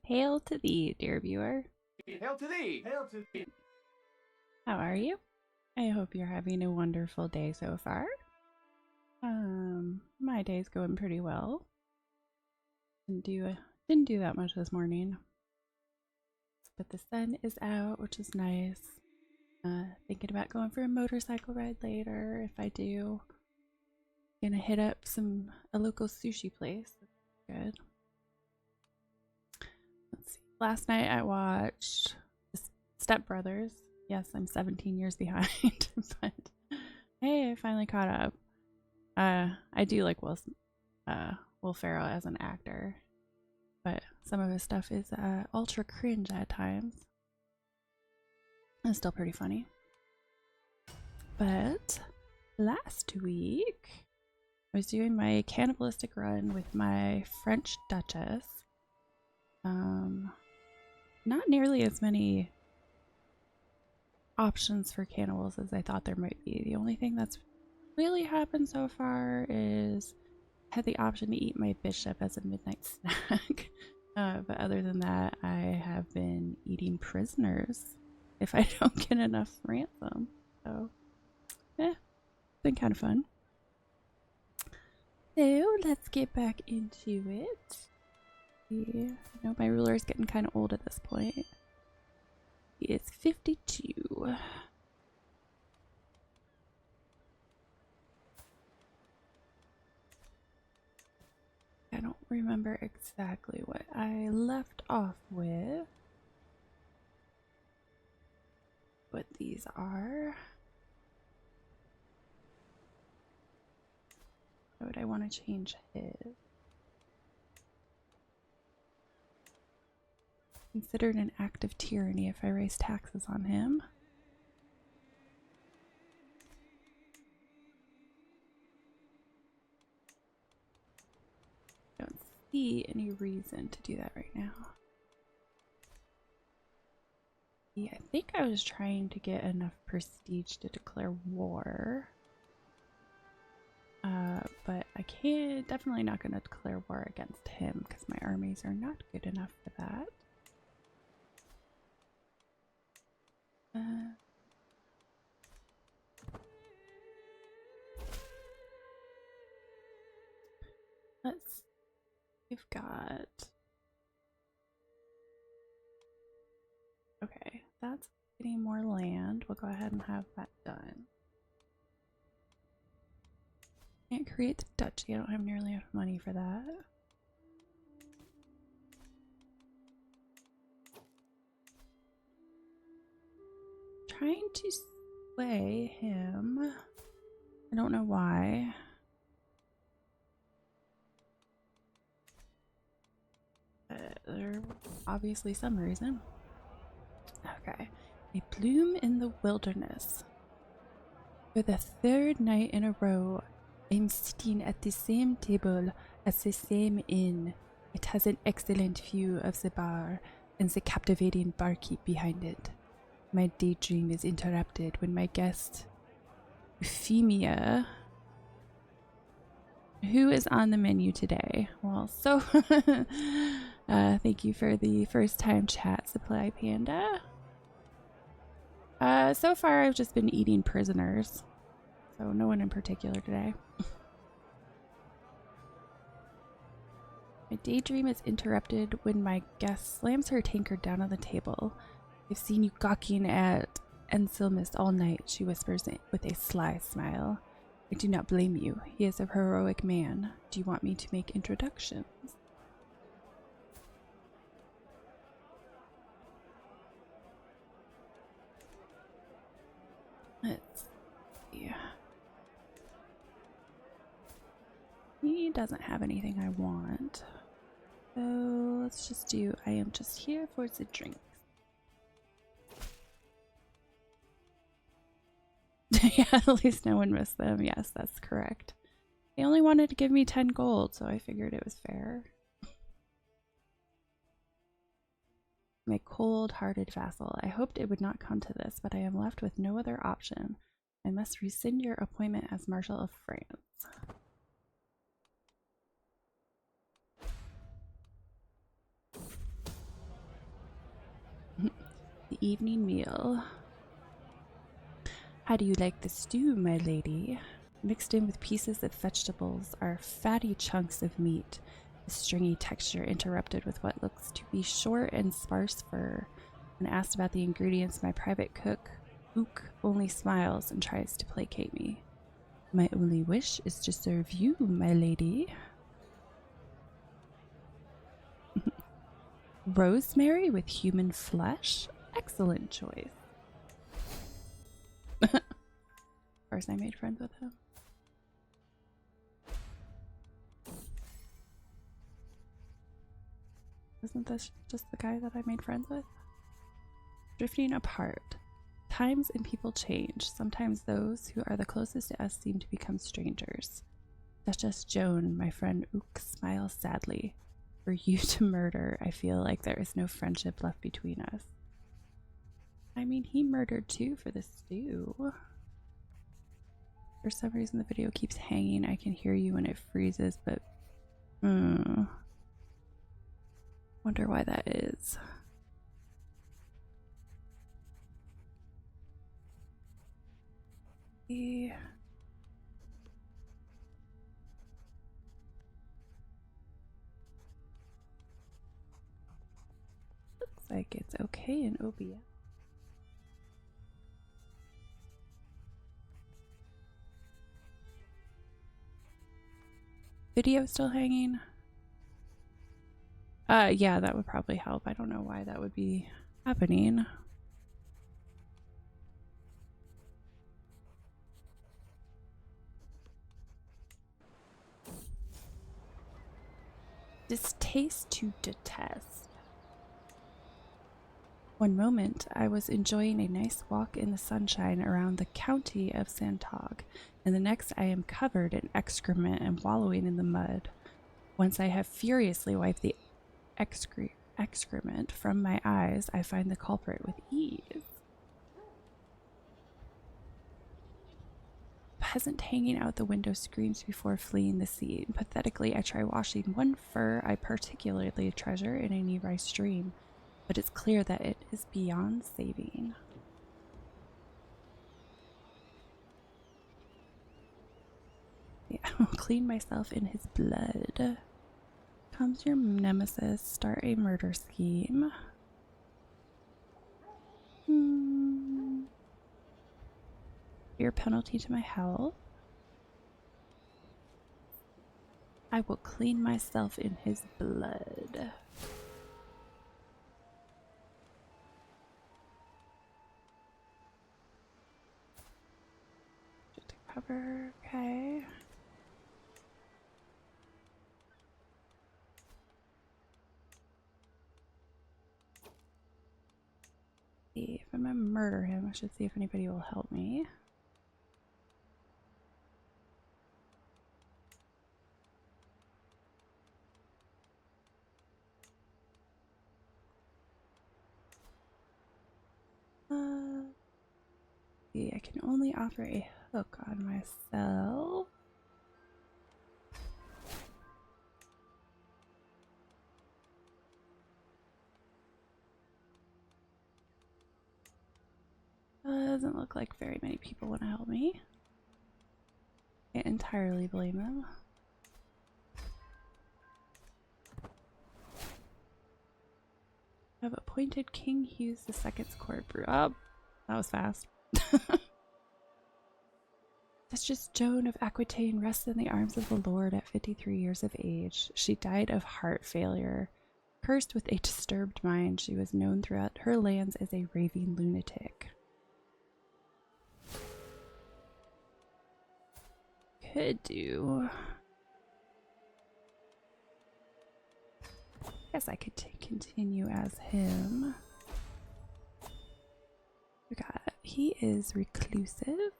Hail to thee, dear viewer. Hail to thee! Hail to thee! How are you? I hope you're having a wonderful day so far. My day's going pretty well. Didn't do that much this morning. But the sun is out, which is nice. Thinking about going for a motorcycle ride later if I do. Gonna hit up a local sushi place. That's good. Let's see. Last night I watched Step Brothers. Yes, I'm 17 years behind, but hey, I finally caught up. I do like Will Ferrell as an actor, but some of his stuff is ultra cringe at times. It's still pretty funny. But last week, I was doing my cannibalistic run with my French Duchess. Not nearly as many options for cannibals as I thought there might be. The only thing that's really happened so far is I had the option to eat my bishop as a midnight snack. But other than that, I have been eating prisoners if I don't get enough ransom. So, it's been kind of fun. So, let's get back into it. Yeah, I know my ruler is getting kind of old at this point. He is 52. I don't remember exactly what I left off with. What these are. Why would I want to change his? Considered an act of tyranny if I raise taxes on him. I don't see any reason to do that right now. Yeah, I think I was trying to get enough prestige to declare war. But I definitely not going to declare war against him because my armies are not good enough for that. We've got, okay, that's getting more land. We'll go ahead and have that done. Can't create the duchy. I don't have nearly enough money for that. Trying to sway him. I don't know why. There's obviously some reason. Okay. A bloom in the wilderness. For the third night in a row, I'm sitting at the same table as the same inn. It has an excellent view of the bar and the captivating barkeep behind it. My daydream is interrupted when my guest, Euphemia, who is on the menu today? Well, so thank you for the first time chat, Supply Panda. So far I've just been eating prisoners, so no one in particular today. My daydream is interrupted when my guest slams her tankard down on the table. I've seen you gawking at Anselmus all night, she whispers with a sly smile. I do not blame you. He is a heroic man. Do you want me to make introductions? Let's see. He doesn't have anything I want. So let's just do, I am just here for the drinks. Yeah, at least no one missed them. Yes, that's correct. They only wanted to give me 10 gold, so I figured it was fair. My cold-hearted vassal. I hoped it would not come to this, but I am left with no other option. I must rescind your appointment as Marshal of France. the evening meal. How do you like the stew, my lady? Mixed in with pieces of vegetables are fatty chunks of meat, the stringy texture interrupted with what looks to be short and sparse fur. When asked about the ingredients, my private cook, Ook, only smiles and tries to placate me. My only wish is to serve you, my lady. Rosemary with human flesh? Excellent choice. Of course, I made friends with him. Isn't this just the guy that I made friends with? Drifting apart. Times and people change. Sometimes those who are the closest to us seem to become strangers. Duchess Joan, my friend Ook, smiles sadly. For you to murder, I feel like there is no friendship left between us. I mean, he murdered too for the stew. For some reason the video keeps hanging. I can hear you when it freezes, but wonder why that is. Looks like it's okay in OBS. Video still hanging? Yeah, that would probably help. I don't know why that would be happening. Distaste to detest. One moment, I was enjoying a nice walk in the sunshine around the county of Santog, and the next I am covered in excrement and wallowing in the mud. Once I have furiously wiped the excrement from my eyes, I find the culprit with ease. Peasant hanging out the window screams before fleeing the scene. Pathetically, I try washing one fur I particularly treasure in a nearby stream, but it's clear that it is beyond saving. Yeah, I'll clean myself in his blood. Comes your nemesis, start a murder scheme. Your penalty to my health. I will clean myself in his blood. Just to cover, okay. If I'm gonna murder him, I should see if anybody will help me. See, I can only offer a hook on myself. Doesn't look like very many people want to help me. Can't entirely blame them. I've appointed King Hughes II's court brew. Oh, that was fast. Duchess Joan of Aquitaine rests in the arms of the Lord at 53 years of age. She died of heart failure. Cursed with a disturbed mind, she was known throughout her lands as a raving lunatic. Could do. Guess I could continue as him. We got, he is reclusive,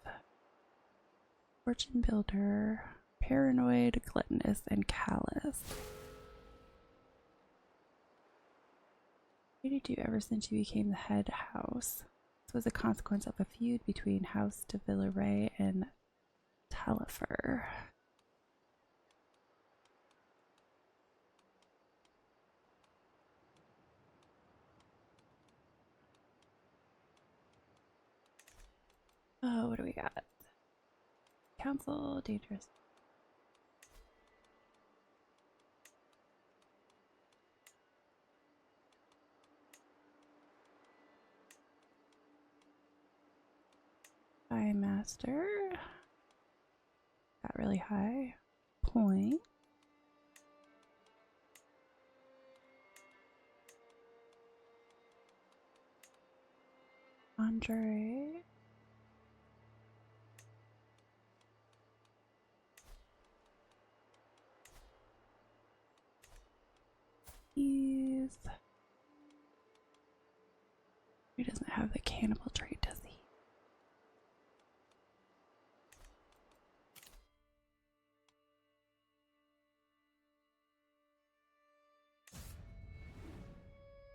fortune builder, paranoid, gluttonous, and callous. What did you do ever since you became the head house? This was a consequence of a feud between House de Villeray and Taillefer. Oh, what do we got? Council, dangerous. Spy master. Got really high. Point. Andre. He doesn't have the cannibal trait, does he?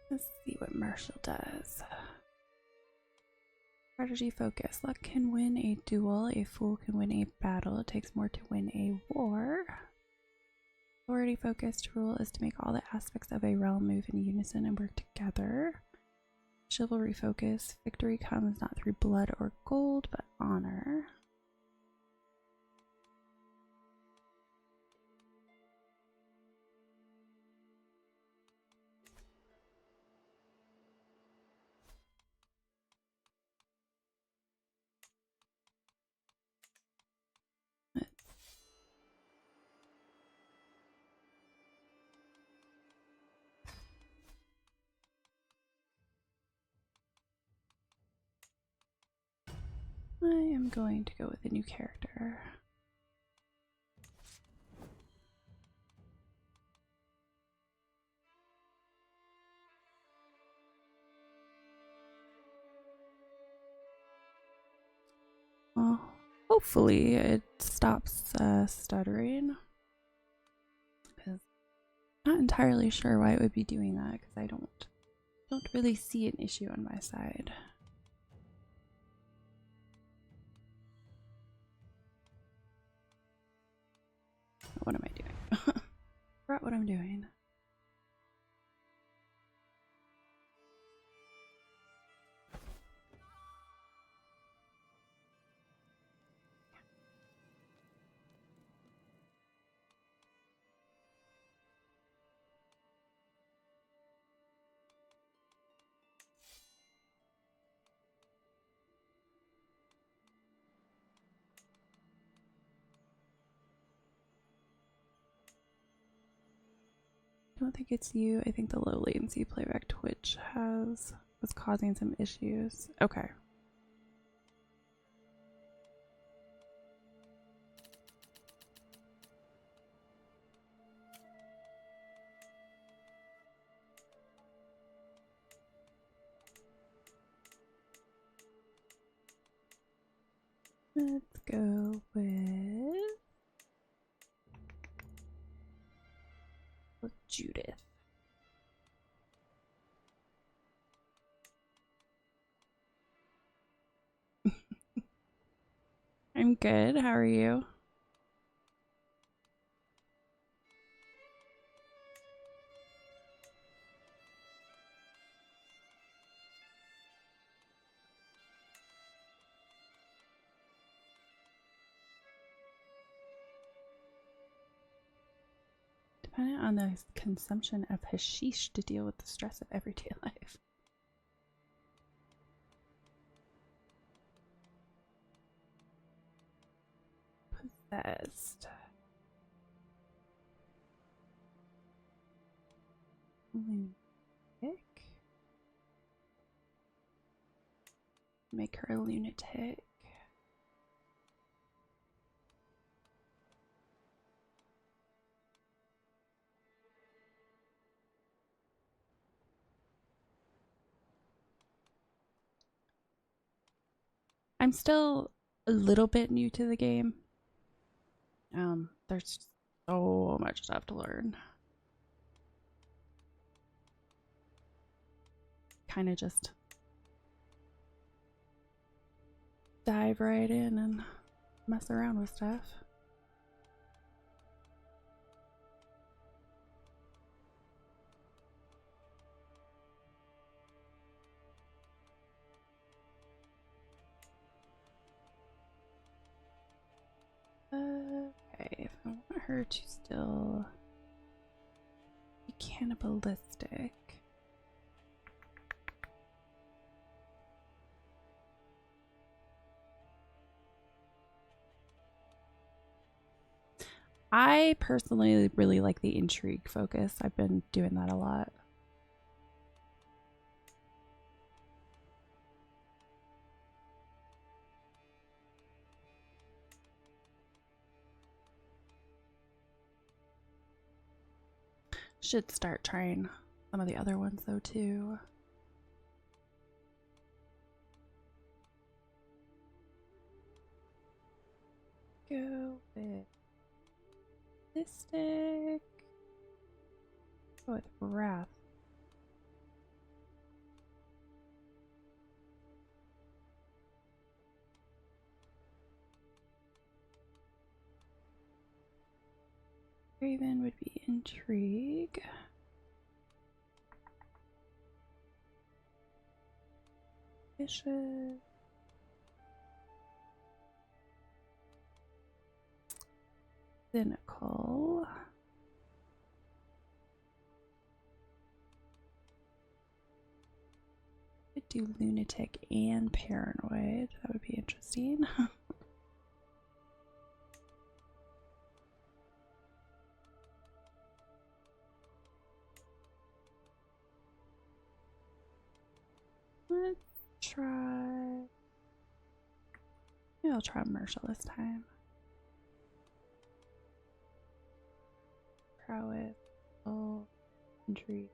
Let's see what Marshall does. Strategy focus. Luck can win a duel. A fool can win a battle. It takes more to win a war. Authority focused rule is to make all the aspects of a realm move in unison and work together. Chivalry focus. Victory comes not through blood or gold, but honor. I am going to go with a new character. Well, hopefully it stops stuttering. Because I'm not entirely sure why it would be doing that, because I don't really see an issue on my side. What am I doing? Forgot what I'm doing. I don't think it's you. I think the low latency playback Twitch was causing some issues. Okay. Let's go with Judith. I'm good. How are you? Dependent on the consumption of hashish to deal with the stress of everyday life. Possessed. Lunatic. Make her a lunatic. I'm still a little bit new to the game. There's so much stuff to learn. Kind of just dive right in and mess around with stuff. I want her to still be cannibalistic. I personally really like the intrigue focus. I've been doing that a lot. Should start trying some of the other ones though too. Go with Mystic. Go with Wrath. Raven would be Intrigue. Bishop. Cynical. Could do Lunatic and Paranoid. That would be interesting. Let's try. Maybe I'll try Marshall this time. Prowess. Oh, Intrigue.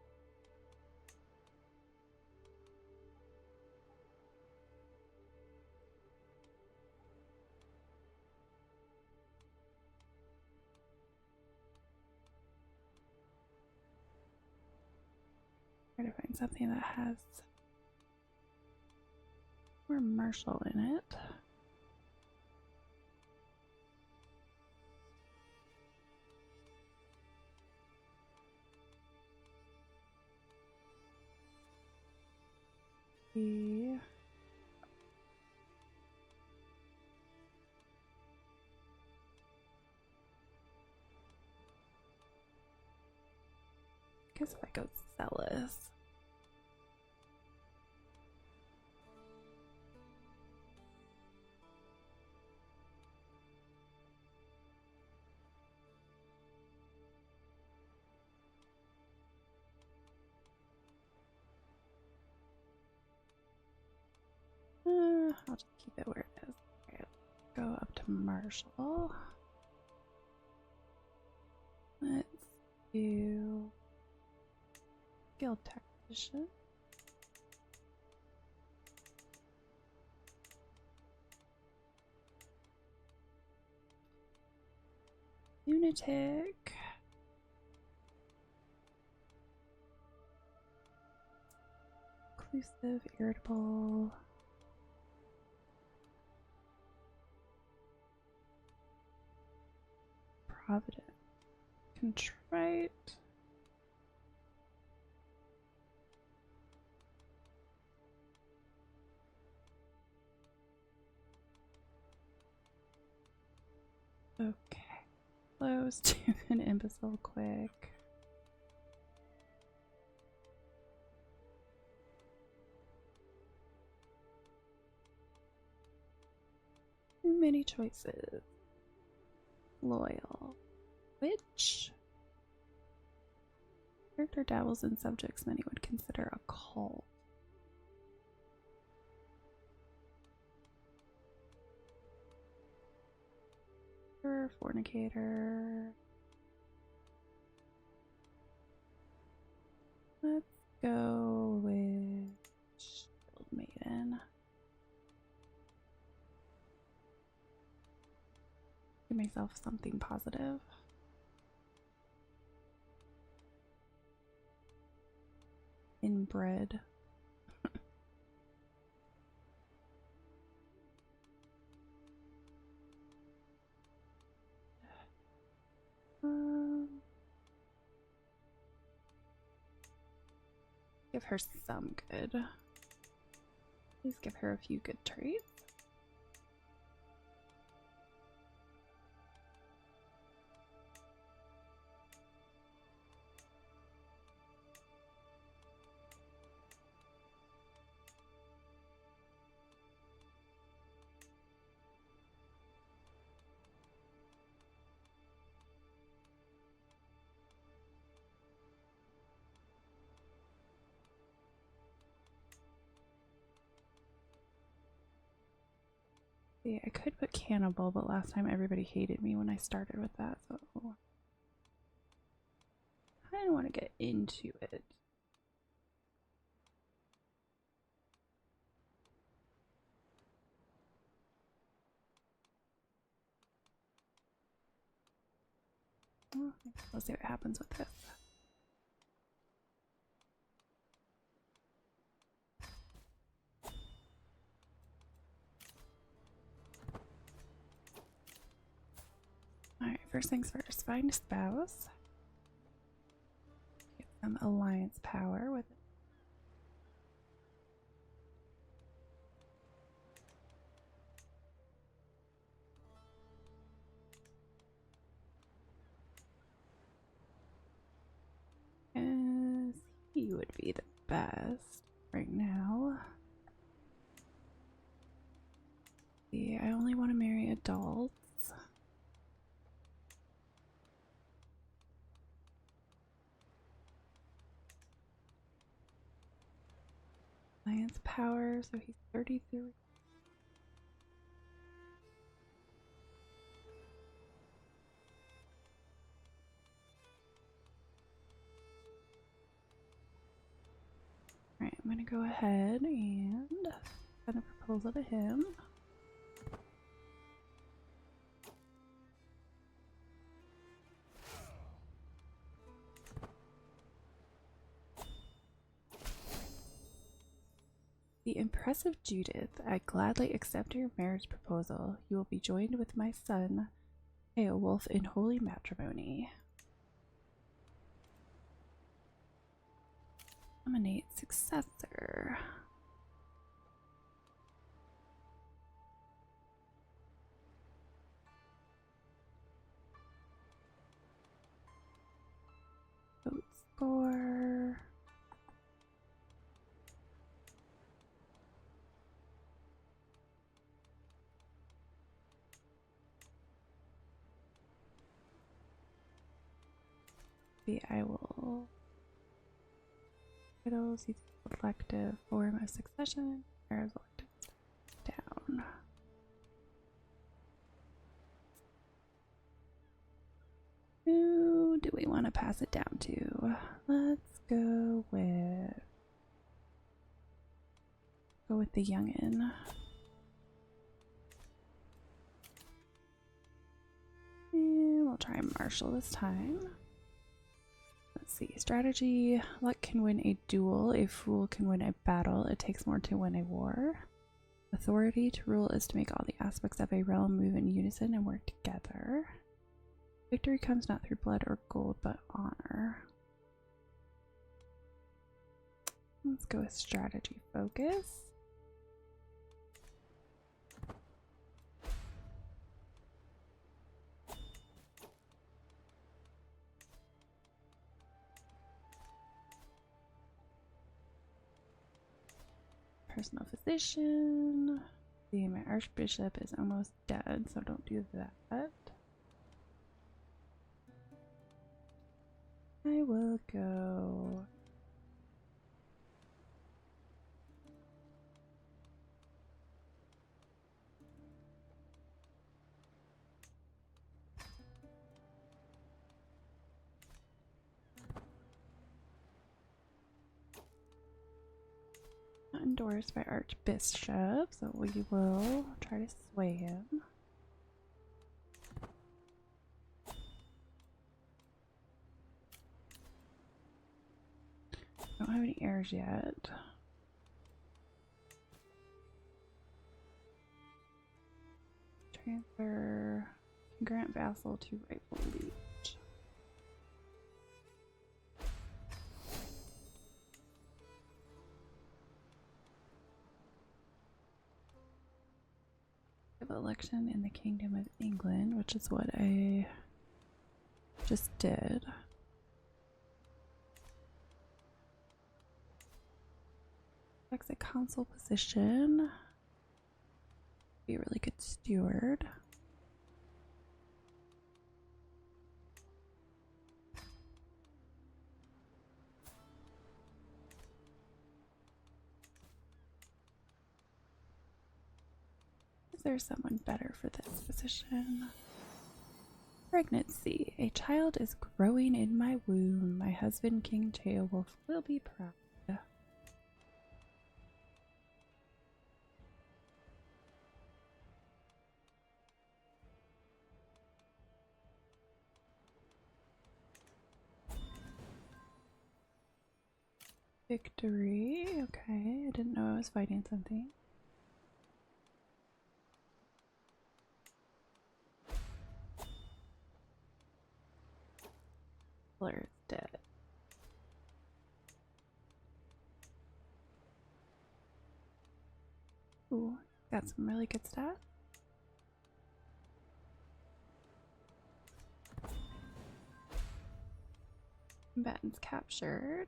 Try to find something that has more Marshall in it. I guess if I go Zealous. I'll just keep it where it is. Okay, go up to Marshall. Let's do Guild Tactician. Lunatic. Inclusive, irritable. Provident. Contrite. Okay. Close to an imbecile quick. Too many choices. Loyal. Witch. Character dabbles in subjects many would consider a cult. Fornicator. Let's go with Shield Maiden. Give myself something positive. Inbred. Give her some good. Please give her a few good traits. See, I could put cannibal, but last time everybody hated me when I started with that, so I didn't want to get into it. Well, let's see what happens with this. Alright, first things first, find a spouse. Get some alliance power with it. As he would be the best right now. See, I only want to marry adults. Alliance power, so he's 33. Alright, I'm gonna go ahead and send a proposal to him. The impressive Judith, I gladly accept your marriage proposal. You will be joined with my son, Beowulf, in holy matrimony. Nominate successor. Vote score. See, I will. Titles, use elective form of succession. Whereas elective down. Who do we want to pass it down to? Let's go with the youngin. And we'll try Marshall this time. Let's see. Strategy. Luck can win a duel. A fool can win a battle. It takes more to win a war. Authority. To rule is to make all the aspects of a realm move in unison and work together. Victory comes not through blood or gold, but honor. Let's go with strategy focus. Personal physician. See, my archbishop is almost dead, so don't do that. I will go. Not endorsed by Archbishop, so we will try to sway him. Don't have any heirs yet. Transfer. Grant vassal to rightful liege. Have election in the Kingdom of England, which is what I just did. Next, a consul position. Be a really good steward. Is there someone better for this position? Pregnancy. A child is growing in my womb. My husband, King Beowulf, will be proud. Victory. Okay, I didn't know I was fighting something. Blair is dead. Ooh, got some really good stuff. Combatants captured.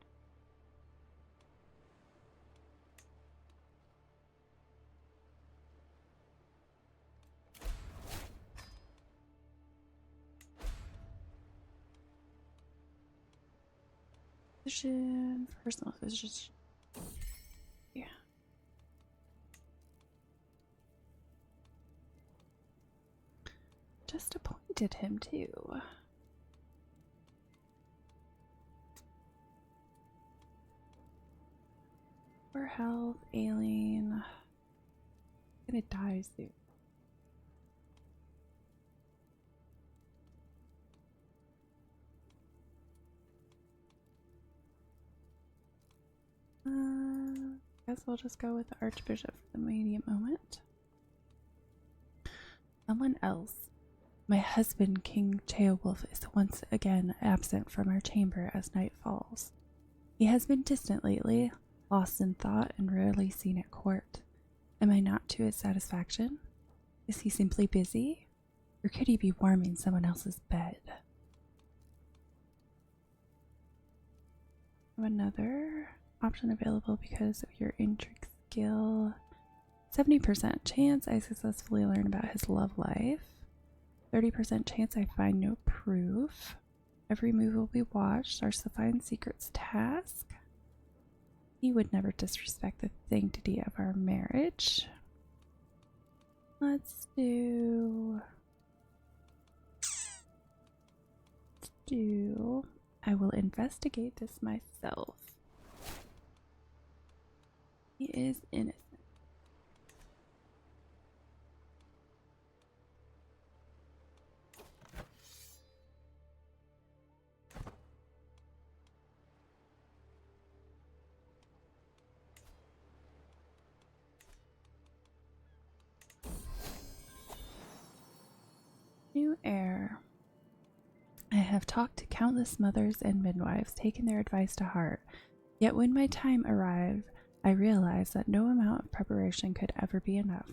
Personal physician. Yeah. Just appointed him too. For health, alien. Gonna die soon. Guess we'll just go with the Archbishop for the immediate moment. Someone else. My husband, King Beowulf, is once again absent from our chamber as night falls. He has been distant lately, lost in thought and rarely seen at court. Am I not to his satisfaction? Is he simply busy? Or could he be warming someone else's bed? I have another option available because of your intrigue skill. 70% chance I successfully learn about his love life. 30% chance I find no proof. Every move will be watched. Our find secrets task. He would never disrespect the sanctity of our marriage. Let's do I will investigate this myself. He is innocent. New heir. I have talked to countless mothers and midwives, taken their advice to heart. Yet when my time arrived, I realized that no amount of preparation could ever be enough.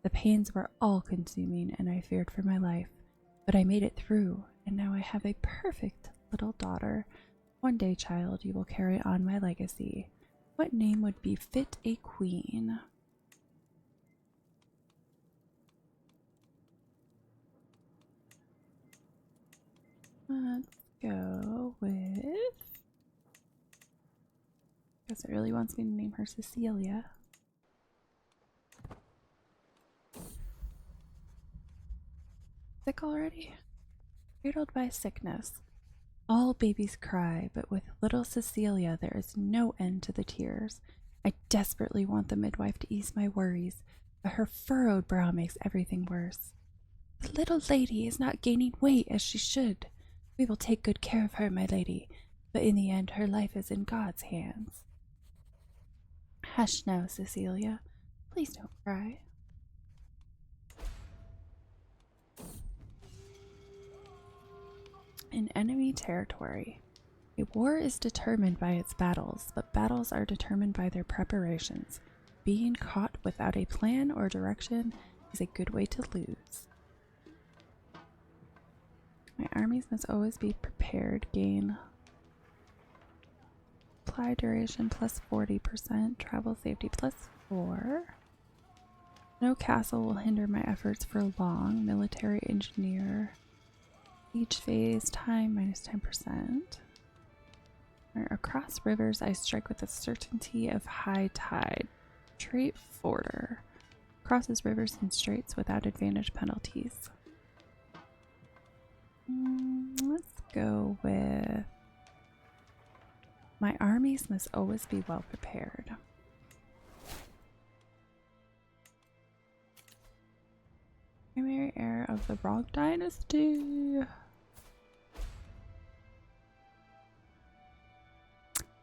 The pains were all-consuming, and I feared for my life. But I made it through, and now I have a perfect little daughter. One day, child, you will carry on my legacy. What name would befit a queen? Let's go with... Guess it really wants me to name her Cecilia. Sick already? Riddled by sickness. All babies cry, but with little Cecilia there is no end to the tears. I desperately want the midwife to ease my worries, but her furrowed brow makes everything worse. The little lady is not gaining weight as she should. We will take good care of her, my lady, but in the end her life is in God's hands. Hush now, Cecilia. Please don't cry. In enemy territory. A war is determined by its battles, but battles are determined by their preparations. Being caught without a plan or direction is a good way to lose. My armies must always be prepared. Gain supply duration plus 40%, travel safety plus 4. No castle will hinder my efforts for long. Military engineer. Each phase time minus 10%. Across rivers I strike with the certainty of high tide. Trait forder. crosses rivers and straits without advantage penalties. Let's go with my armies must always be well prepared. Primary heir of the wrong dynasty.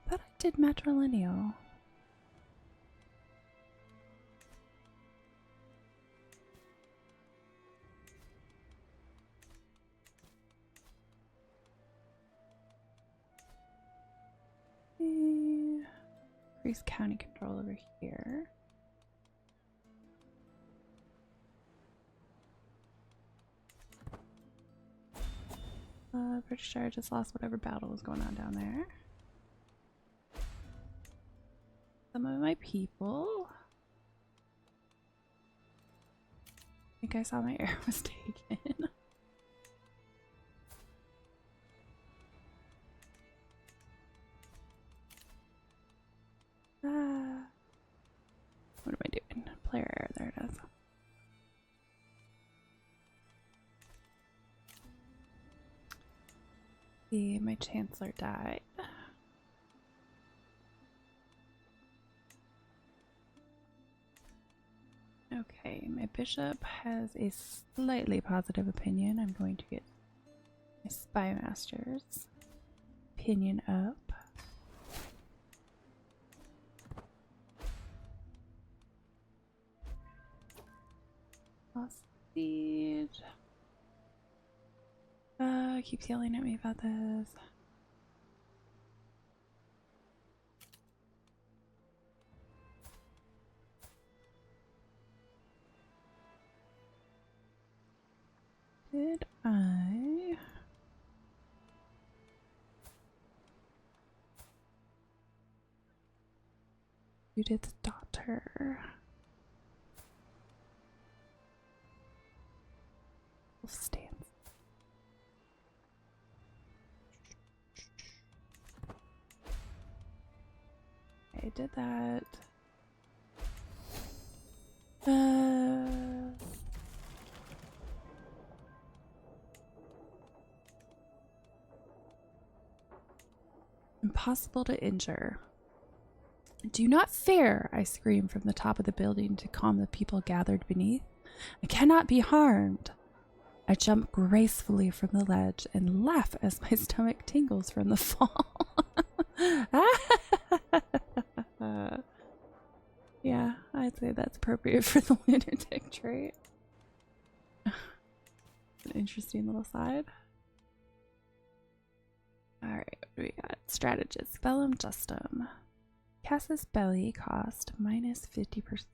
Thought I did matrilineal. Increase county control over here. British just lost whatever battle was going on down there. Some of my people. I think I saw my heir was taken. What am I doing? Player error, there it is. See, my chancellor died. Okay, my bishop has a slightly positive opinion. I'm going to get my spy master's opinion up. Lost siege. Keeps yelling at me about this. Did I? Judith's daughter. Stands. I did that. Impossible to injure. Do not fear, I scream from the top of the building to calm the people gathered beneath. I cannot be harmed. I jump gracefully from the ledge and laugh as my stomach tingles from the fall. Yeah, I'd say that's appropriate for the lunatic trait. An interesting little side. Alright, what do we got? Strategist. Bellum Justum. Casus Belli cost minus 50%.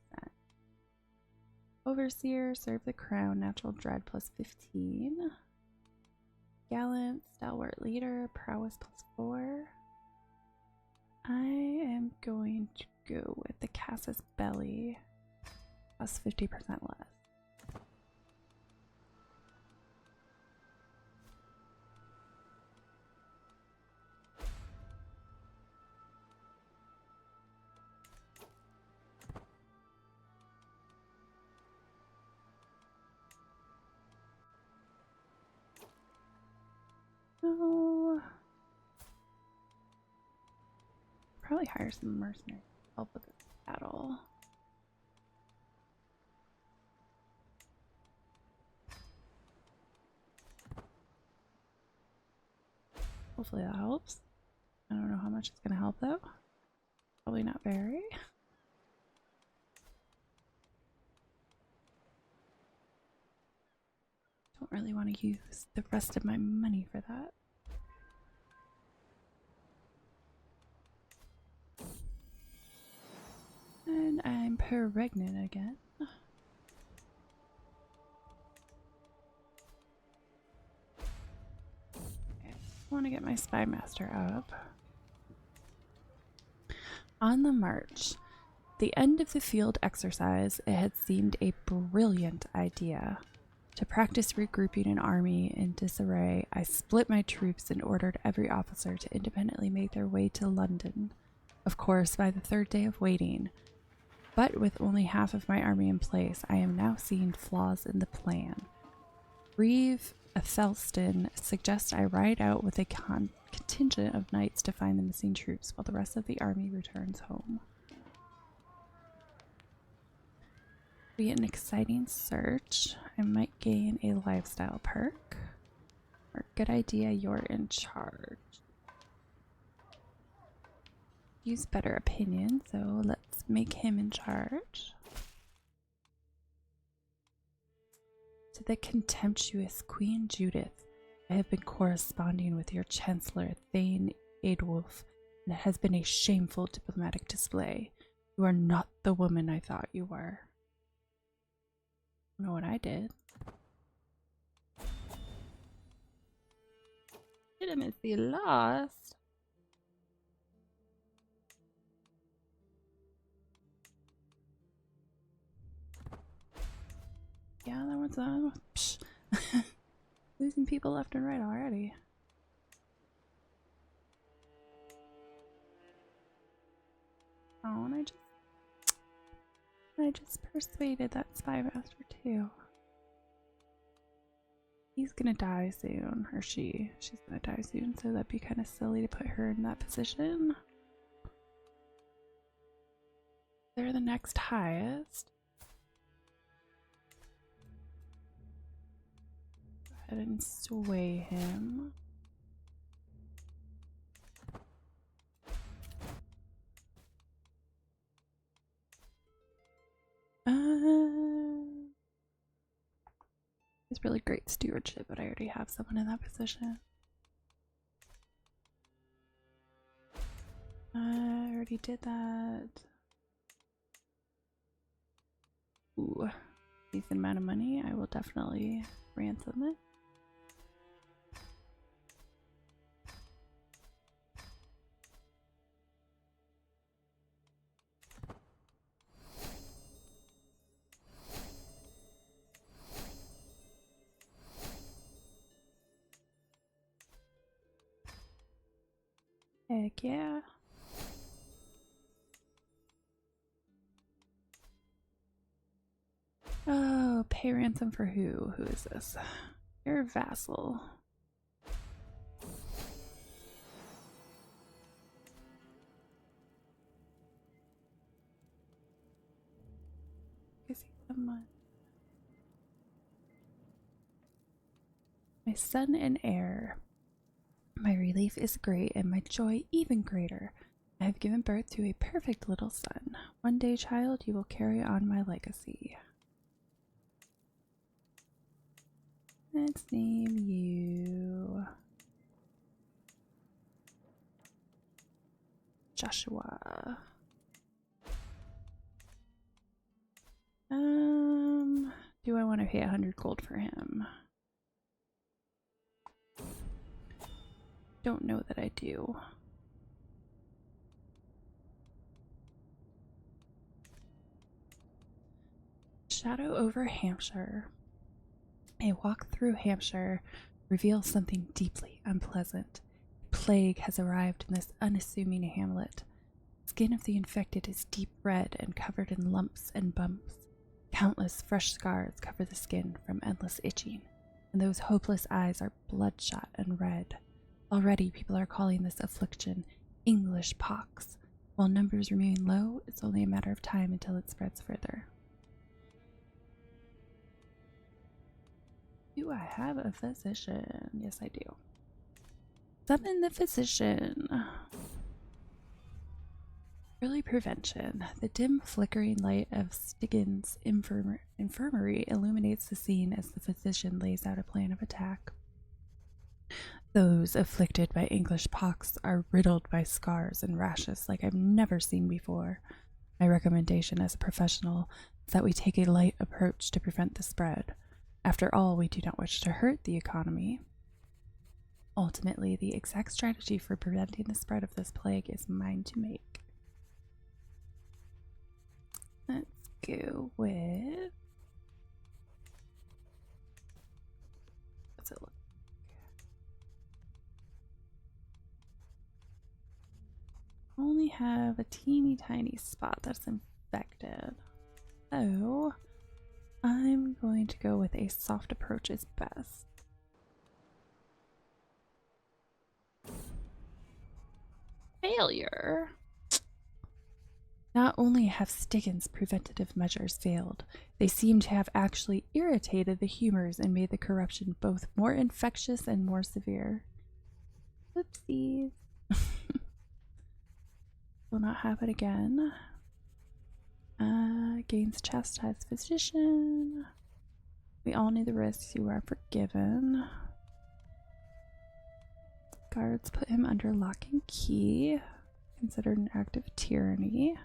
Overseer, serve the crown, natural dread plus 15. Gallant, stalwart leader, prowess plus 4. I am going to go with the Casus Belli plus 50% less. No. Probably hire some mercenaries to help with this battle. Hopefully that helps. I don't know how much it's going to help though. Probably not very. Don't really want to use the rest of my money for that. And I'm pregnant again. Okay, I want to get my spy master up. On the march, the end of the field exercise, it had seemed a brilliant idea. To practice regrouping an army in disarray, I split my troops and ordered every officer to independently make their way to London. Of course, by the third day of waiting, But with only half of my army in place, I am now seeing flaws in the plan. Reeve Athelstan suggests I ride out with a contingent of knights to find the missing troops while the rest of the army returns home. Be an exciting search. I might gain a lifestyle perk. Or good idea, you're in charge. Use better opinion, so let's make him in charge. To the contemptuous Queen Judith, I have been corresponding with your Chancellor Thane Aedwulf, and it has been a shameful diplomatic display. You are not the woman I thought you were. I don't know what I did. Legitimacy lost. Yeah, that one's losing people left and right already. Oh, and I just persuaded that spy master too. He's gonna die soon, or she's gonna die soon, so that'd be kind of silly to put her in that position. They're the next highest. Go ahead and sway him. It's really great stewardship, but I already have someone in that position. I already did that. Ooh, decent amount of money. I will definitely ransom it. Heck yeah. Oh, pay ransom for who? Who is this? Your vassal. Is he someone? My son and heir. My relief is great and my joy even greater. I have given birth to a perfect little son. One day, child, you will carry on my legacy. Let's name you Joshua. Do I want to pay 100 gold for him? Don't know that I do. Shadow over Hampshire. A walk through Hampshire reveals something deeply unpleasant. Plague has arrived in this unassuming hamlet. The skin of the infected is deep red and covered in lumps and bumps. Countless fresh scars cover the skin from endless itching, and those hopeless eyes are bloodshot and red. Already people are calling this affliction English pox. While numbers remain low, it's only a matter of time until it spreads further. Do I have a physician? Yes, I do. Summon the physician. Early prevention. The dim, flickering light of Stiggin's infirmary illuminates the scene as the physician lays out a plan of attack. Those afflicted by English pox are riddled by scars and rashes like I've never seen before. My recommendation as a professional is that we take a light approach to prevent the spread. After all, we do not wish to hurt the economy. Ultimately, the exact strategy for preventing the spread of this plague is mine to make. Let's go with... what's it look like? Only have a teeny tiny spot that's infected. expected. So I'm going to go with a soft approach is best. Failure. Not only have Stiggin's preventative measures failed, they seem to have actually irritated the humors and made the corruption both more infectious and more severe. Oopsies. Will not happen again. Gains chastised physician. We all knew the risks. You are forgiven. Guards put him under lock and key. Considered an act of tyranny.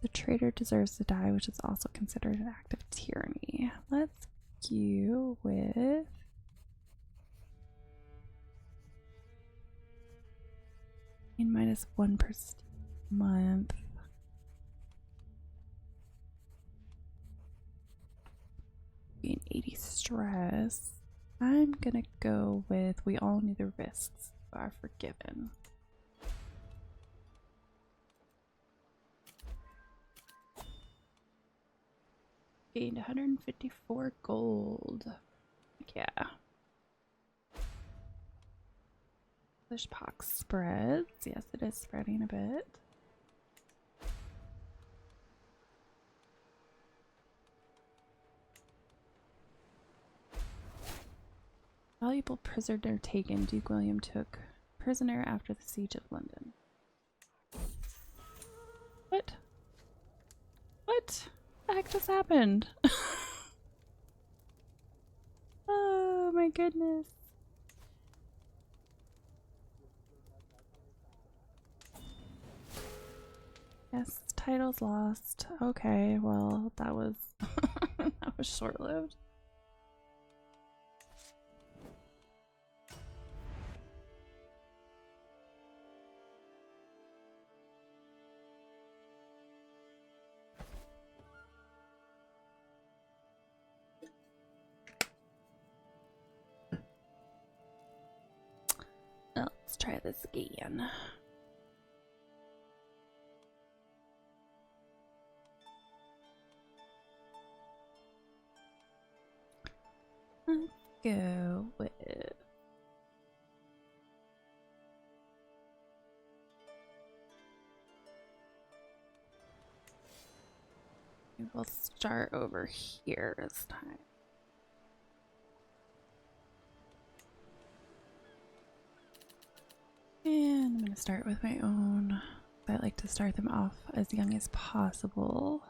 The traitor deserves to die, which is also considered an act of tyranny. Let's go with -1 per month. Gain 80 stress. I'm gonna go with we all knew the risks. You are forgiven. Gained 154 gold. Yeah. This pox spreads. Yes, it is spreading a bit. Valuable prisoner taken. Duke William took prisoner after the siege of London. What? What the heck just happened? Oh my goodness. Yes, title's lost. Okay, well, that was that was short-lived. Let's try this again. Let's go with we'll start over here this time. And I'm going to start with my own. I like to start them off as young as possible.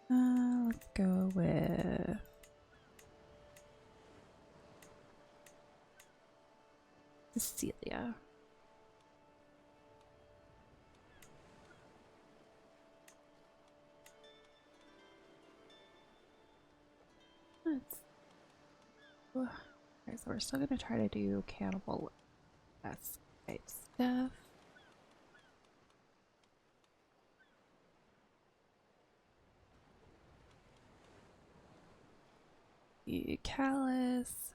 Let's go with Cecilia. Okay, so we're still going to try to do cannibal type stuff. Callus.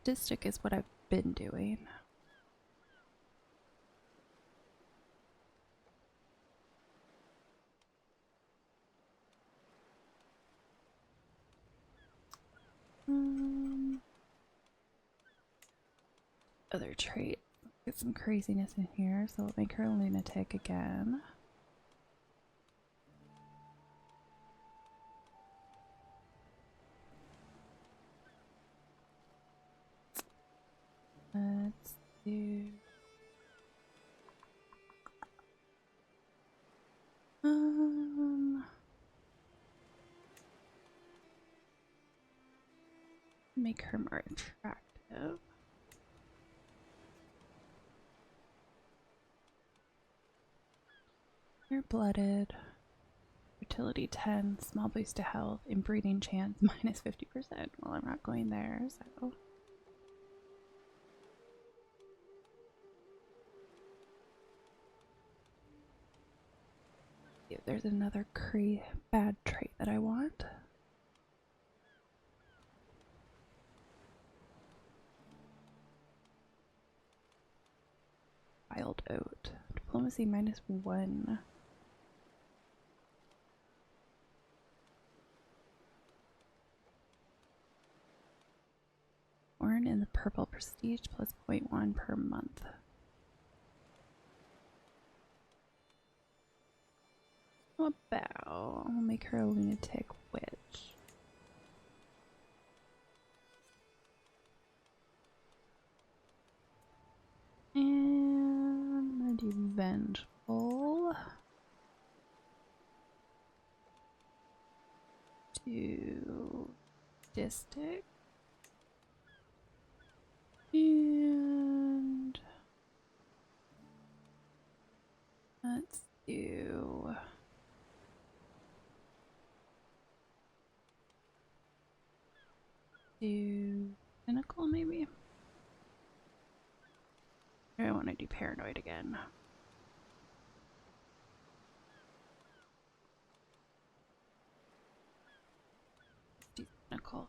Distic is what I've been doing. Other trait. Get some craziness in here, so we'll make her a lunatic again. Let's do make her more attractive. You're blooded. Fertility 10, small boost to health, inbreeding chance -50%. Well, I'm not going there, so. If there's another bad trait that I want. wild oat. Diplomacy -1. Born in the purple, prestige plus 0.1 per month. How about I'll make her a lunatic witch. And I'm gonna do vengeful. Do distic. And let's do cynical maybe. I want to do paranoid again. Let's do cynical.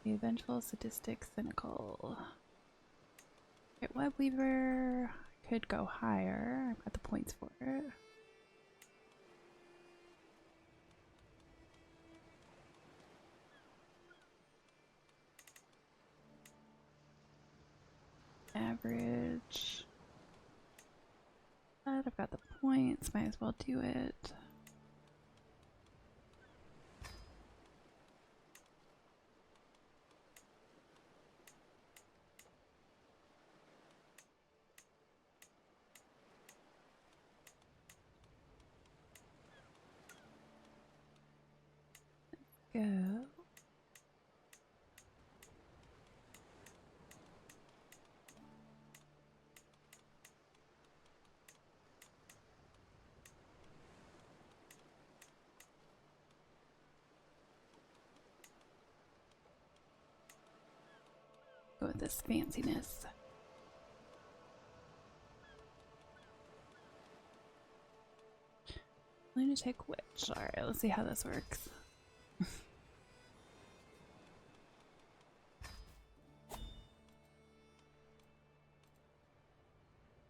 Okay, vengeful, sadistic, cynical. Okay, web weaver could go higher. I've got the points for it. Average. But I've got the points, might as well do it. Go. Go with this fanciness. Lunatic witch. Alright, let's see how this works.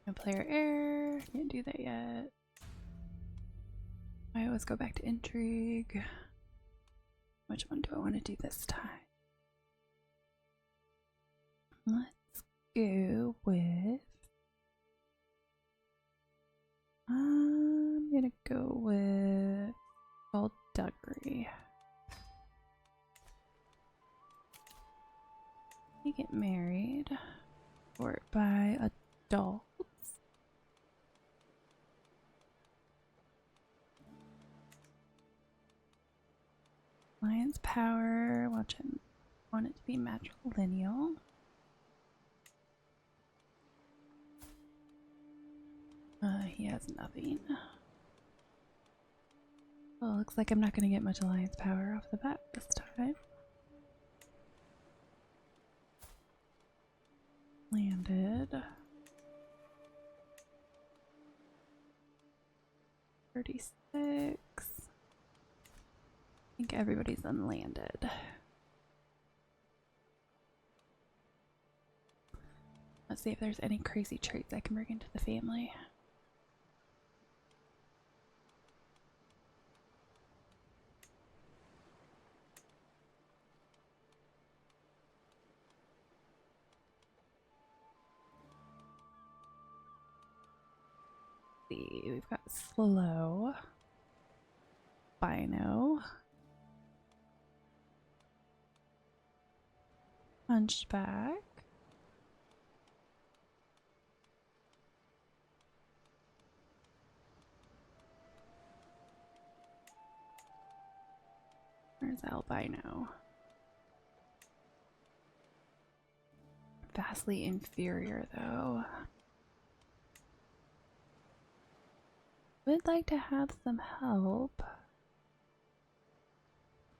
No player error. Can't do that yet. I always go back to intrigue. Which one do I want to do this time? Let's go with... I'm gonna go with skullduggery. You get married. Or by adults. Lion's power. Watch him. Want it to be matrilineal. He has nothing. Well, looks like I'm not going to get much alliance power off the bat this time. Landed. 36. I think everybody's unlanded. Let's see if there's any crazy traits I can bring into the family. We've got slow, bino, hunchback, where's albino? Vastly inferior though. Would like to have some help.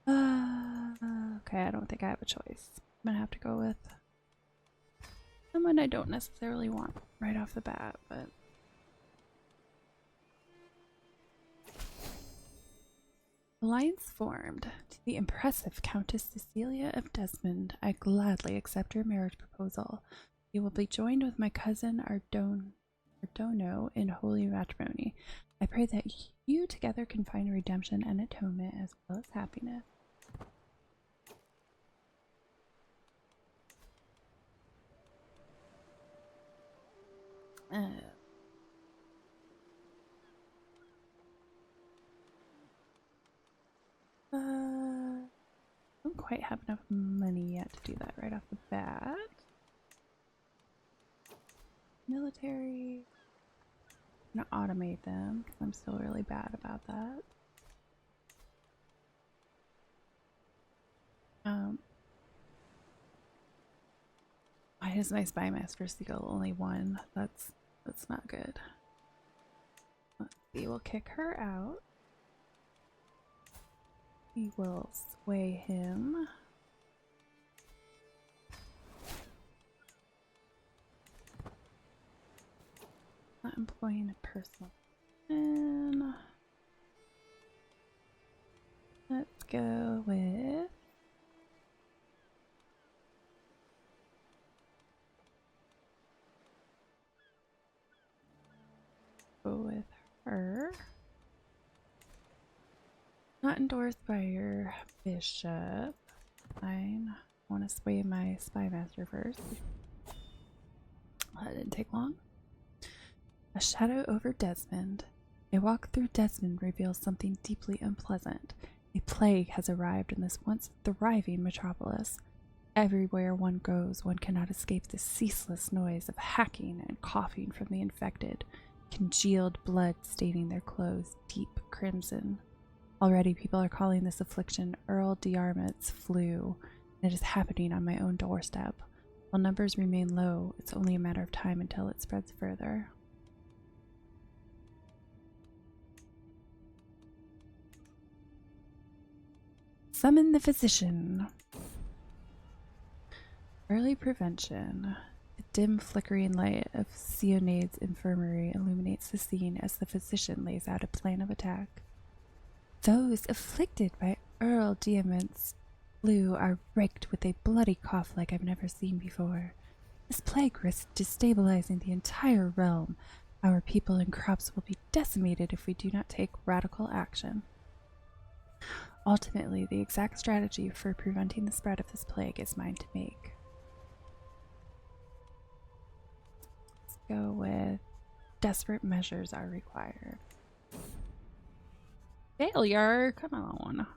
Okay, I don't think I have a choice. I'm gonna have to go with someone I don't necessarily want right off the bat, but Alliance formed. To the impressive Countess Cecilia of Desmond, I gladly accept your marriage proposal. You will be joined with my cousin Ardono in holy matrimony. I pray that you together can find redemption and atonement as well as happiness. Don't quite have enough money yet to do that right off the bat. Military. I'm gonna automate them because I'm still really bad about that. Why is my spymaster skill only 1? That's not good. Let's see, we'll kick her out. We will sway him. Not employing a personal. And let's go with her. Not endorsed by your bishop. Fine. I want to sway my spymaster first. That didn't take long. A shadow over Desmond. A walk through Desmond reveals something deeply unpleasant. A plague has arrived in this once thriving metropolis. Everywhere one goes, one cannot escape the ceaseless noise of hacking and coughing from the infected, congealed blood staining their clothes deep crimson. Already people are calling this affliction Earl Diarmid's flu, and it is happening on my own doorstep. While numbers remain low, it's only a matter of time until it spreads further. Summon the physician. Early prevention. The dim flickering light of Sionade's infirmary illuminates the scene as the physician lays out a plan of attack. Those afflicted by Earl Diarmid's flu are raked with a bloody cough like I've never seen before. This plague risks destabilizing the entire realm. Our people and crops will be decimated if we do not take radical action. Ultimately, the exact strategy for preventing the spread of this plague is mine to make. Let's go with desperate measures are required. Failure! Come on.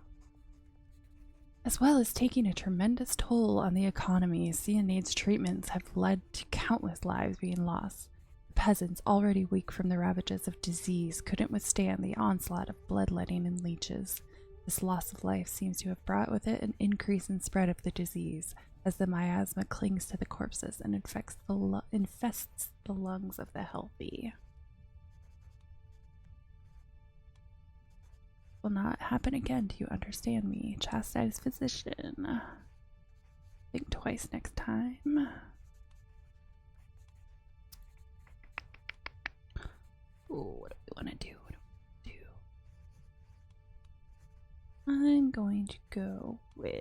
As well as taking a tremendous toll on the economy, Sionade's treatments have led to countless lives being lost. The peasants, already weak from the ravages of disease, couldn't withstand the onslaught of bloodletting and leeches. This loss of life seems to have brought with it an increase in spread of the disease, as the miasma clings to the corpses and infests the lungs of the healthy. Will not happen again, do you understand me? Chastise physician. Think twice next time. Ooh, what do we want to do? I'm going to go with...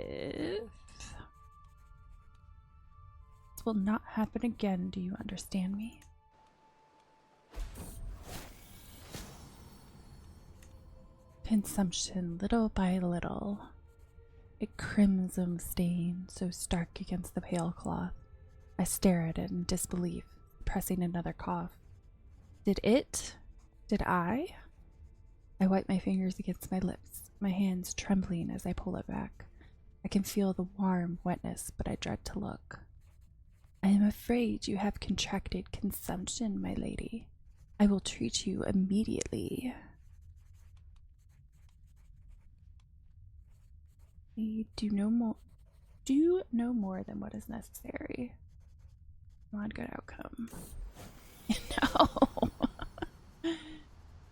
This will not happen again, do you understand me? Consumption, little by little. A crimson stain so stark against the pale cloth. I stare at it in disbelief, pressing another cough. Did I? I wipe my fingers against my lips, my hands trembling as I pull it back. I can feel the warm wetness, but I dread to look. I am afraid you have contracted consumption, my lady. I will treat you immediately. We do no more than what is necessary. Come on, good outcome. No.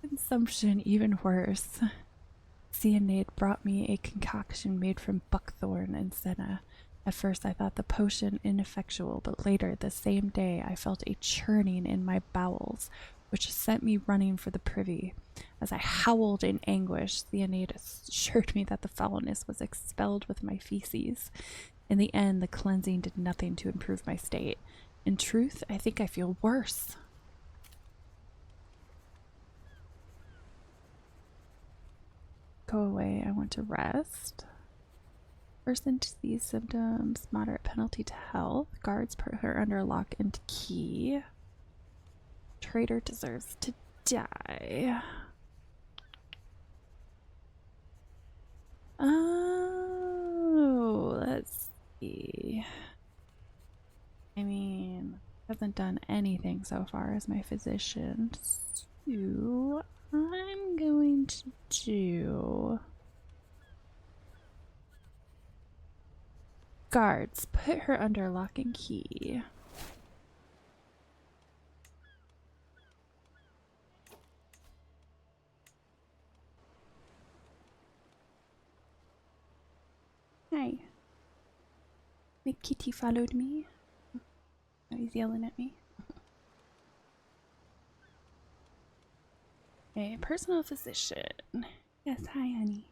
Consumption, even worse. Sionade brought me a concoction made from buckthorn and senna. At first I thought the potion ineffectual, but later, the same day, I felt a churning in my bowels, which sent me running for the privy. As I howled in anguish, the Aeneid assured me that the foulness was expelled with my feces. In the end, the cleansing did nothing to improve my state. In truth, I think I feel worse. Go away, I want to rest. Person sees symptoms, moderate penalty to health. Guards put her under lock and key. Traitor deserves to die. Oh, let's see. I mean, hasn't done anything so far as my physician. So I'm going to do... Guards, put her under lock and key. Hi. My kitty followed me. Now he's yelling at me. A personal physician. Yes, hi, honey.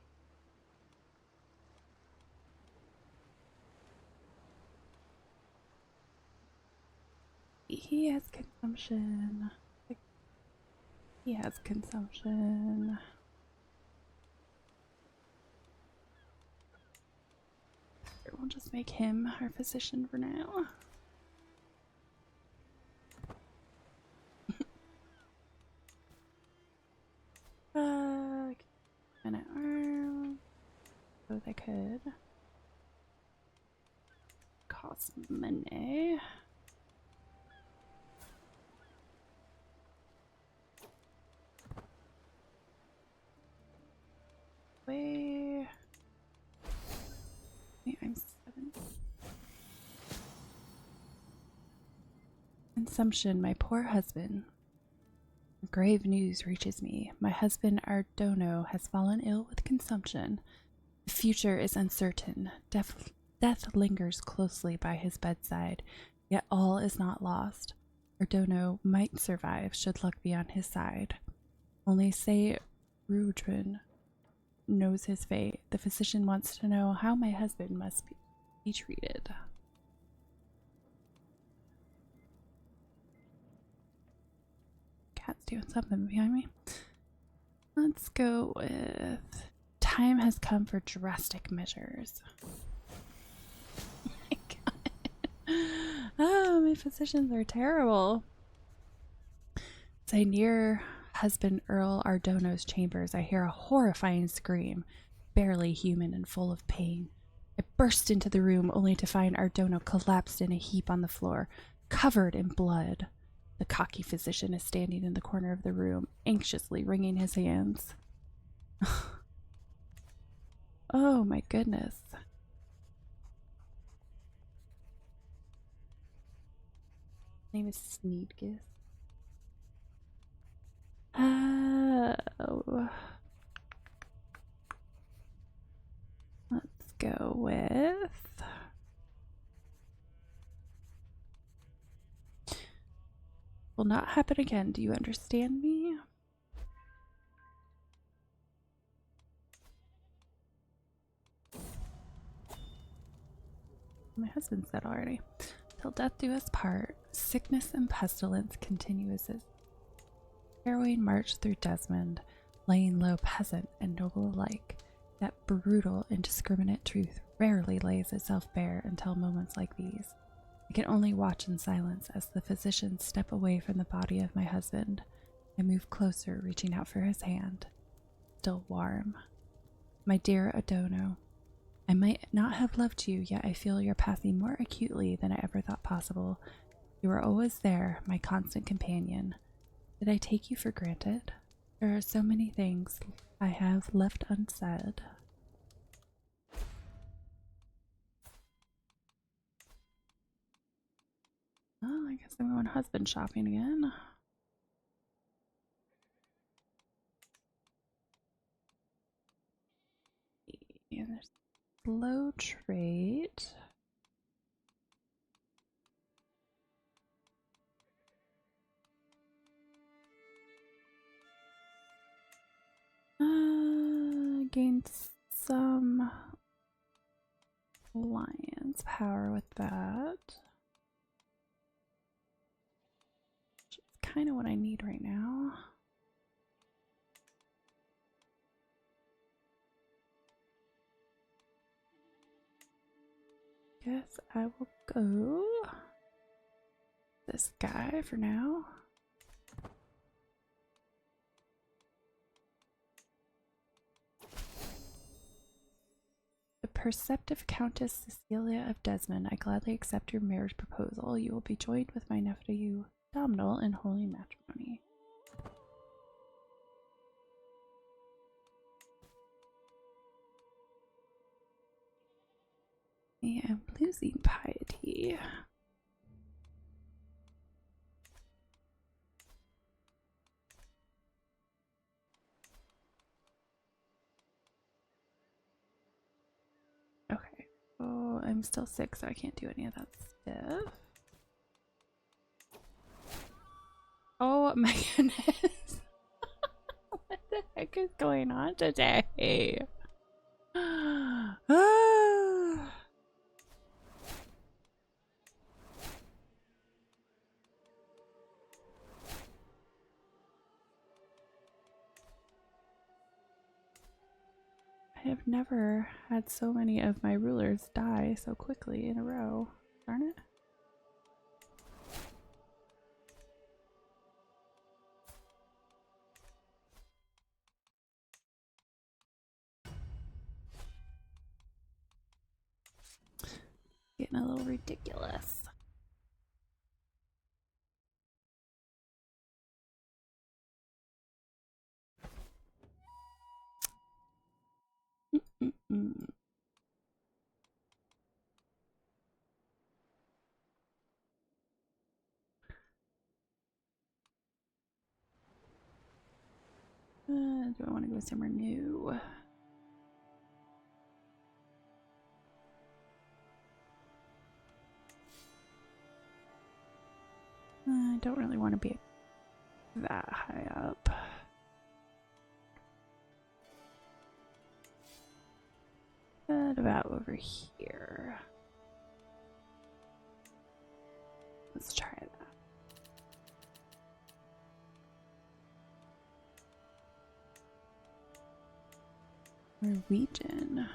He has consumption. He has consumption. We'll just make him our physician for now. An arm. So they could cost money. Wait, I'm 7. Consumption, my poor husband. Grave news reaches me. My husband Ardono has fallen ill with consumption. The future is uncertain. Death lingers closely by his bedside, yet all is not lost. Ardono might survive should luck be on his side. Only say Rudrin knows his fate. The physician wants to know how my husband must be treated. Cat's doing something behind me. Let's go with time has come for drastic measures. Oh my god. Oh, my physicians are terrible. As I near husband Earl Ardono's chambers, I hear a horrifying scream, barely human and full of pain. I burst into the room only to find Ardono collapsed in a heap on the floor, covered in blood. The cocky physician is standing in the corner of the room, anxiously wringing his hands. Oh my goodness. His name is Sneedgis. Oh. Let's go with... Will not happen again. Do you understand me? My husband said already. Till death do us part, sickness and pestilence continues as harrowing march through Desmond, laying low peasant and noble alike. That brutal, indiscriminate truth rarely lays itself bare until moments like these. I can only watch in silence as the physicians step away from the body of my husband. I move closer, reaching out for his hand. Still warm. My dear Ardono, I might not have loved you, yet I feel your passing more acutely than I ever thought possible. You were always there, my constant companion. Did I take you for granted? There are so many things I have left unsaid. Oh, I guess I'm going husband shopping again. And there's low trait. gained some alliance power with that. Which is kind of what I need right now. Guess I will go this guy for now. The perceptive Countess Cecilia of Desmond, I gladly accept your marriage proposal. You will be joined with my nephew Domhnall in holy matrimony. I am losing piety. Okay. Oh, I'm still sick, so I can't do any of that stuff. Oh my goodness. What the heck is going on today? I have never had so many of my rulers die so quickly in a row. Darn it. Getting a little ridiculous. Do I want to go somewhere new? I don't really want to be that high up. But about over here. Let's try that. Norwegian.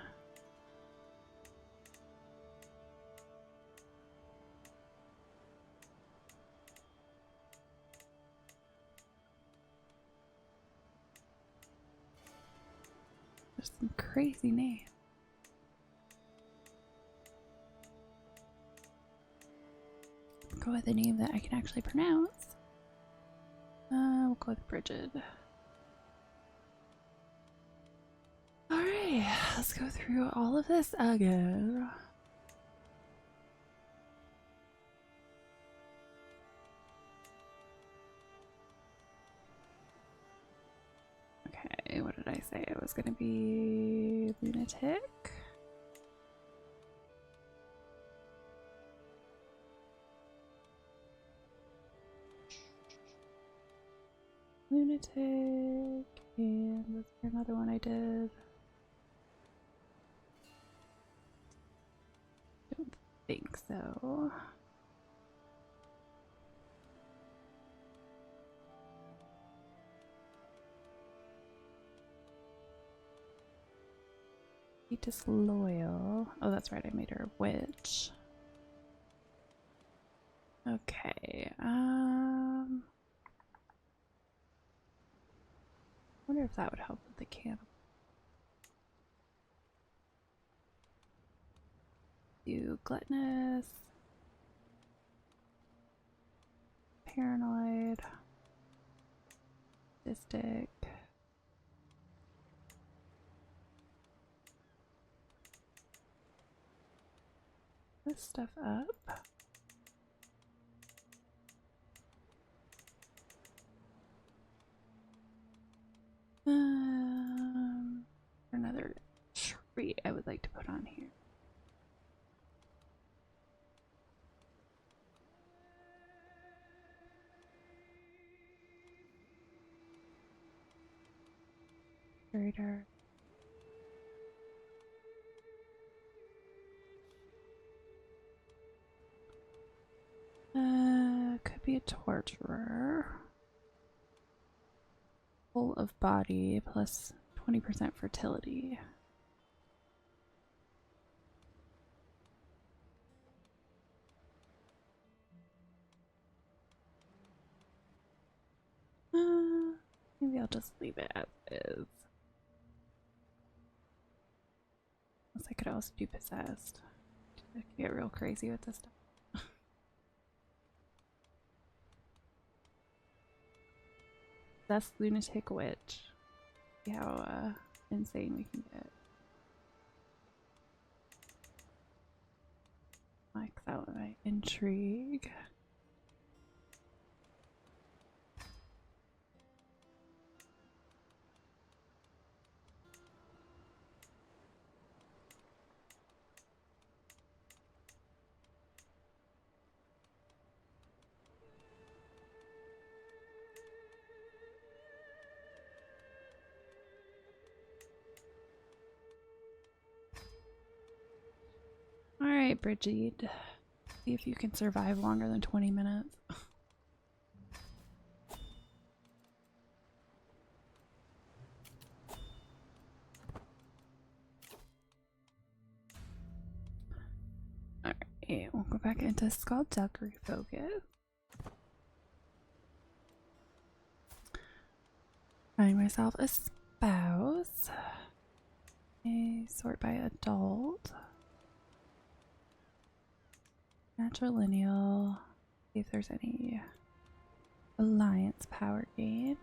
There's some crazy names. Go with a name that I can actually pronounce. We'll go with Brigid. Alright, let's go through all of this again. Okay, what did I say? It was gonna be lunatic. Lunatic, and was there another one I did? Don't think so. Be disloyal. Oh, that's right, I made her a witch. Okay, I wonder if that would help with the cannibal. Do gluttonous, paranoid, sadistic. This stuff up. Another trait I would like to put on here. Crusader. be a torturer. Full of body plus 20% fertility. Maybe I'll just leave it as is. Unless I could also do possessed. I could get real crazy with this stuff. That's lunatic witch. See how insane we can get. Like that with my intrigue. Alright, Brigid. See if you can survive longer than 20 minutes. Alright, we'll go back into skullduggery focus. Find myself a spouse. Okay, sort by adult. Matrilineal. See if there's any alliance power gain.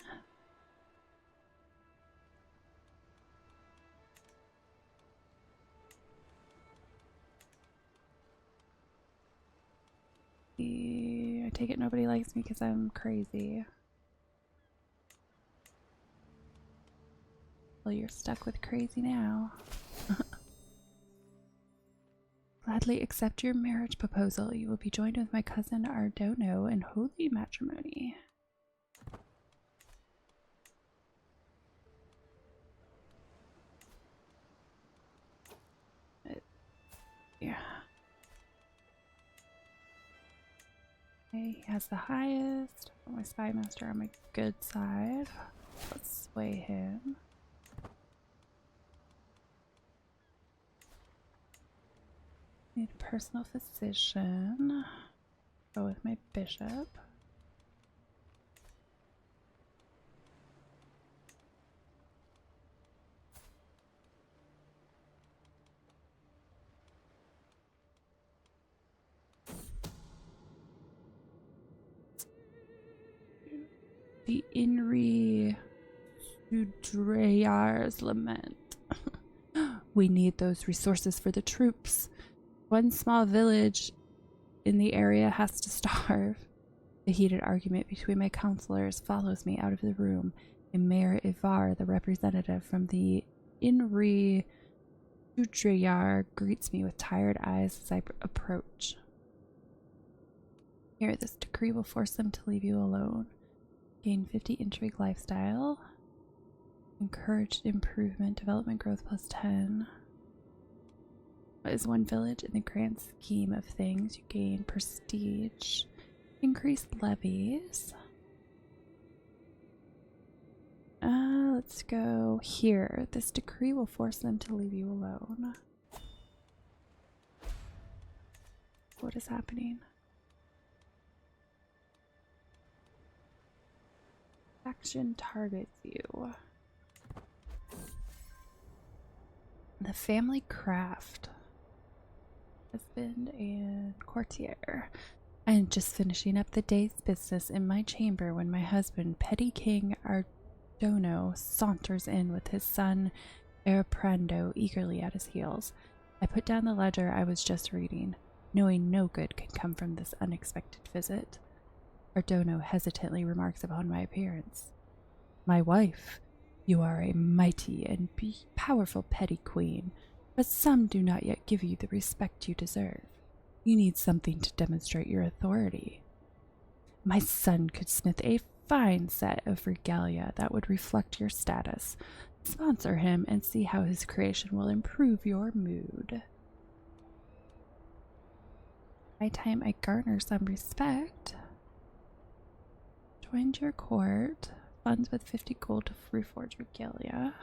I take it nobody likes me because I'm crazy. Well, you're stuck with crazy now. Gladly accept your marriage proposal. You will be joined with my cousin Ardono in holy matrimony. Yeah. Okay, he has the highest. My spy master on my good side. Let's sway him. Need a personal physician. Go with my bishop. The Inri Sudreyjar's lament. We need those resources for the troops. One small village in the area has to starve. The heated argument between my counselors follows me out of the room, and Mayor Ivar, the representative from the Inri Sudreyjar, greets me with tired eyes as I approach. Here, this decree will force them to leave you alone. Gain 50 intrigue lifestyle. Encouraged improvement, development growth plus 10. What is one village in the grand scheme of things? You gain prestige. Increased levies. Let's go here. This decree will force them to leave you alone. What is happening? Action targets you. The family craft. Husband and courtier. I am just finishing up the day's business in my chamber when my husband, Petty King Ardono, saunters in with his son Erprando eagerly at his heels. I put down the ledger I was just reading, knowing no good could come from this unexpected visit. Ardono hesitantly remarks upon my appearance. My wife, you are a mighty and powerful petty queen, but some do not yet give you the respect you deserve. You need something to demonstrate your authority. My son could smith a fine set of regalia that would reflect your status. Sponsor him and see how his creation will improve your mood. By time I garner some respect. Joined your court. Funds with 50 gold to reforge regalia.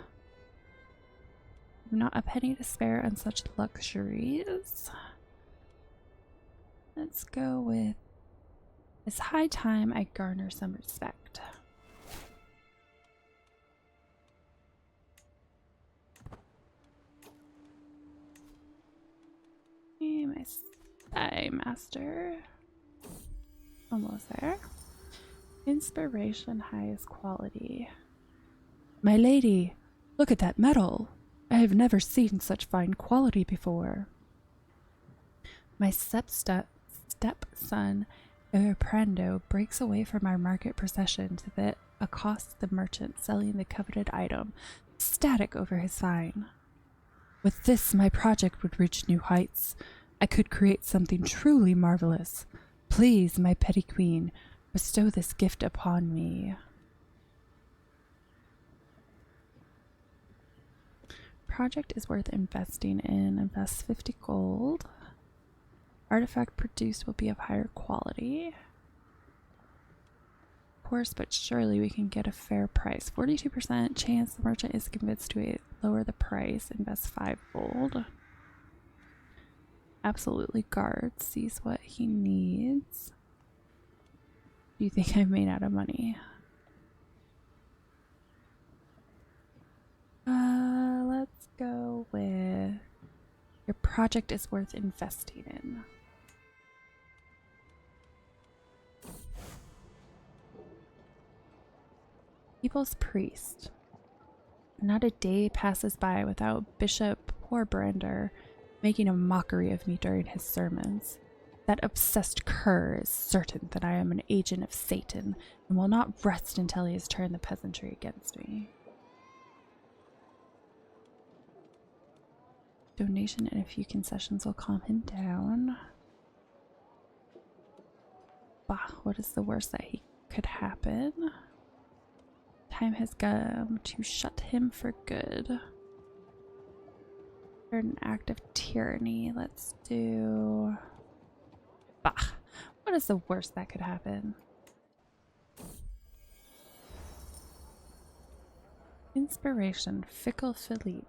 Not a penny to spare on such luxuries. Let's go with, it's high time I garner some respect. Okay, my spy master. Almost there. Inspiration highest quality. My lady, look at that metal. I have never seen such fine quality before. My stepson, Erprando, breaks away from our market procession to accost the merchant selling the coveted item, ecstatic over his find. With this, my project would reach new heights. I could create something truly marvelous. Please, my petty queen, bestow this gift upon me. Project is worth investing in. Invest 50 gold. Artifact produced will be of higher quality. Of course, but surely we can get a fair price. 42% chance the merchant is convinced to lower the price. Invest 5 gold. Absolutely guard. Sees what he needs. Do you think I've made out of money? Let's go with your project is worth investing in. People's priest. Not a day passes by without Bishop Horbrander making a mockery of me during his sermons. That obsessed cur is certain that I am an agent of Satan and will not rest until he has turned the peasantry against me. Donation and a few concessions will calm him down. Bah, what is the worst that he could happen? Time has come to shut him for good. For an act of tyranny, let's do... Bah, what is the worst that could happen? Inspiration, Fickle Philippe.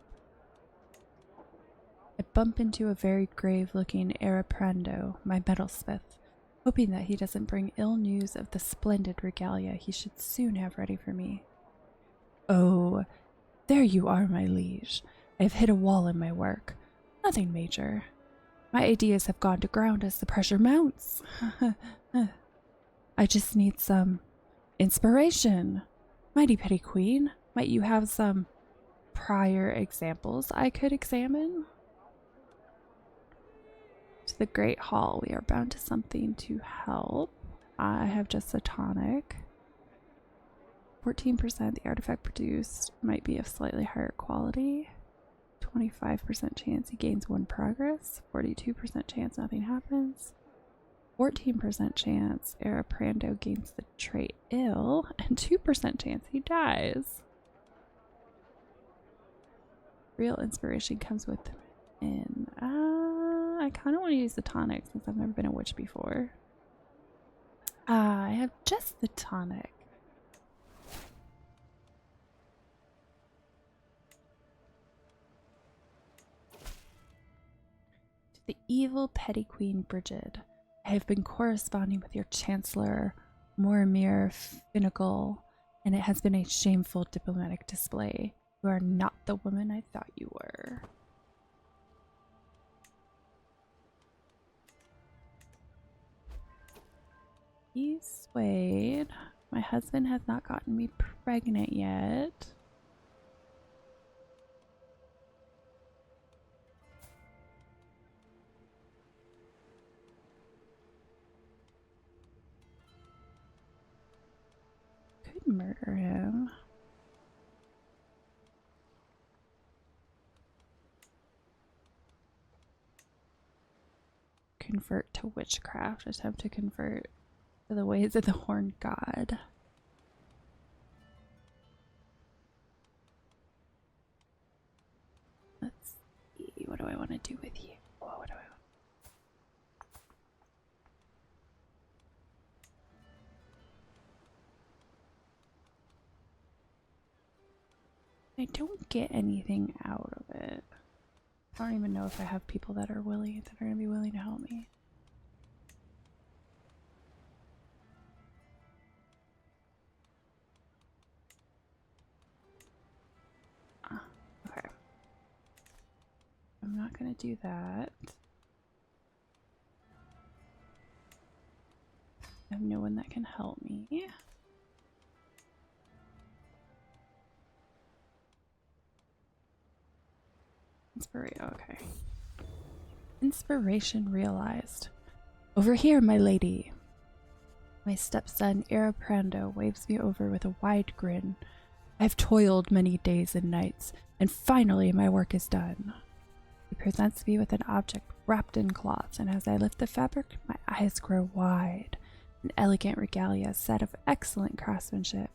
I bump into a very grave-looking Erprando, my metalsmith, hoping that he doesn't bring ill news of the splendid regalia he should soon have ready for me. Oh, there you are, my liege. I have hit a wall in my work. Nothing major. My ideas have gone to ground as the pressure mounts. I just need some inspiration. Mighty petty queen, might you have some prior examples I could examine? To the Great Hall, we are bound to something to help. I have just a tonic. 14% the artifact produced might be of slightly higher quality. 25% chance he gains 1 progress. 42% chance nothing happens. 14% chance Erprando gains the trait ill. And 2% chance he dies. Real inspiration comes with in. I kind of want to use the tonic since I've never been a witch before. I have just the tonic. To the evil petty queen Brigid, I have been corresponding with your chancellor, Moremir Finnegal, and it has been a shameful diplomatic display. You are not the woman I thought you were. He's swayed. My husband has not gotten me pregnant yet. Could murder him. Convert to witchcraft. Attempt to convert to the ways of the horned god. Let's see. What do I want to do with you? What do I want? I don't get anything out of it. I don't even know if I have people that are going to be willing to help me. Okay. I'm not going to do that. I have no one that can help me. Okay. Inspiration realized. Over here, my lady. My stepson, Araprando, waves me over with a wide grin. I've toiled many days and nights, and finally my work is done. He presents me with an object wrapped in cloth, and as I lift the fabric, my eyes grow wide. An elegant regalia set of excellent craftsmanship.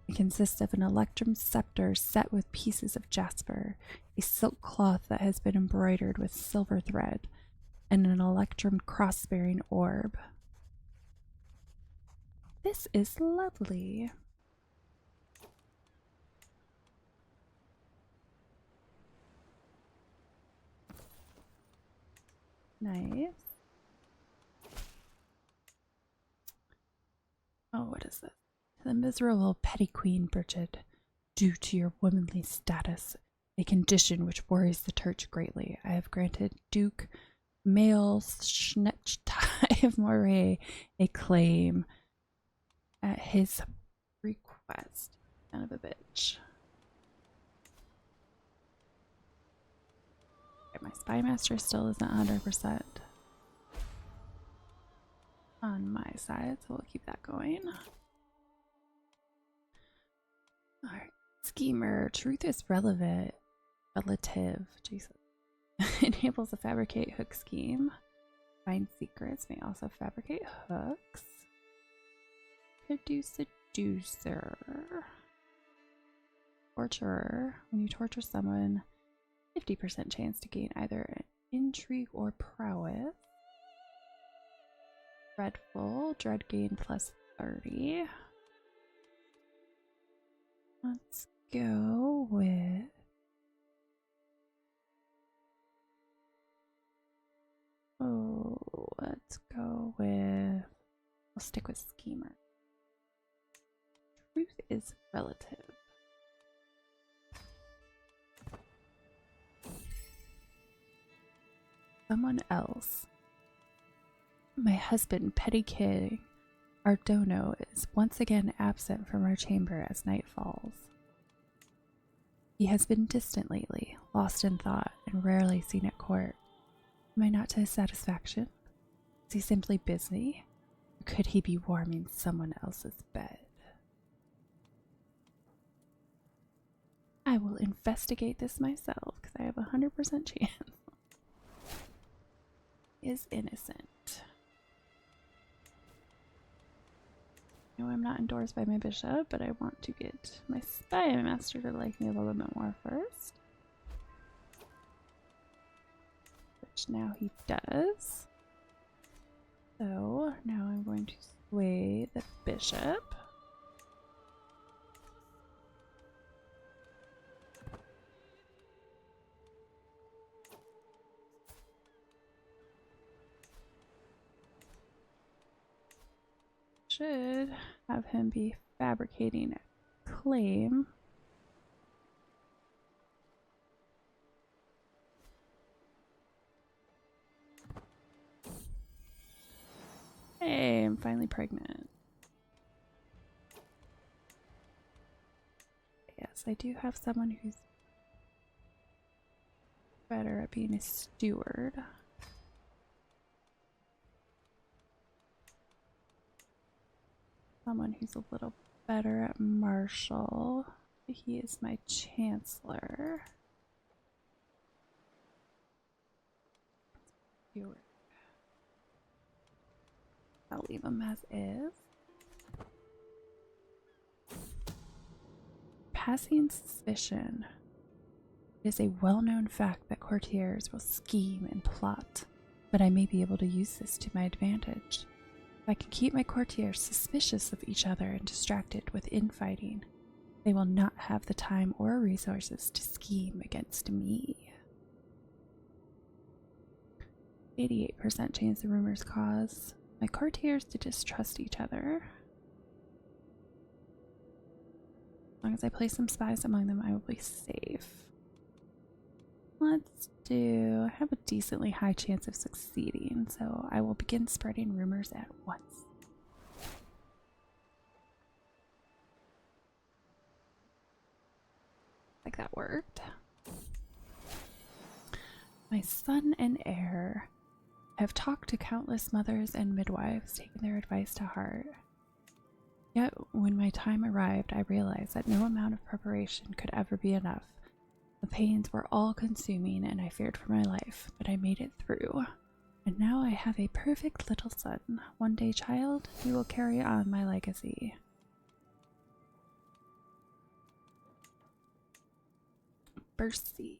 It consists of an electrum scepter set with pieces of jasper, a silk cloth that has been embroidered with silver thread, and an electrum cross-bearing orb. This is lovely. Nice. Oh, what is this? The miserable petty queen, Brigid, due to your womanly status, a condition which worries the church greatly, I have granted Duke Male Schnetztai of Moray a claim at his request. Kind of a bitch. Okay, my spy master still isn't 100% on my side, so we'll keep that going. Alright. Schemer. Truth is relative. Jesus. Enables to fabricate hook scheme. Find secrets. May also fabricate hooks. Produce seducer. Torturer. When you torture someone, 50% chance to gain either intrigue or prowess. Dreadful. Dread gain plus 30. Let's go with we'll stick with schemer. Truth is relative. Someone else. My husband, Petty King Ardono, is once again absent from our chamber as night falls. He has been distant lately, lost in thought, and rarely seen at court. Am I not to his satisfaction? Is he simply busy? Or could he be warming someone else's bed? I will investigate this myself, because I have a 100% chance. He is innocent. I'm not endorsed by my bishop, but I want to get my spy master to like me a little bit more first. Which now he does. So now I'm going to sway the bishop. Should have him be fabricating a claim. Hey, I'm finally pregnant. Yes, I do have someone who's better at being a steward. Someone who's a little better at martial. He is my chancellor. I'll leave him as is. Passing suspicion. It is a well-known fact that courtiers will scheme and plot, but I may be able to use this to my advantage. If I can keep my courtiers suspicious of each other and distracted with infighting, They will not have the time or resources to scheme against me. 88% chance the rumors cause my courtiers to distrust each other. As long as I place some spies among them, I will be safe. Let's do... I have a decently high chance of succeeding, so I will begin spreading rumors at once. Like that worked. My son and heir have talked to countless mothers and midwives, taking their advice to heart. Yet, when my time arrived, I realized that no amount of preparation could ever be enough. The pains were all-consuming, and I feared for my life, but I made it through. And now I have a perfect little son. One day, child, you will carry on my legacy. Versailles.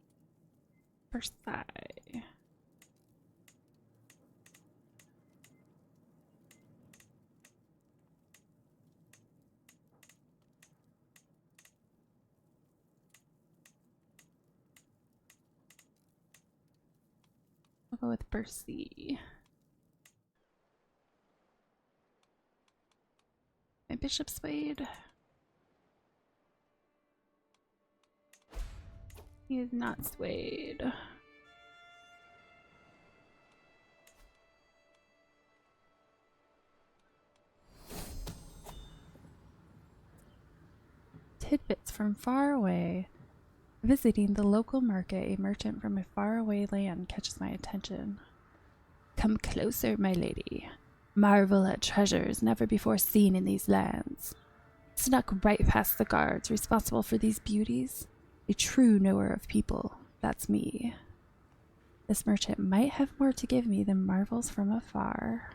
I'll go with Versailles. My bishop swayed. He is not swayed. Tidbits from far away. Visiting the local market, a merchant from a faraway land catches my attention. Come closer, my lady. Marvel at treasures never before seen in these lands. Snuck right past the guards responsible for these beauties. A true knower of people, that's me. This merchant might have more to give me than marvels from afar.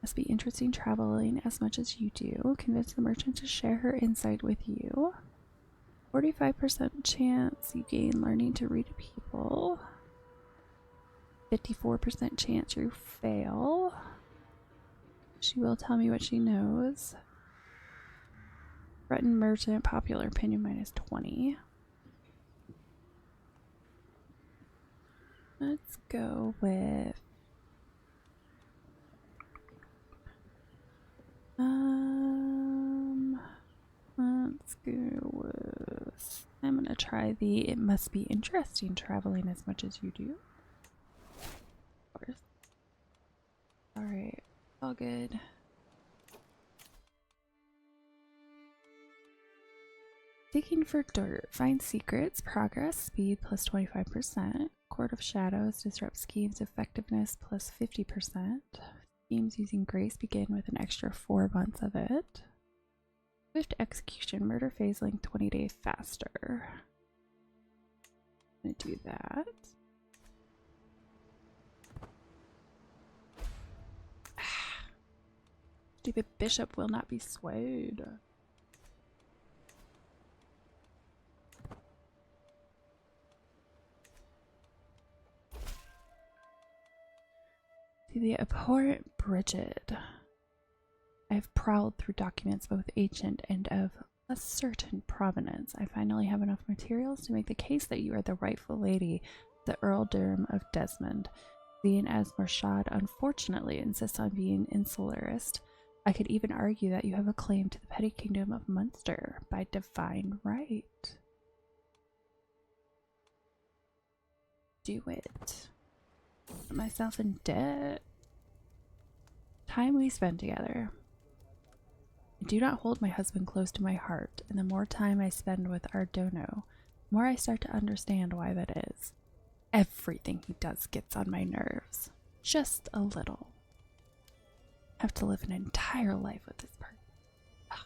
Must be interesting traveling as much as you do. Convince the merchant to share her insight with you. 45% chance you gain learning to read people. 54% chance you fail. She will tell me what she knows. Threatened merchant, popular opinion -20. Let's go with let's go with, I'm gonna try the it must be interesting traveling as much as you do. Of course. Alright, all good. Digging for dirt. Find secrets. Progress. Speed plus 25%. Court of Shadows. Disrupt schemes. Effectiveness plus 50%. Schemes using grace begin with an extra 4 months of it. Swift execution. Murder phase length 20 days faster. I'm gonna do that. Stupid bishop will not be swayed. The abhorrent Brigid. I have prowled through documents both ancient and of a certain provenance. I finally have enough materials to make the case that you are the rightful lady, the earldom of Desmond. Seeing as Morshad unfortunately insists on being insularist, I could even argue that you have a claim to the petty kingdom of Munster by divine right. Do it. Put myself in debt. Time we spend together. I do not hold my husband close to my heart, and the more time I spend with Ardono, the more I start to understand why that is. Everything he does gets on my nerves. Just a little. I have to live an entire life with this person. Ugh.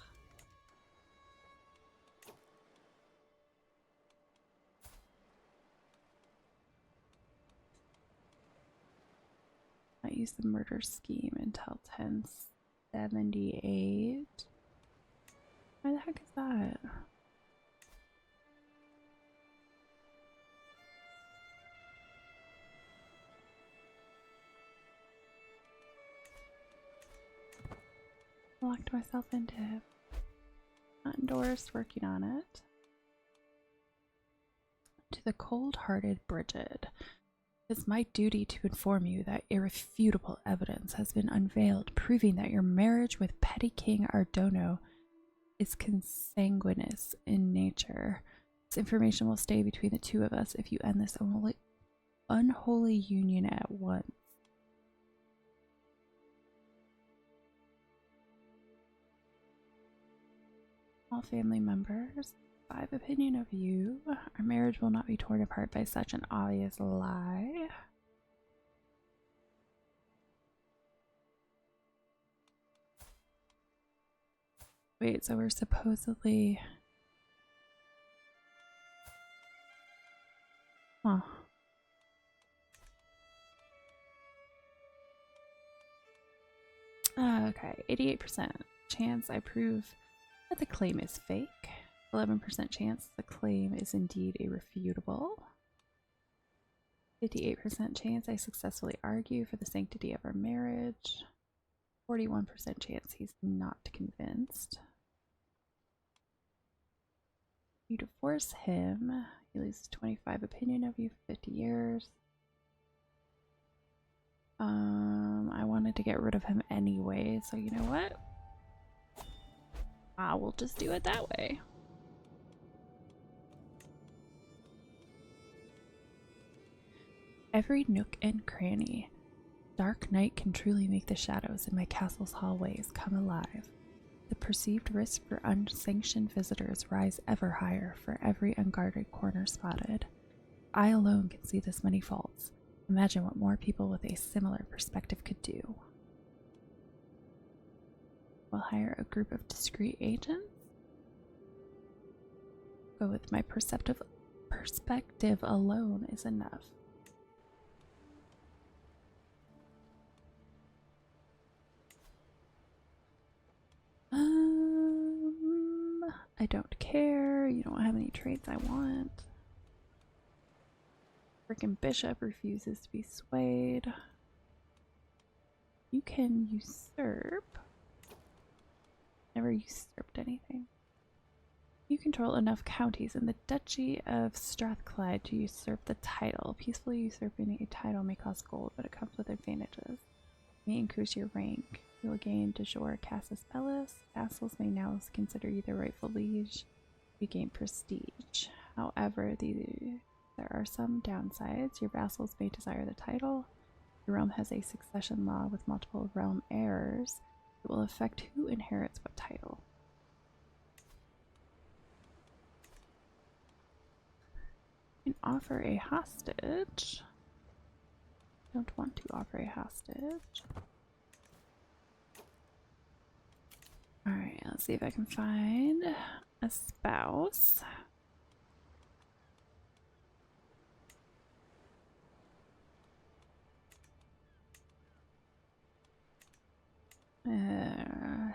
I use the murder scheme until 1078. Why the heck is that? I locked myself into it. Not endorsed, working on it. To the cold-hearted Brigid. It is my duty to inform you that irrefutable evidence has been unveiled proving that your marriage with petty King Ardono is consanguineous in nature. This information will stay between the two of us if you end this unholy union at once. All family members, I have opinion of you. Our marriage will not be torn apart by such an obvious lie. Wait, so we're supposedly... Huh. Okay, 88% chance I prove that the claim is fake. 11% chance the claim is indeed irrefutable. 58% chance I successfully argue for the sanctity of our marriage. 41% chance he's not convinced. You divorce him, he loses 25 opinion of you for 50 years. I wanted to get rid of him anyway, so you know what? I will just do it that way. Every nook and cranny. Dark night can truly make the shadows in my castle's hallways come alive. The perceived risk for unsanctioned visitors rise ever higher for every unguarded corner spotted. I alone can see this many faults. Imagine what more people with a similar perspective could do. We'll hire a group of discreet agents. Go with my perspective alone is enough. I don't care. You don't have any traits I want. Frickin' bishop refuses to be swayed. You can usurp. Never usurped anything. You control enough counties in the Duchy of Strathclyde to usurp the title. Peacefully usurping a title may cost gold, but it comes with advantages. You may increase your rank. You will gain de jure casus bellis. Vassals may now consider you their rightful liege. You gain prestige. However, there are some downsides. Your vassals may desire the title. Your realm has a succession law with multiple realm heirs. It will affect who inherits what title. You can offer a hostage. Don't want to offer a hostage. Alright, let's see if I can find a spouse.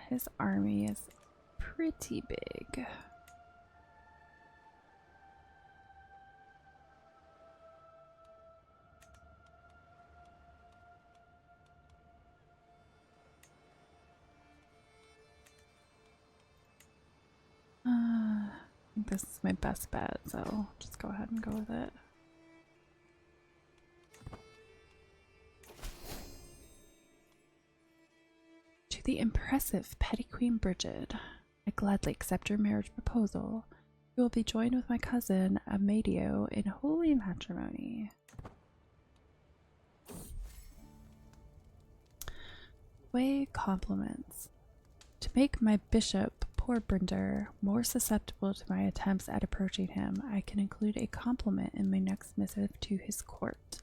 His army is pretty big. I think this is my best bet, so I'll just go ahead and go with it. To the impressive Petty Queen Brigid, I gladly accept your marriage proposal. You will be joined with my cousin Amadio in holy matrimony. Way compliments. To make my bishop, Porbrinder, more susceptible to my attempts at approaching him, I can include a compliment in my next missive to his court.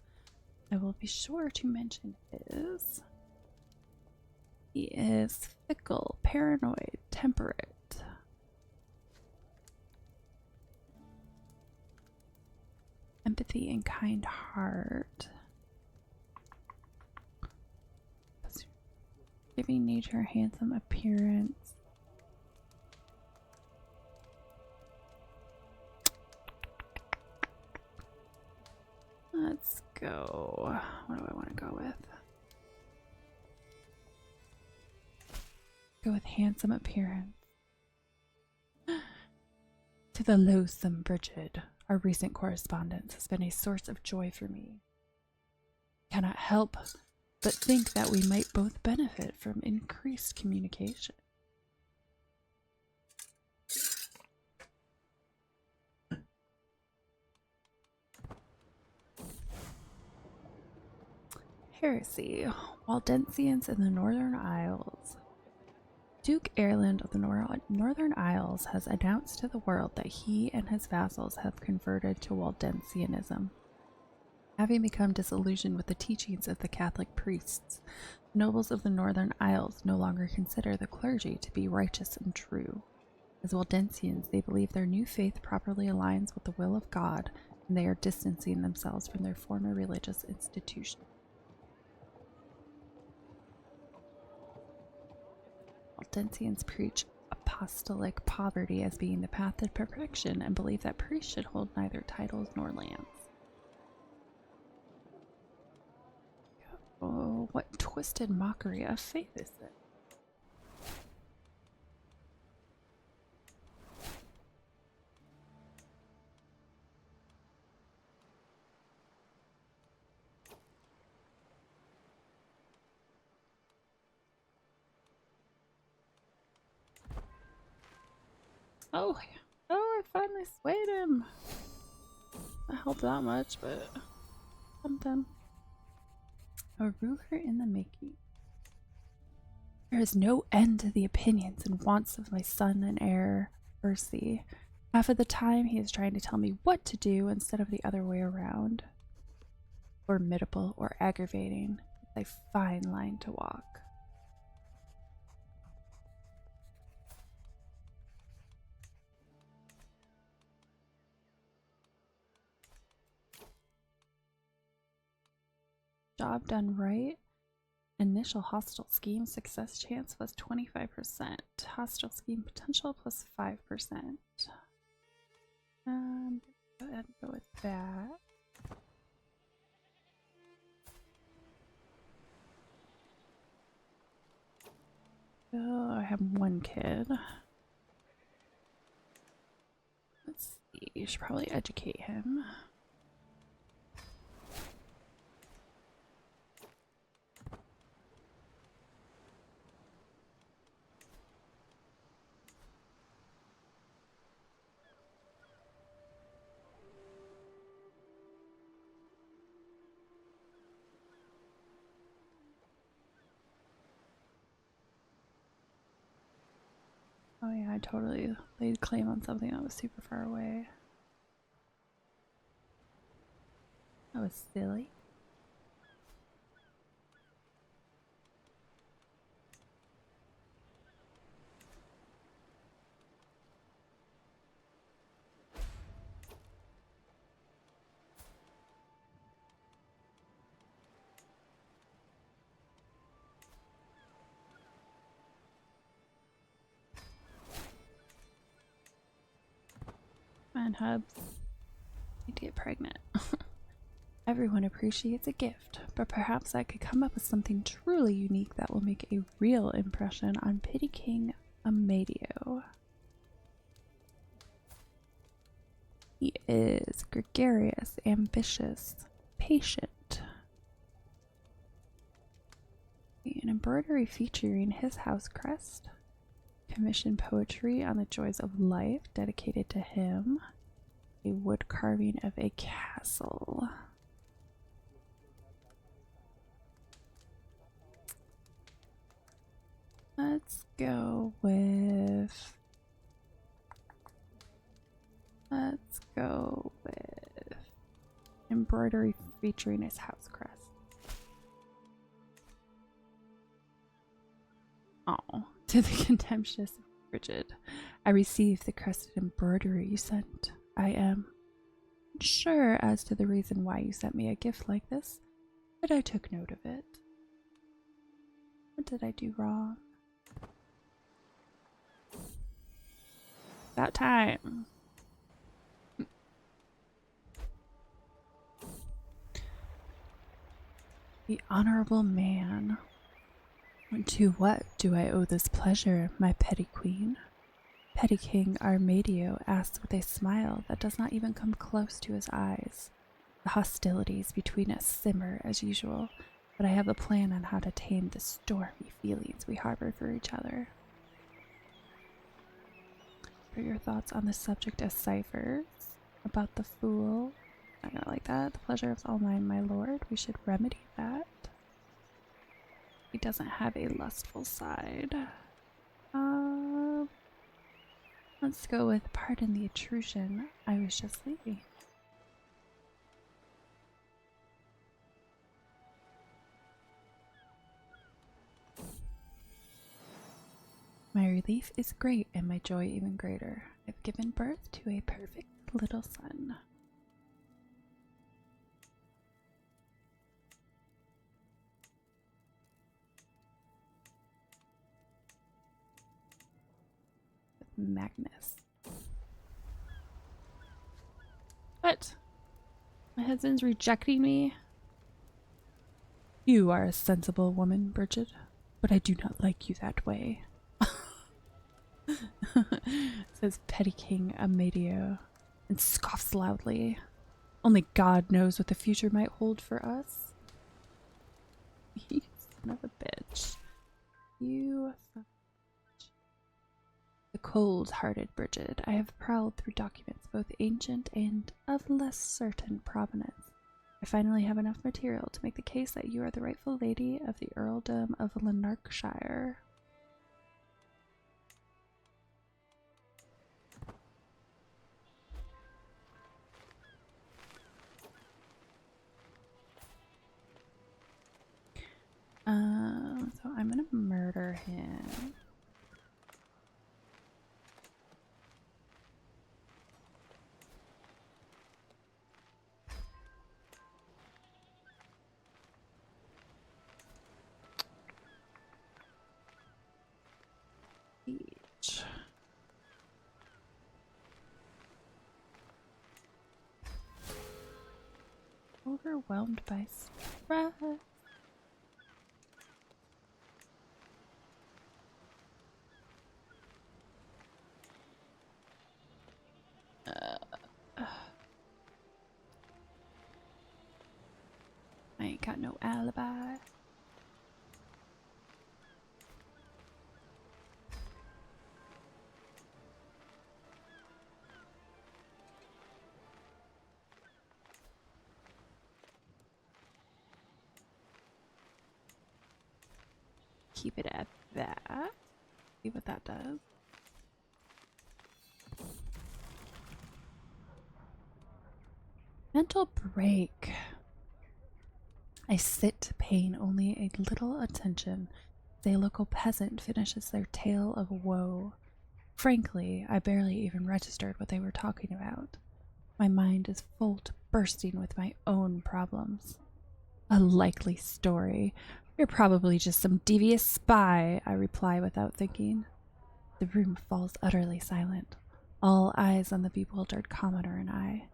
I will be sure to mention his. He is fickle, paranoid, temperate. Empathy and kind heart. Giving nature a handsome appearance. Let's go. What do I want to go with? Go with handsome appearance. To the loathsome Brigid, our recent correspondence has been a source of joy for me. I cannot help but think that we might both benefit from increased communication. Heresy. Waldensians in the Northern Isles. Duke Erland of the Northern Isles has announced to the world that he and his vassals have converted to Waldensianism. Having become disillusioned with the teachings of the Catholic priests, nobles of the Northern Isles no longer consider the clergy to be righteous and true. As Waldensians, they believe their new faith properly aligns with the will of God, and they are distancing themselves from their former religious institutions. Waldensians preach apostolic poverty as being the path to perfection and believe that priests should hold neither titles nor lands. Oh, what twisted mockery of faith is this? Oh, I finally swayed him. I hope that much, but something. A ruler in the making. There is no end to the opinions and wants of my son and heir, Percy. Half of the time he is trying to tell me what to do instead of the other way around. Formidable or aggravating. It's a fine line to walk. Job done right. Initial hostile scheme success chance was 25%. Hostile scheme potential plus 5%. Go ahead and go with that. Oh, I have one kid. Let's see. You should probably educate him. Oh yeah, I totally laid claim on something that was super far away. That was silly. Man, Hubs. Need to get pregnant. Everyone appreciates a gift, but perhaps I could come up with something truly unique that will make a real impression on Pity King Amadio. He is gregarious, ambitious, patient. An embroidery featuring his house crest. Commission poetry on the joys of life dedicated to him. A wood carving of a castle. Let's go with embroidery featuring his house crest. Oh, to the contemptuous Brigid, I received the crested embroidery you sent. I am sure as to the reason why you sent me a gift like this, but I took note of it. What did I do wrong? About time. The honorable man. To what do I owe this pleasure, my petty queen? Petty King Armadio asks with a smile that does not even come close to his eyes. The hostilities between us simmer as usual, but I have a plan on how to tame the stormy feelings we harbor for each other. For your thoughts on the subject of ciphers, about the fool, I don't like that. The pleasure is all mine, my lord. We should remedy that. He doesn't have a lustful side. Let's go with pardon the intrusion. I was just leaving. My relief is great and my joy even greater. I've given birth to a perfect little son. Magnus. What? My husband's rejecting me? You are a sensible woman, Brigid, but I do not like you that way. Says Petty King Amadeo and scoffs loudly. Only God knows what the future might hold for us. You son of a bitch. You son. The cold-hearted Brigid, I have prowled through documents both ancient and of less certain provenance. I finally have enough material to make the case that you are the rightful lady of the earldom of Lanarkshire. So I'm gonna murder him. Each. Overwhelmed by stress. I ain't got no alibi. Keep it at that. See what that does. Mental break. I sit paying only a little attention as a local peasant finishes their tale of woe. Frankly, I barely even registered what they were talking about. My mind is full to bursting with my own problems. A likely story. You're probably just some devious spy, I reply without thinking. The room falls utterly silent, all eyes on the bewildered commoner and I.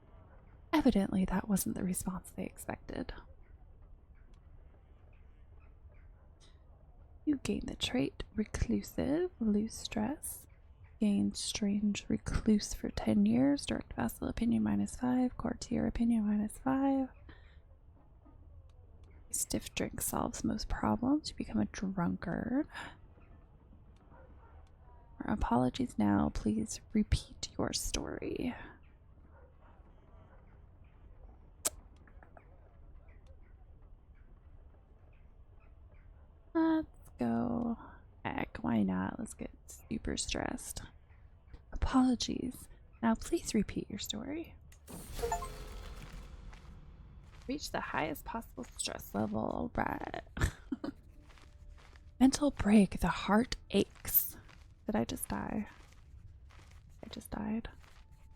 Evidently, that wasn't the response they expected. You gain the trait reclusive, loose stress. Gain strange recluse for 10 years. Direct vassal opinion -5. Courtier opinion -5. Stiff drink solves most problems. You become a drunkard. Our apologies now. Please repeat your story. Let's go. Heck, why not? Let's get super stressed. Apologies. Now please repeat your story. Reach the highest possible stress level. Right. Mental break. The heart aches. Did I just die? I just died.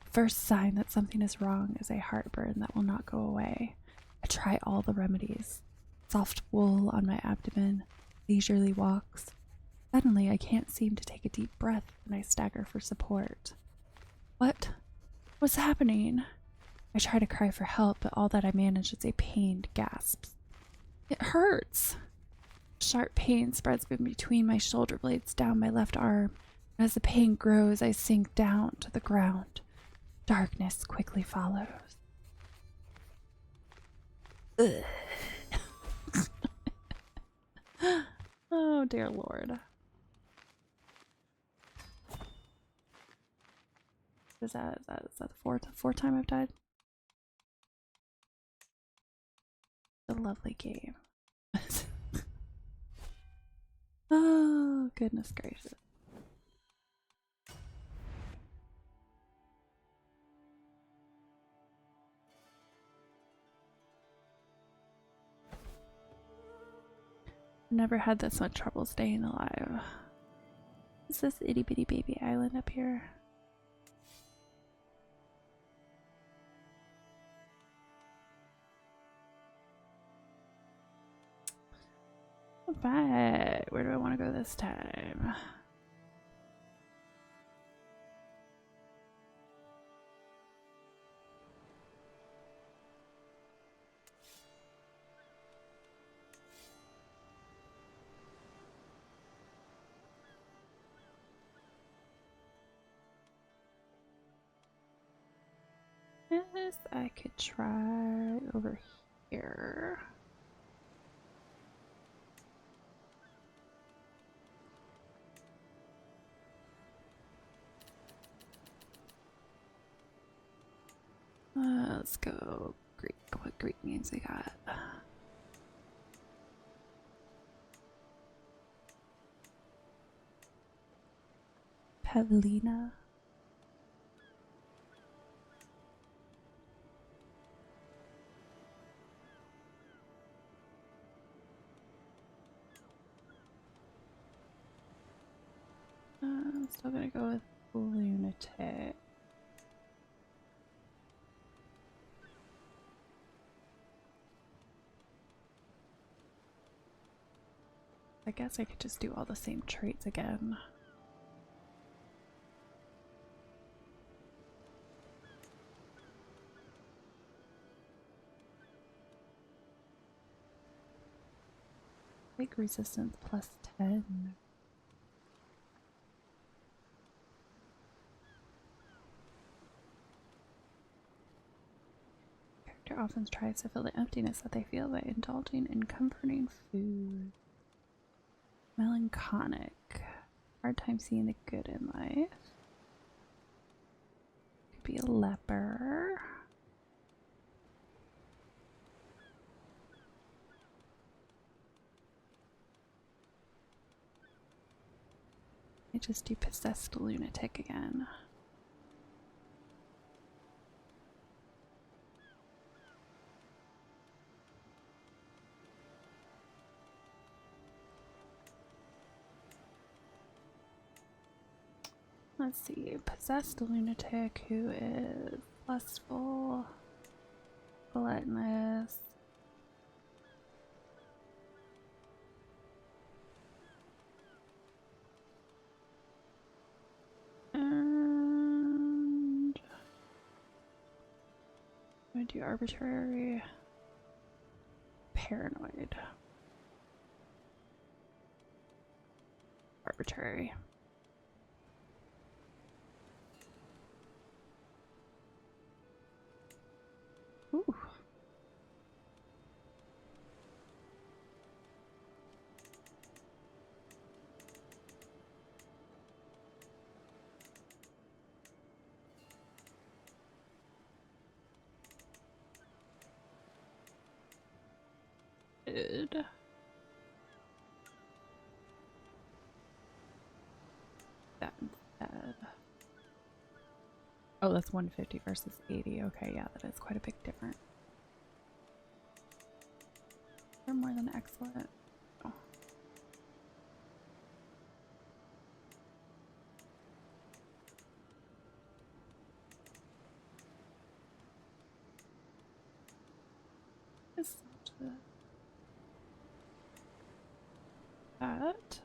First sign that something is wrong is a heartburn that will not go away. I try all the remedies. Soft wool on my abdomen, leisurely walks. Suddenly, I can't seem to take a deep breath and I stagger for support. What's happening? I try to cry for help, but all that I manage is a pained gasp. It hurts. Sharp pain spreads between my shoulder blades down my left arm. As the pain grows, I sink down to the ground. Darkness quickly follows. Ugh. Oh, dear Lord. Is that the fourth time I've died? A lovely game. Oh, goodness gracious. Never had this much trouble staying alive. Is this itty bitty baby island up here? Alright, where do I want to go this time? Yes, I could try over here. Let's go Greek. What Greek names we got? Pavlina. I'm still gonna go with lunatic. I guess I could just do all the same traits again. Like resistance plus 10. Character often tries to fill the emptiness that they feel by indulging in comforting food. Melancholic. Hard time seeing the good in life. Could be a leper. I just do possessed lunatic again. Let's see, possessed lunatic who is lustful, gluttonous. And I'm gonna do arbitrary, paranoid, arbitrary. Ooh. Good. That instead. Oh, that's 150 versus 80. Okay, yeah, that is quite a big difference. They're more than excellent. Oh. It's that.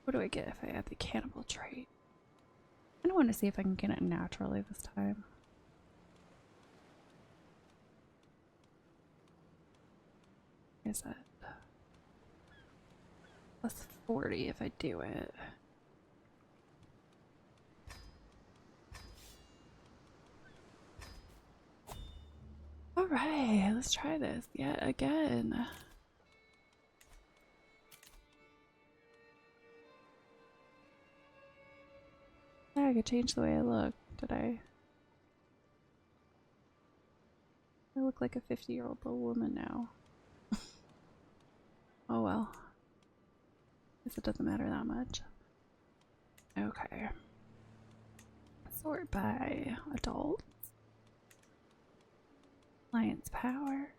What do I get if I add the cannibal trait? I don't want to see if I can get it naturally this time. Is that plus 40 if I do it? Alright, let's try this yet again. Yeah, I could change the way I look. Did I? I look like a 50-year-old little woman now. Oh well. Guess it doesn't matter that much. Okay. Sort by adults. Alliance power.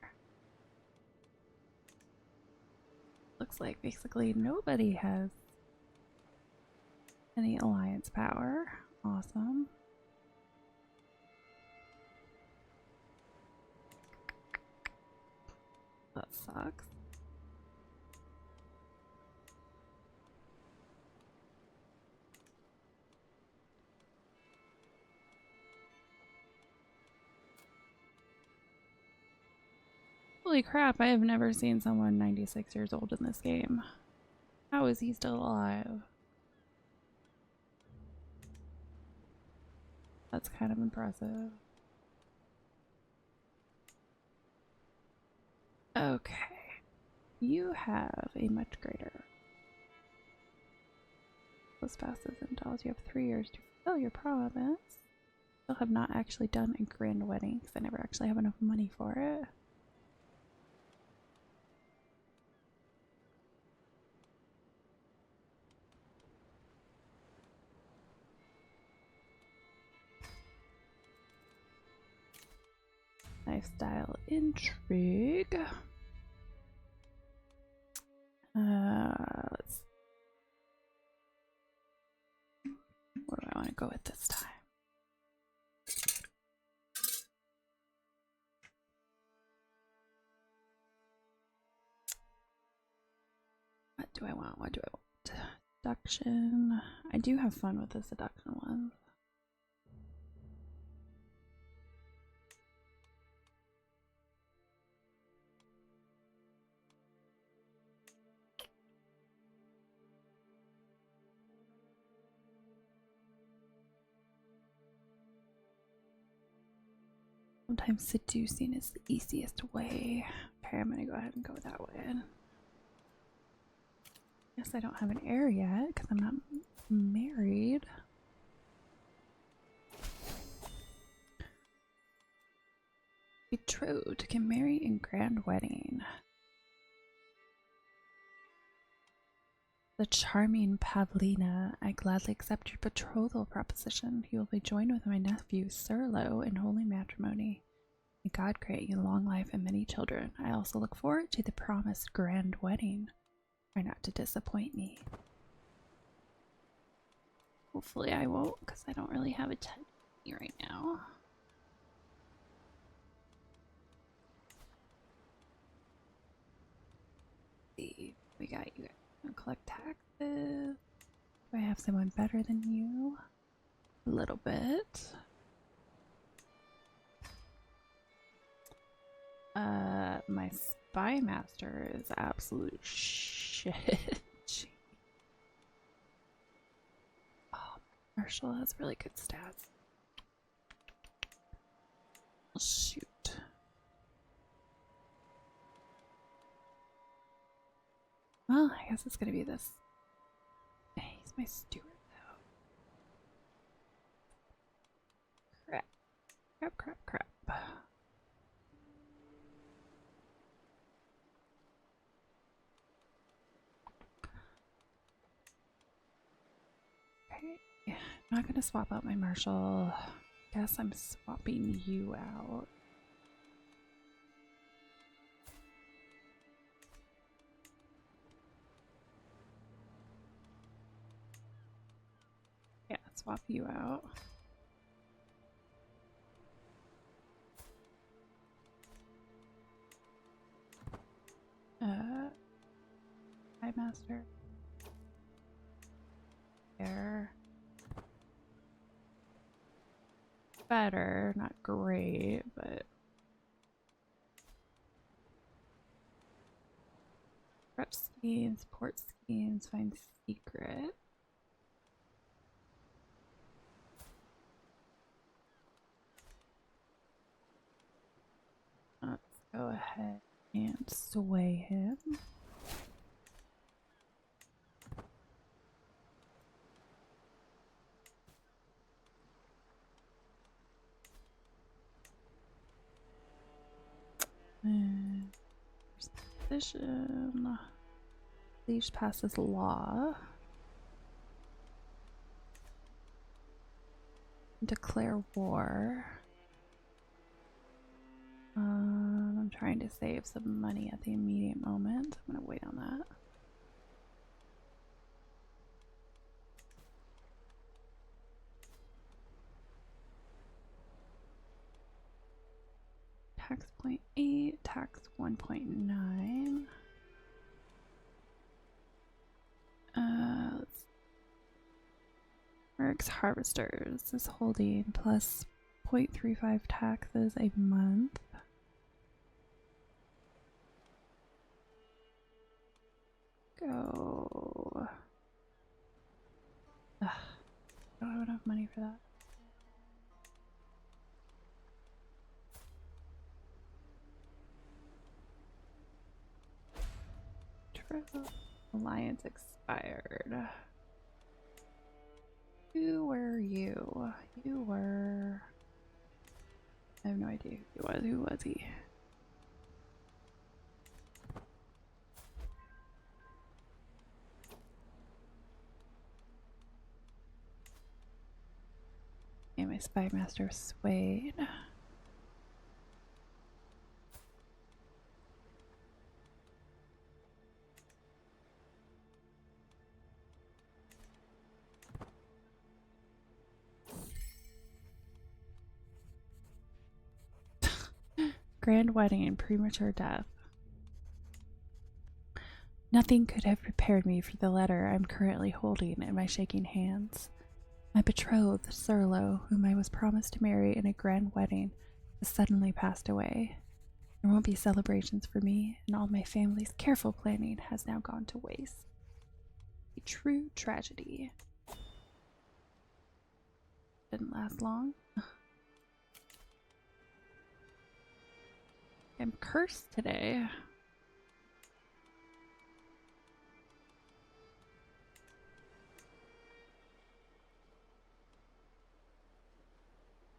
Looks like basically nobody has any alliance power. Awesome. That sucks. Holy crap, I have never seen someone 96 years old in this game. How is he still alive? That's kind of impressive. Okay. You have a much greater spouses and dolls. You have 3 years to fulfill your promise. Still have not actually done a grand wedding because I never actually have enough money for it. Lifestyle intrigue. Let's. What do I want to go with this time? What do I want? What do I want? Seduction. I do have fun with the seduction ones. Sometimes seducing is the easiest way. Okay, I'm gonna go ahead and go that way. Guess I don't have an heir yet because I'm not married. Betrothed can marry in grand wedding. The charming Pavlina, I gladly accept your betrothal proposition. You will be joined with my nephew Serlo in holy matrimony. May God grant you long life and many children. I also look forward to the promised grand wedding. Try not to disappoint me. Hopefully I won't, because I don't really have a ton right now. Let's see, we got you guys. Collect taxes. Do I have someone better than you? A little bit. My spy master is absolute shit. Oh, Marshall has really good stats. Shoot. Well, I guess it's gonna be this. He's my steward, though. Crap. Crap, crap, crap. Okay. I'm not gonna swap out my marshal. Guess I'm swapping you out. Yeah, swap you out. Hi, master. there. Better, not great, but prep schemes, port schemes, find secret. Let's go ahead and sway him. And position. Liege passes law. Declare war. I'm trying to save some money at the immediate moment. I'm gonna wait on that. Tax 0.8, tax 1.9. Let's Mercs Harvesters is holding plus 0.35 taxes a month. Go. Ugh, I don't have enough money for that. Alliance expired. Who were you? You were... I have no idea who he was. Who was he? Okay, my spy master Swade. Grand wedding and premature death. Nothing could have prepared me for the letter I'm currently holding in my shaking hands. My betrothed, Serlo, whom I was promised to marry in a grand wedding, has suddenly passed away. There won't be celebrations for me, and all my family's careful planning has now gone to waste. A true tragedy. Didn't last long. I'm cursed today.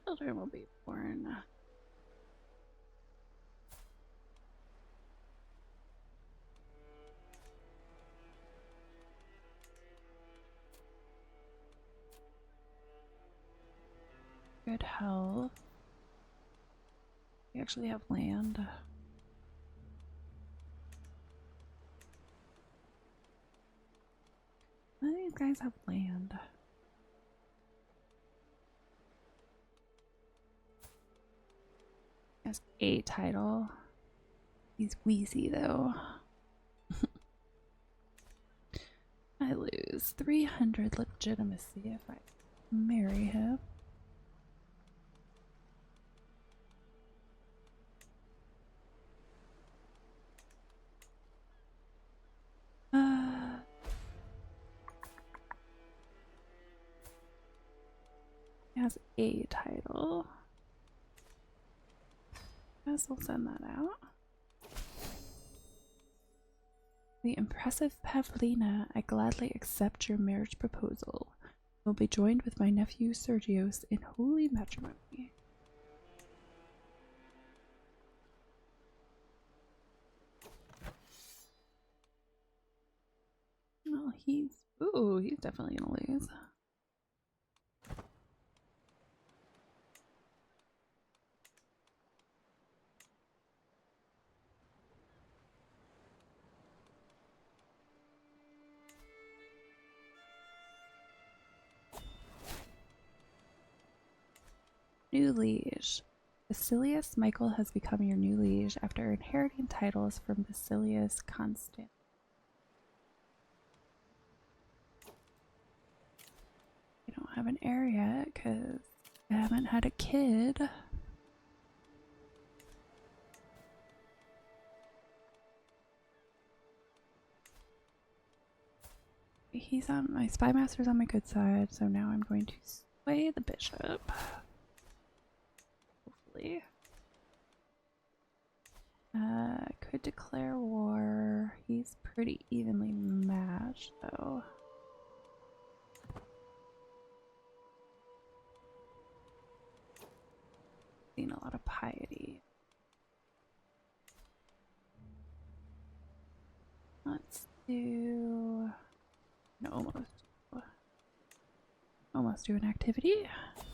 Children will be born. Good health. We actually have land. None of these guys have land. He has a title. He's wheezy though. I lose 300 legitimacy if I marry him. He has a title. Guess we'll send that out. The impressive Pavlina, I gladly accept your marriage proposal. I will be joined with my nephew Sergios in holy matrimony. Well, he's definitely gonna lose. New liege. Basilius Michael has become your new liege after inheriting titles from Basilius Constant. have an heir yet because I haven't had a kid. He's on my spy master's on my good side, so now I'm going to sway the bishop. Hopefully. Could declare war. He's pretty evenly matched though. Seen a lot of piety. Let's do almost do an activity.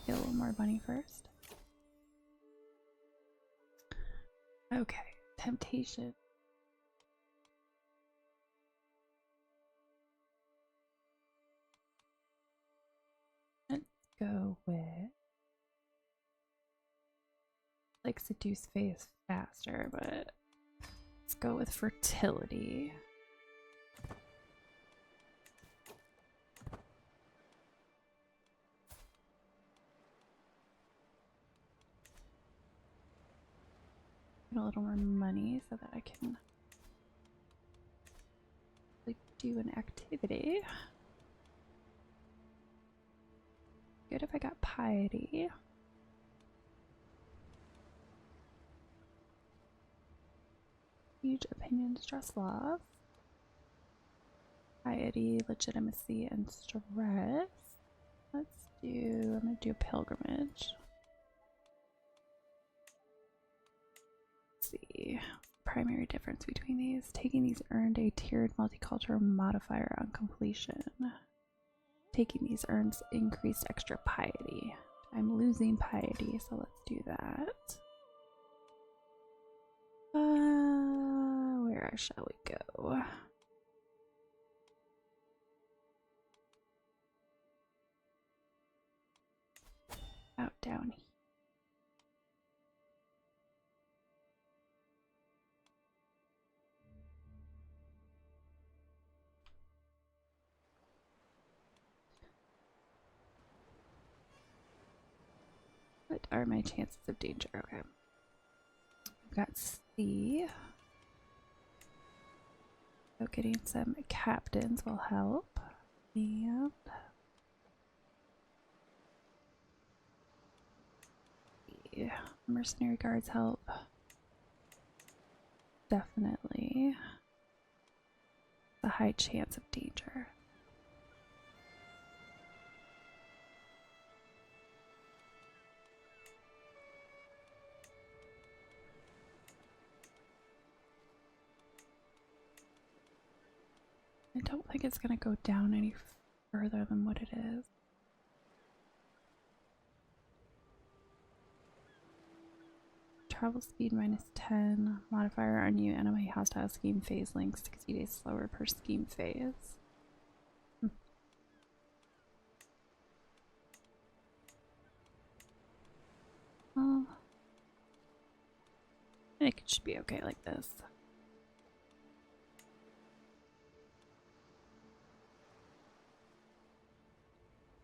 Get a little more money first. Okay, temptation. Let's go with like seduce face faster, but let's go with fertility. A little more money so that I can like do an activity. Good if I got piety. Huge opinion, stress, love. Piety, legitimacy, and stress. I'm gonna do pilgrimage. See, primary difference between these. Taking these earned a tiered multicultural modifier on completion. Taking these earns increased extra piety. I'm losing piety, so let's do that. Where shall we go? Out down here. What are my chances of danger? Okay. We've got C. So getting some captains will help. And yeah, mercenary guards help. Definitely. A high chance of danger. I don't think it's going to go down any further than what it is. Travel speed -10. Modifier on new enemy hostile scheme phase length 60 days slower per scheme phase. Well, I think it should be okay like this.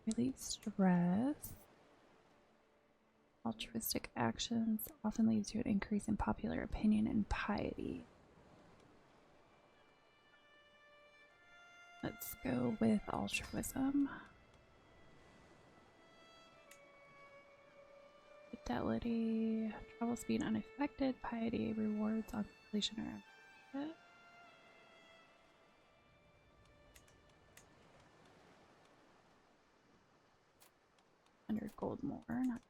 Relieve stress. Altruistic actions often leads to an increase in popular opinion and piety. Let's go with altruism. Fidelity. Travel speed unaffected. Piety rewards on completion or benefit. 100 gold more. Not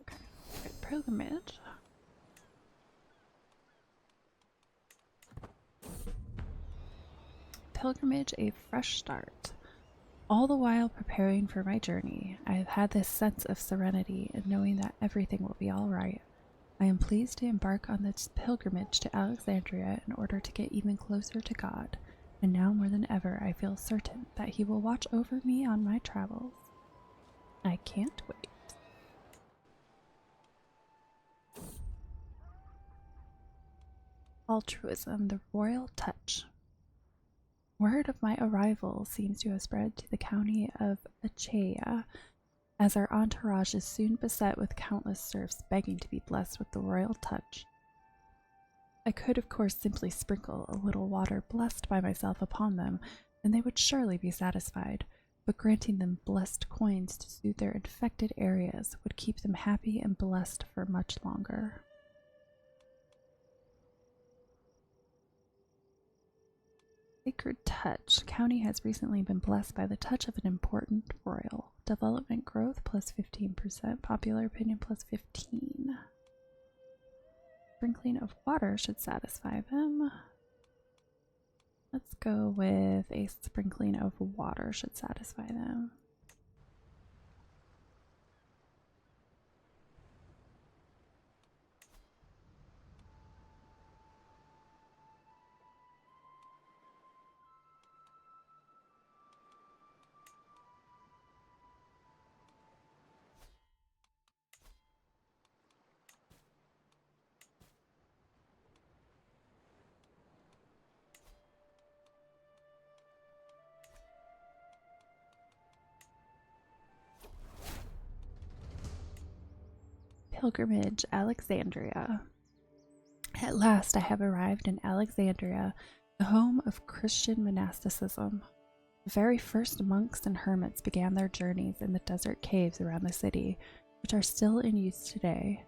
okay. Good. Pilgrimage. Pilgrimage, a fresh start. All the while preparing for my journey, I have had this sense of serenity and knowing that everything will be all right. I am pleased to embark on this pilgrimage to Alexandria in order to get even closer to God, and now more than ever I feel certain that He will watch over me on my travels. I can't wait. Altruism, the royal touch. Word of my arrival seems to have spread to the county of Achaia, as our entourage is soon beset with countless serfs begging to be blessed with the royal touch. I could, of course, simply sprinkle a little water blessed by myself upon them, and they would surely be satisfied, but granting them blessed coins to soothe their infected areas would keep them happy and blessed for much longer. Sacred touch. County has recently been blessed by the touch of an important royal. Development growth plus 15%. Popular opinion plus 15. Sprinkling of water should satisfy them. Let's go with a sprinkling of water should satisfy them. Pilgrimage, Alexandria. At last I have arrived in Alexandria, the home of Christian monasticism. The very first monks and hermits began their journeys in the desert caves around the city, which are still in use today.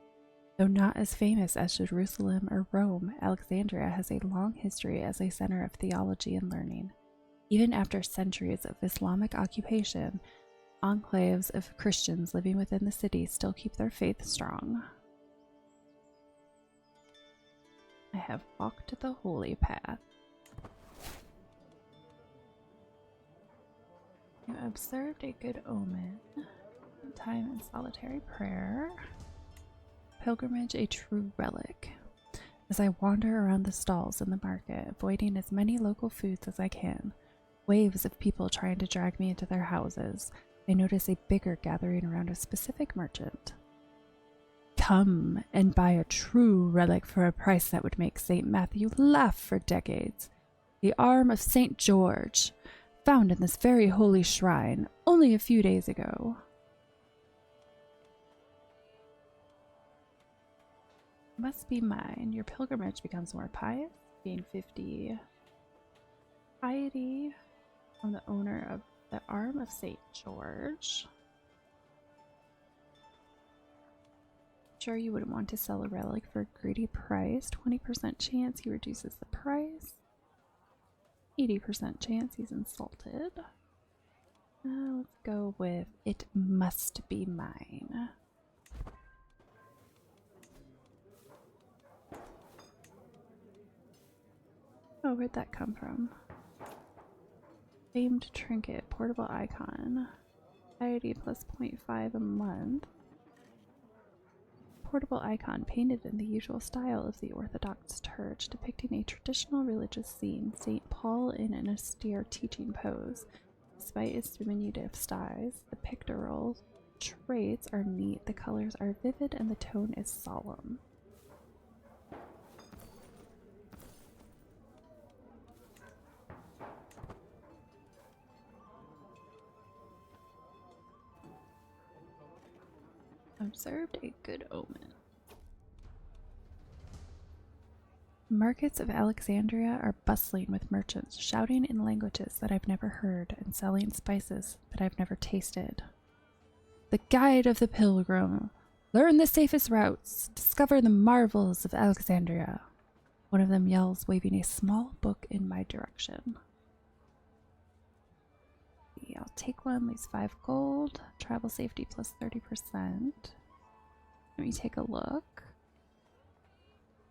Though not as famous as Jerusalem or Rome, Alexandria has a long history as a center of theology and learning. Even after centuries of Islamic occupation, enclaves of Christians living within the city still keep their faith strong. I have walked the holy path. You observed a good omen. Time in solitary prayer. Pilgrimage, a true relic. As I wander around the stalls in the market, avoiding as many local foods as I can, waves of people trying to drag me into their houses, I notice a bigger gathering around a specific merchant. Come and buy a true relic for a price that would make St. Matthew laugh for decades. The arm of St. George, found in this very holy shrine only a few days ago. Must be mine. Your pilgrimage becomes more pious. Gain 50 piety from the owner of the arm of St. George. Sure, you wouldn't want to sell a relic for a greedy price. 20% chance he reduces the price. 80% chance he's insulted. Let's go with it must be mine. Oh, where'd that come from? Famed trinket, portable icon. Piety plus 0.5 a month. Portable icon painted in the usual style of the Orthodox Church, depicting a traditional religious scene, St. Paul in an austere teaching pose. Despite its diminutive size, the pictorial traits are neat, the colors are vivid, and the tone is solemn. Observed a good omen. Markets of Alexandria are bustling with merchants, shouting in languages that I've never heard and selling spices that I've never tasted. The guide of the pilgrim. Learn the safest routes. Discover the marvels of Alexandria. One of them yells, waving a small book in my direction. I'll take one, leaves 5 gold. Travel safety plus 30%. Let me take a look.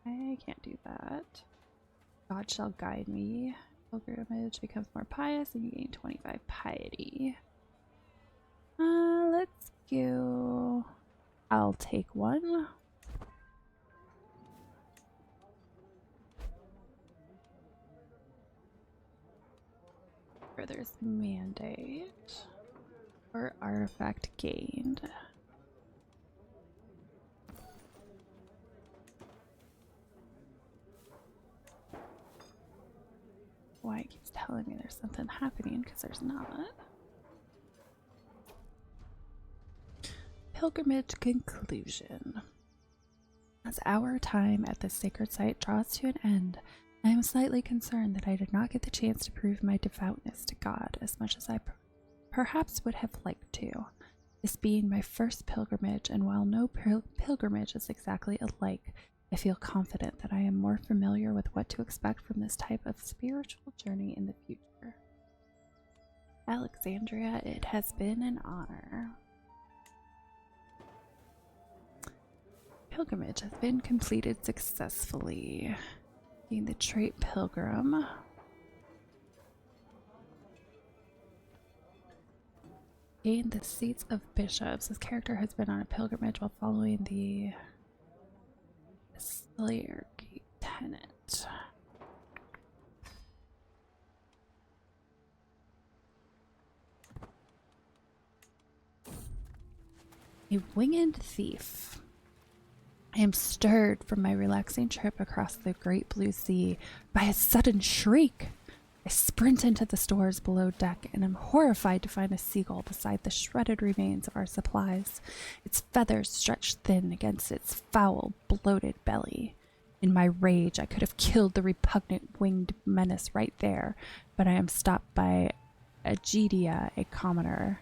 I can't do that. God shall guide me. Pilgrimage becomes more pious and you gain 25 piety. Let's go. I'll take one. There's mandate or artifact gained. Why it keeps telling me there's something happening because there's not. Pilgrimage conclusion. As our time at this sacred site draws to an end, I am slightly concerned that I did not get the chance to prove my devoutness to God as much as I perhaps would have liked to. This being my first pilgrimage, and while no pilgrimage is exactly alike, I feel confident that I am more familiar with what to expect from this type of spiritual journey in the future. Alexandria, it has been an honor. Pilgrimage has been completed successfully. Being the trait pilgrim. Gain the seats of bishops. This character has been on a pilgrimage while following the Slayer Gate Tenet. A winged thief. I am stirred from my relaxing trip across the great blue sea by a sudden shriek. I sprint into the stores below deck and am horrified to find a seagull beside the shredded remains of our supplies, its feathers stretched thin against its foul, bloated belly. In my rage, I could have killed the repugnant winged menace right there, but I am stopped by Agidia, a commoner.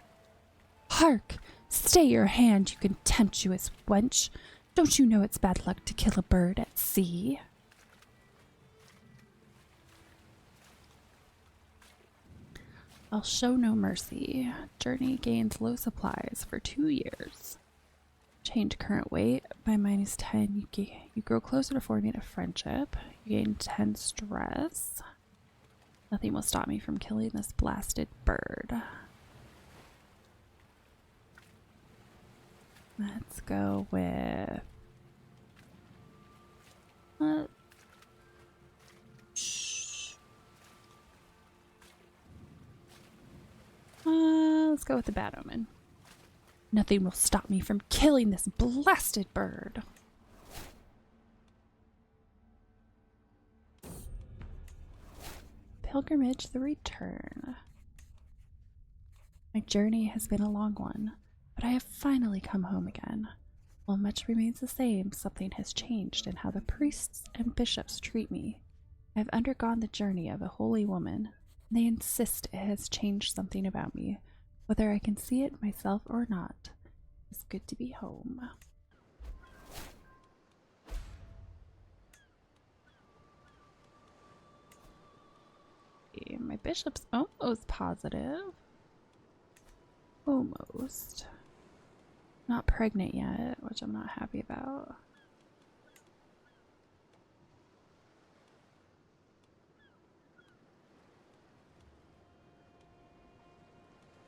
Hark! Stay your hand, you contemptuous wench! Don't you know it's bad luck to kill a bird at sea? I'll show no mercy. Journey gains low supplies for 2 years. Change current weight by -10. You grow closer to forming a friendship. You gain 10 stress. Nothing will stop me from killing this blasted bird. Let's go with... let's go with the bad omen. Nothing will stop me from killing this blasted bird. Pilgrimage, the return. My journey has been a long one, but I have finally come home again. While much remains the same, something has changed in how the priests and bishops treat me. I have undergone the journey of a holy woman, and they insist it has changed something about me, whether I can see it myself or not. It's good to be home. Okay, my bishop's almost positive. Almost. Not pregnant yet, which I'm not happy about.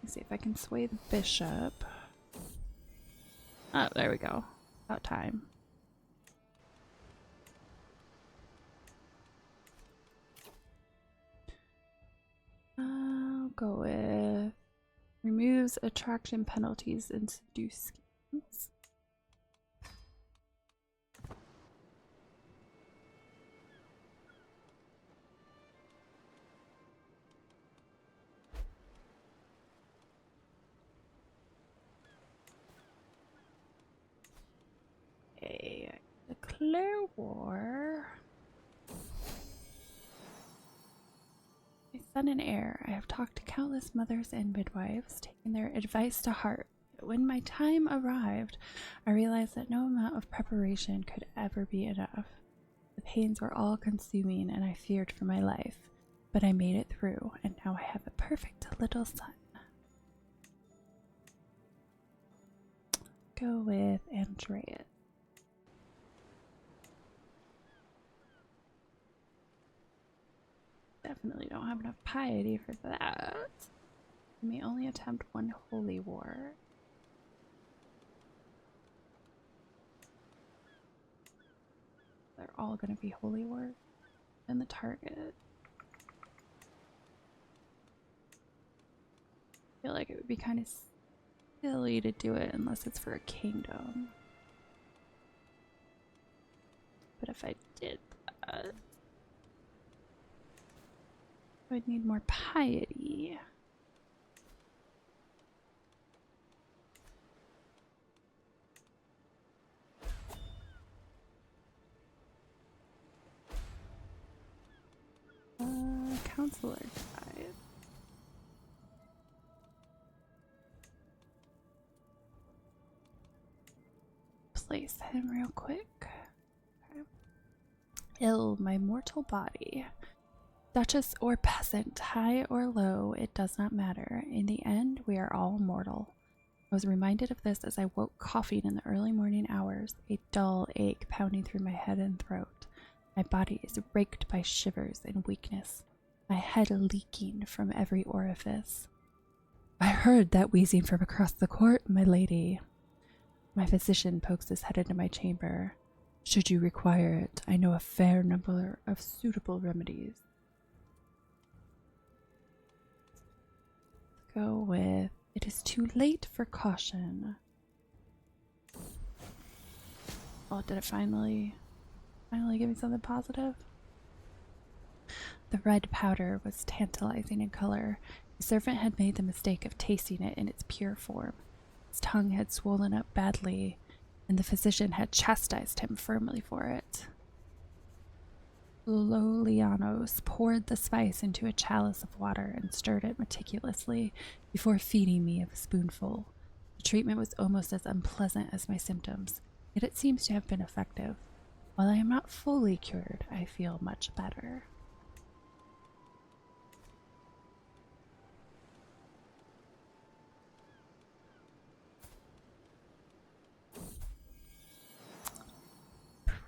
Let's see if I can sway the bishop. Oh, there we go. About time. I'll go with removes attraction penalties and seduce schemes. Okay, declare war. My son and heir, I have talked to countless mothers and midwives, taking their advice to heart. But when my time arrived, I realized that no amount of preparation could ever be enough. The pains were all consuming and I feared for my life, but I made it through, and now I have a perfect little son. Go with Andreas. Definitely don't have enough piety for that. I may only attempt one holy war. They're all going to be holy wars. And the target. I feel like it would be kind of silly to do it unless it's for a kingdom. But if I did that, I'd need more piety. counselor died. Place him real quick. Okay. Ill, my mortal body. Duchess or peasant, high or low, it does not matter. In the end, we are all mortal. I was reminded of this as I woke coughing in the early morning hours, a dull ache pounding through my head and throat. My body is raked by shivers and weakness, my head leaking from every orifice. I heard that wheezing from across the court, my lady. My physician pokes his head into my chamber. Should you require it, I know a fair number of suitable remedies. Let's go with, it is too late for caution. Oh, did it finally give me something positive? The red powder was tantalizing in color. The servant had made the mistake of tasting it in its pure form. His tongue had swollen up badly, and the physician had chastised him firmly for it. Lolianos poured the spice into a chalice of water and stirred it meticulously before feeding me of a spoonful. The treatment was almost as unpleasant as my symptoms, yet it seems to have been effective. While I am not fully cured, I feel much better.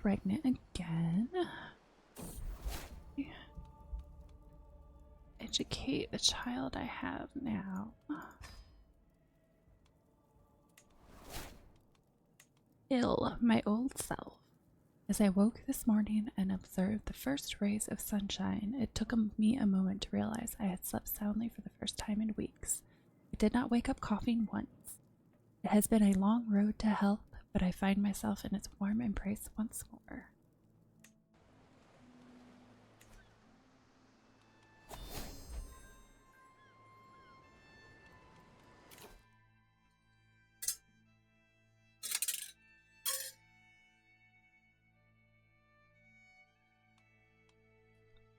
Pregnant again. Educate the child I have now. Ill, my old self. As I woke this morning and observed the first rays of sunshine, it took me a moment to realize I had slept soundly for the first time in weeks. I did not wake up coughing once. It has been a long road to health, but I find myself in its warm embrace once more.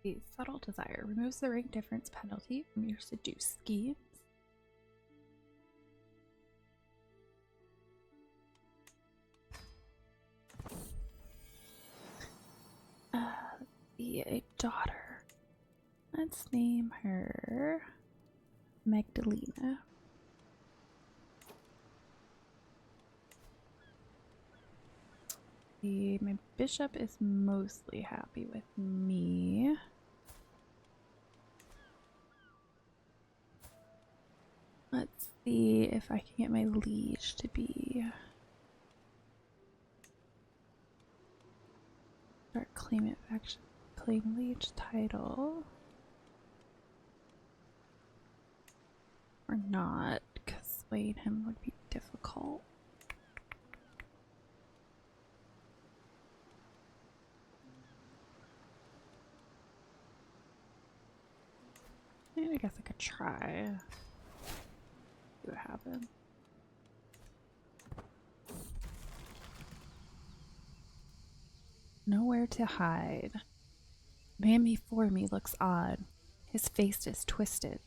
The subtle desire removes the rank difference penalty from your seduce schemes. Be a daughter. Let's name her Magdalena. My bishop is mostly happy with me. Let's see if I can get my liege to be... Start claiming faction. Claim liege title. Or not, because swaying him would be difficult. I guess I could try. See what happens. Nowhere to hide. Man before me looks odd. His face is twisted.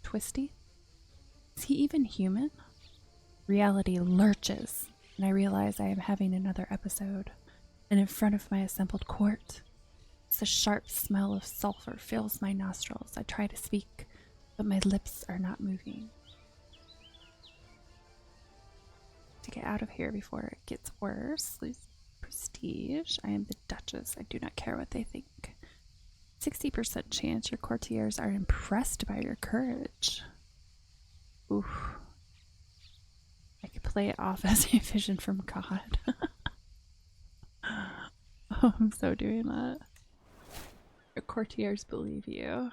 Twisty? Is he even human? Reality lurches, and I realize I am having another episode. And in front of my assembled court, the sharp smell of sulfur fills my nostrils. I try to speak, but my lips are not moving. To get out of here before it gets worse, lose prestige. I am the Duchess. I do not care what they think. 60% chance your courtiers are impressed by your courage. Oof. I could play it off as a vision from God. Oh, I'm so doing that. Your courtiers believe you.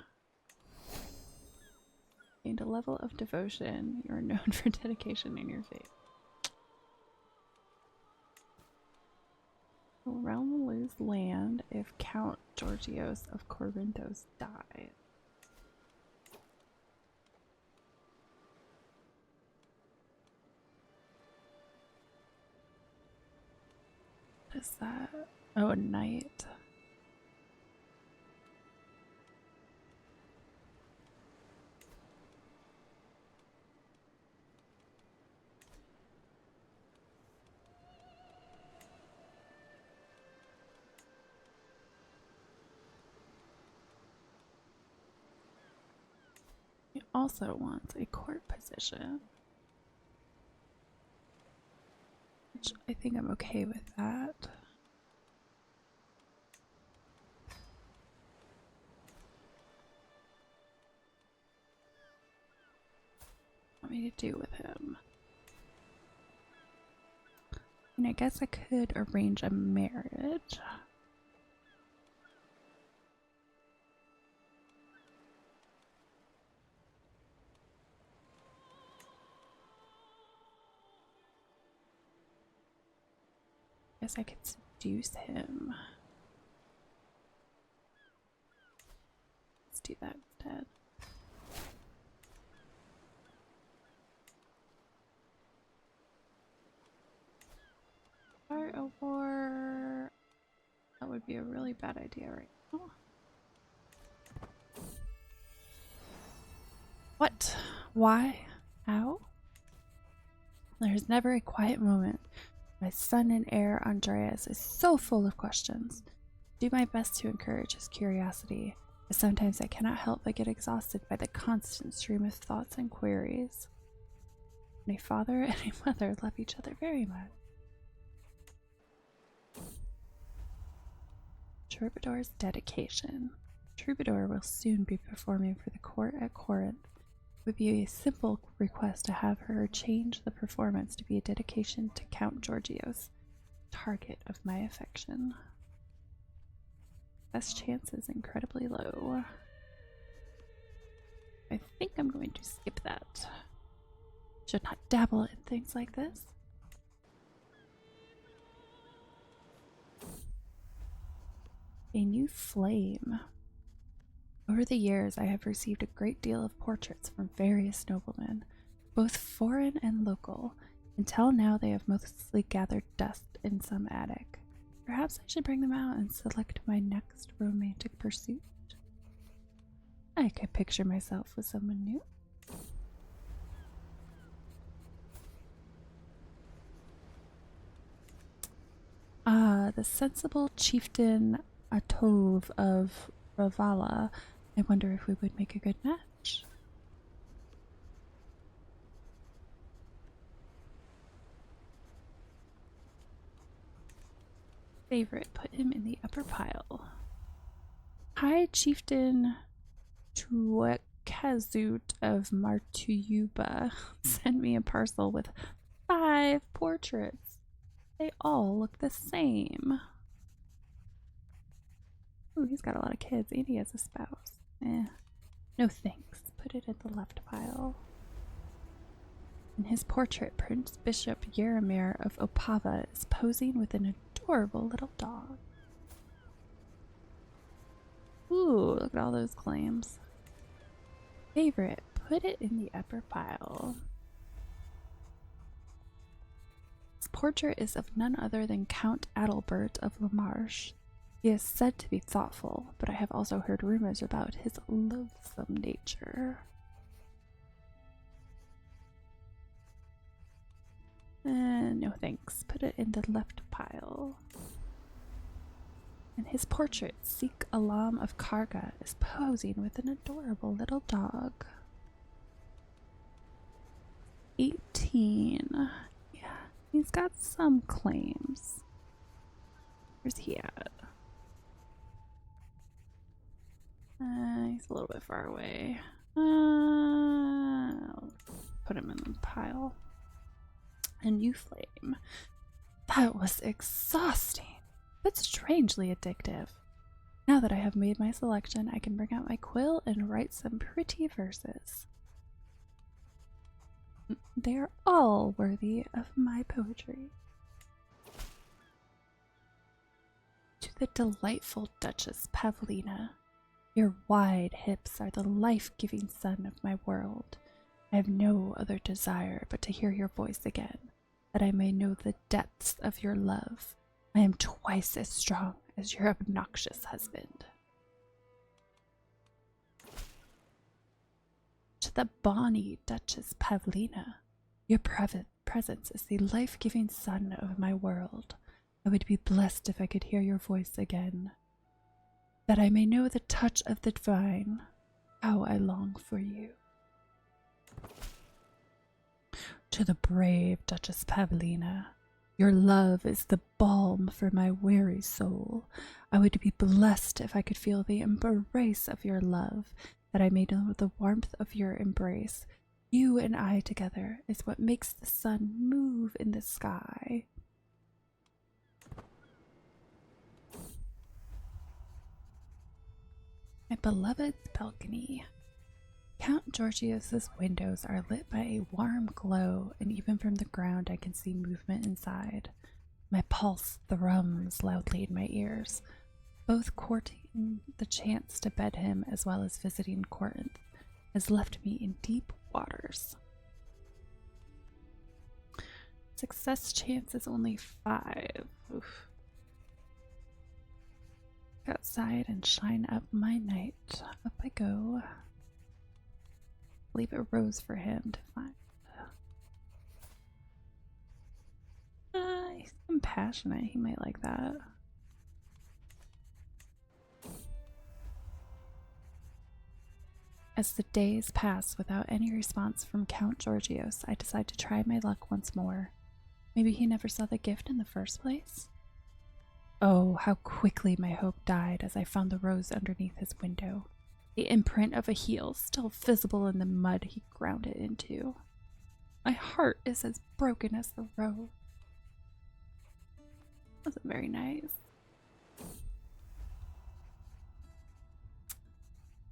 Gained a level of devotion. You are known for dedication in your faith. The realm will lose land if Count Georgios of Corinthos dies. What is that? Oh, a knight. also wants a court position. Which I think I'm okay with that. What me to do with him? And I guess I could arrange a marriage. Guess I could seduce him. Let's do that instead. Start a war. That would be a really bad idea right now. What? Why? How? There's never a quiet moment. My son and heir, Andreas, is so full of questions. Do my best to encourage his curiosity, but sometimes I cannot help but get exhausted by the constant stream of thoughts and queries. And a father and a mother love each other very much. Troubadour's dedication. Troubadour will soon be performing for the court at Corinth. It would be a simple request to have her change the performance to be a dedication to Count Georgios, target of my affection. Best chance is incredibly low. I think I'm going to skip that. Should not dabble in things like this. A new flame. Over the years, I have received a great deal of portraits from various noblemen, both foreign and local. Until now, they have mostly gathered dust in some attic. Perhaps I should bring them out and select my next romantic pursuit. I could picture myself with someone new. The sensible chieftain Atov of Ravala. I wonder if we would make a good match. Favorite, put him in the upper pile. High Chieftain Tuekazut of Martuyuba sent me a parcel with 5 portraits. They all look the same. Ooh, he's got a lot of kids and he has a spouse. No thanks. Put it in the left pile. In his portrait, Prince Bishop Yeremir of Opava is posing with an adorable little dog. Ooh, look at all those claims. Favorite, put it in the upper pile. His portrait is of none other than Count Adalbert of La Marche. He is said to be thoughtful, but I have also heard rumors about his loathsome nature. No thanks. Put it in the left pile. In his portrait, Sikh Alam of Karga is posing with an adorable little dog. 18. Yeah, he's got some claims. Where's he at? He's a little bit far away. I'll put him in the pile. A new flame. That was exhausting, but strangely addictive. Now that I have made my selection, I can bring out my quill and write some pretty verses. They are all worthy of my poetry. To the delightful Duchess Pavlina. Your wide hips are the life-giving sun of my world. I have no other desire but to hear your voice again, that I may know the depths of your love. I am twice as strong as your obnoxious husband. To the bonny Duchess Pavlina, your presence is the life-giving sun of my world. I would be blessed if I could hear your voice again, that I may know the touch of the divine. How I long for you. To the brave Duchess Pavlina, your love is the balm for my weary soul. I would be blessed if I could feel the embrace of your love, that I may know the warmth of your embrace. You and I together is what makes the sun move in the sky. My beloved's balcony. Count Georgios's windows are lit by a warm glow, and even from the ground I can see movement inside. My pulse thrums loudly in my ears. Both courting the chance to bed him as well as visiting Corinth has left me in deep waters. Success chance is only 5. Oof. Go outside and shine up my night. Up I go. Leave a rose for him to find. He's compassionate. He might like that. As the days pass without any response from Count Georgios, I decide to try my luck once more. Maybe he never saw the gift in the first place? Oh, how quickly my hope died as I found the rose underneath his window. The imprint of a heel still visible in the mud he ground it into. My heart is as broken as the rose. Wasn't very nice.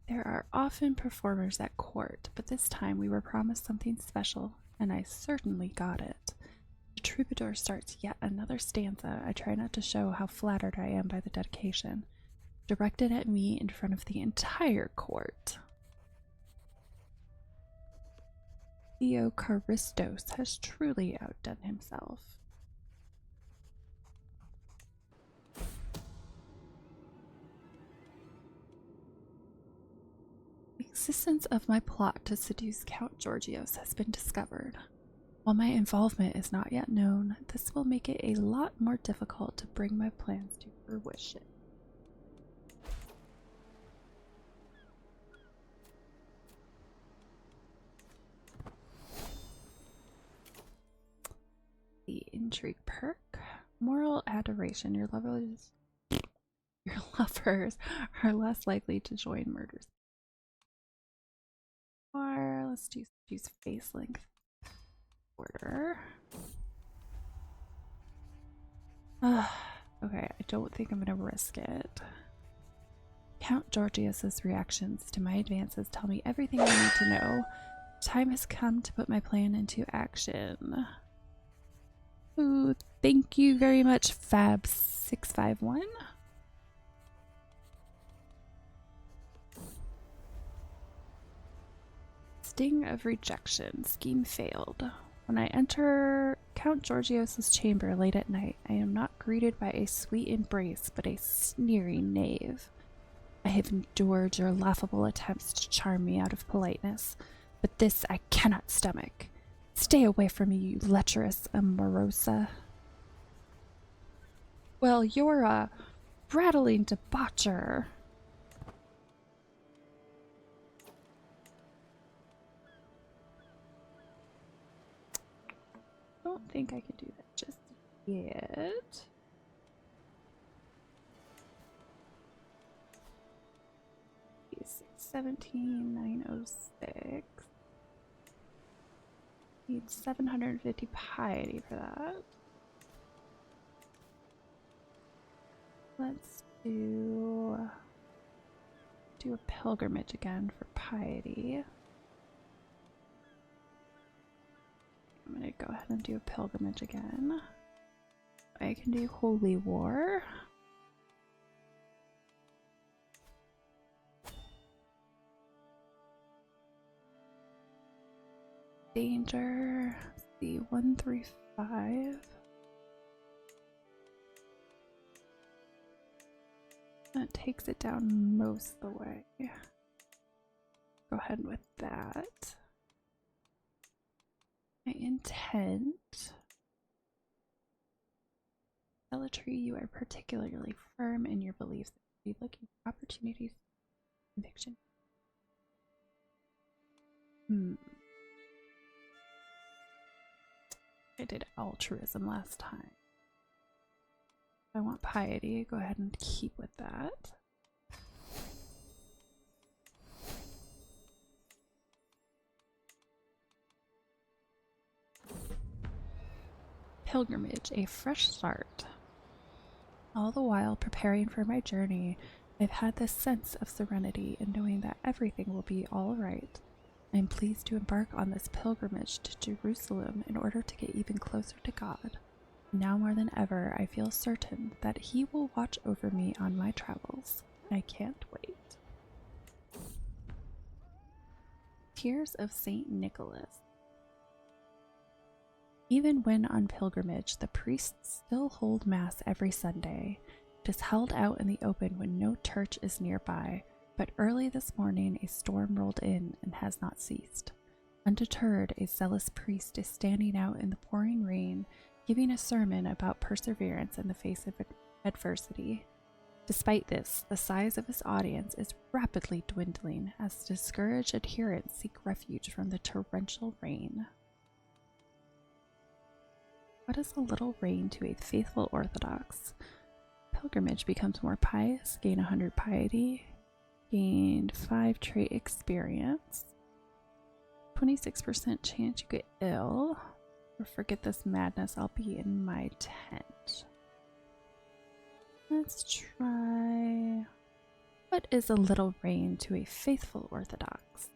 There are often performers at court, but this time we were promised something special, and I certainly got it. The troubadour starts yet another stanza. I try not to show how flattered I am by the dedication, directed at me in front of the entire court. Theocharistos has truly outdone himself. The existence of my plot to seduce Count Georgios has been discovered. While my involvement is not yet known, this will make it a lot more difficult to bring my plans to fruition. The intrigue perk. Moral adoration. Your lovers are less likely to join murders. Or let's use face length order. Okay, I don't think I'm gonna risk it. Count Georgios's reactions to my advances tell me everything I need to know. Time has come to put my plan into action. Ooh, thank you very much, Fab651. Sting of rejection. Scheme failed. When I enter Count Georgios's chamber late at night, I am not greeted by a sweet embrace, but a sneering knave. I have endured your laughable attempts to charm me out of politeness, but this I cannot stomach. Stay away from me, you lecherous amorosa. Well, you're a rattling debaucher. I don't think I could do that just yet. He's 17,906. Need 750 piety for that. Let's do a pilgrimage again for piety. I'm gonna go ahead and do a pilgrimage again. I can do holy war. Danger. Let's see, 135. That takes it down most of the way. Go ahead with that. My intent. Zealotry, you are particularly firm in your beliefs. Be looking for opportunities. Conviction. I did altruism last time. If I want piety, go ahead and keep with that. Pilgrimage, a fresh start. All the while preparing for my journey, I've had this sense of serenity in knowing that everything will be all right. I am pleased to embark on this pilgrimage to Jerusalem in order to get even closer to God. Now more than ever, I feel certain that He will watch over me on my travels. I can't wait. Tears of St. Nicholas. Even when on pilgrimage, the priests still hold Mass every Sunday. It is held out in the open when no church is nearby, but early this morning a storm rolled in and has not ceased. Undeterred, a zealous priest is standing out in the pouring rain, giving a sermon about perseverance in the face of adversity. Despite this, the size of his audience is rapidly dwindling as discouraged adherents seek refuge from the torrential rain. What is a little rain to a faithful Orthodox? Pilgrimage becomes more pious, gain 100 piety, gained 5 trait experience, 26% chance you get ill, or forget this madness, I'll be in my tent. Let's try. What is a little rain to a faithful Orthodox?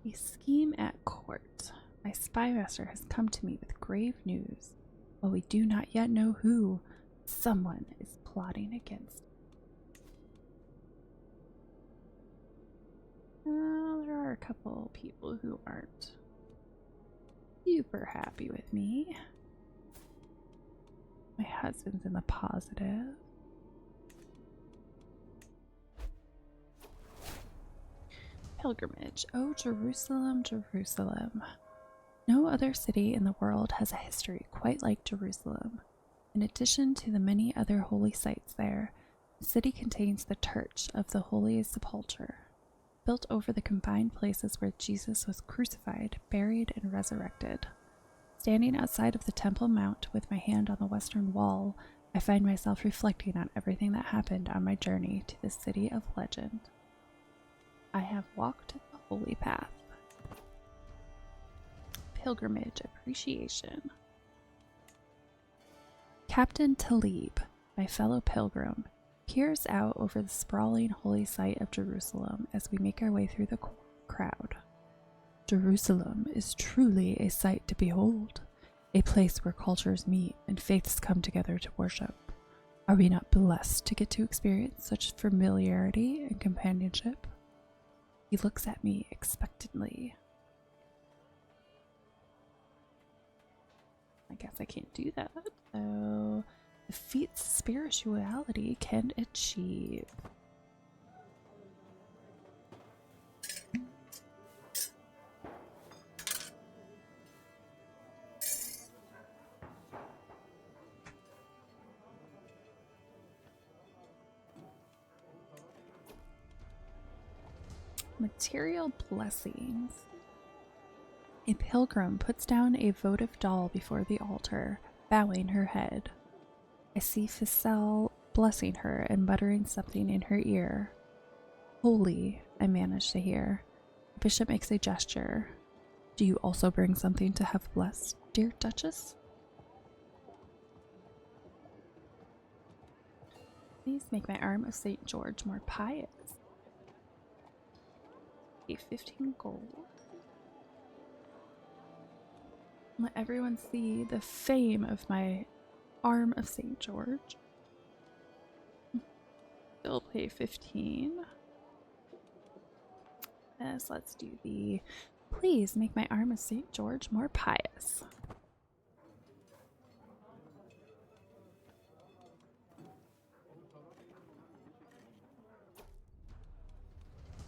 A scheme at court. My spymaster has come to me with grave news. While we do not yet know who, someone is plotting against me. There are a couple people who aren't super happy with me. My husband's in the positive. Pilgrimage. Oh, Jerusalem, Jerusalem. No other city in the world has a history quite like Jerusalem. In addition to the many other holy sites there, the city contains the Church of the Holy Sepulchre, built over the combined places where Jesus was crucified, buried, and resurrected. Standing outside of the Temple Mount with my hand on the western wall, I find myself reflecting on everything that happened on my journey to the city of legend. I have walked the holy path. Pilgrimage appreciation. Captain Talib, my fellow pilgrim, peers out over the sprawling holy site of Jerusalem as we make our way through the crowd. Jerusalem is truly a sight to behold, a place where cultures meet and faiths come together to worship. Are we not blessed to get to experience such familiarity and companionship? He looks at me expectantly. I guess I can't do that. So, the feats spirituality can achieve. Material blessings. A pilgrim puts down a votive doll before the altar, bowing her head. I see Ficelle blessing her and muttering something in her ear. Holy, I manage to hear. The bishop makes a gesture. Do you also bring something to have blessed, dear Duchess? Please make my arm of St. George more pious. A 15 gold. Let everyone see the fame of my arm of St. George. Still pay 15. Yes, let's do the please make my arm of St. George more pious.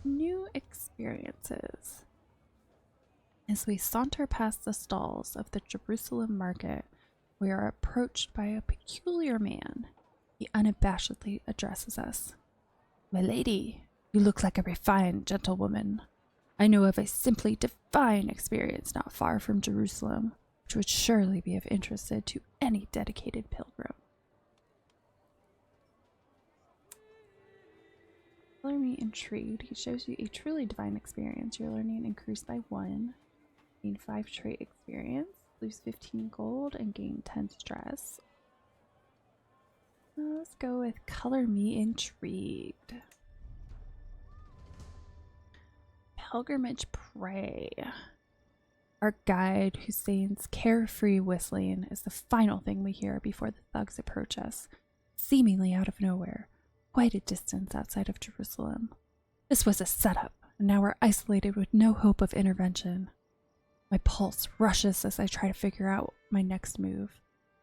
New experiences. As we saunter past the stalls of the Jerusalem market, we are approached by a peculiar man. He unabashedly addresses us. My lady, you look like a refined gentlewoman. I know of a simply divine experience not far from Jerusalem, which would surely be of interest to any dedicated pilgrim. Color me intrigued. He shows you a truly divine experience. Your learning increased by 1. Gain 5 trait experience. Lose 15 gold and gain 10 stress. Let's go with color me intrigued. Pilgrimage Prey. Our guide, Hussein's carefree whistling, is the final thing we hear before the thugs approach us, seemingly out of nowhere, quite a distance outside of Jerusalem. This was a setup, and now we're isolated with no hope of intervention. My pulse rushes as I try to figure out my next move.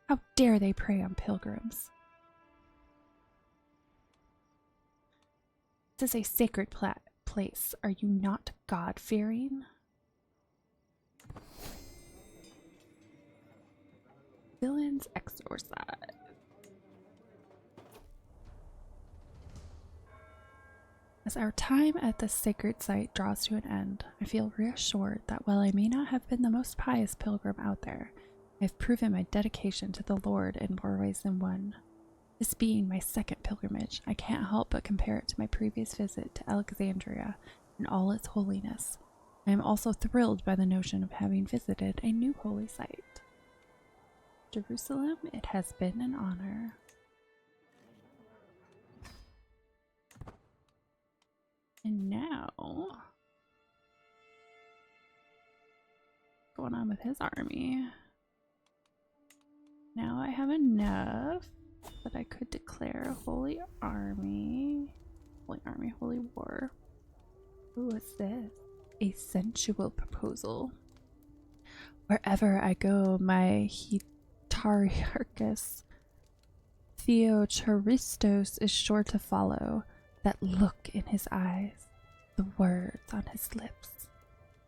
How dare they prey on pilgrims? This is a sacred place. Are you not God-fearing? Villains exorcised. As our time at this sacred site draws to an end, I feel reassured that while I may not have been the most pious pilgrim out there, I have proven my dedication to the Lord in more ways than one. This being my second pilgrimage, I can't help but compare it to my previous visit to Alexandria in all its holiness. I am also thrilled by the notion of having visited a new holy site. Jerusalem, it has been an honor. And now, what's going on with his army? Now I have enough that I could declare a holy army. Holy war. Ooh, what's this? A sensual proposal. Wherever I go, my Hetariarchus Theocharistos is sure to follow. That look in his eyes, the words on his lips.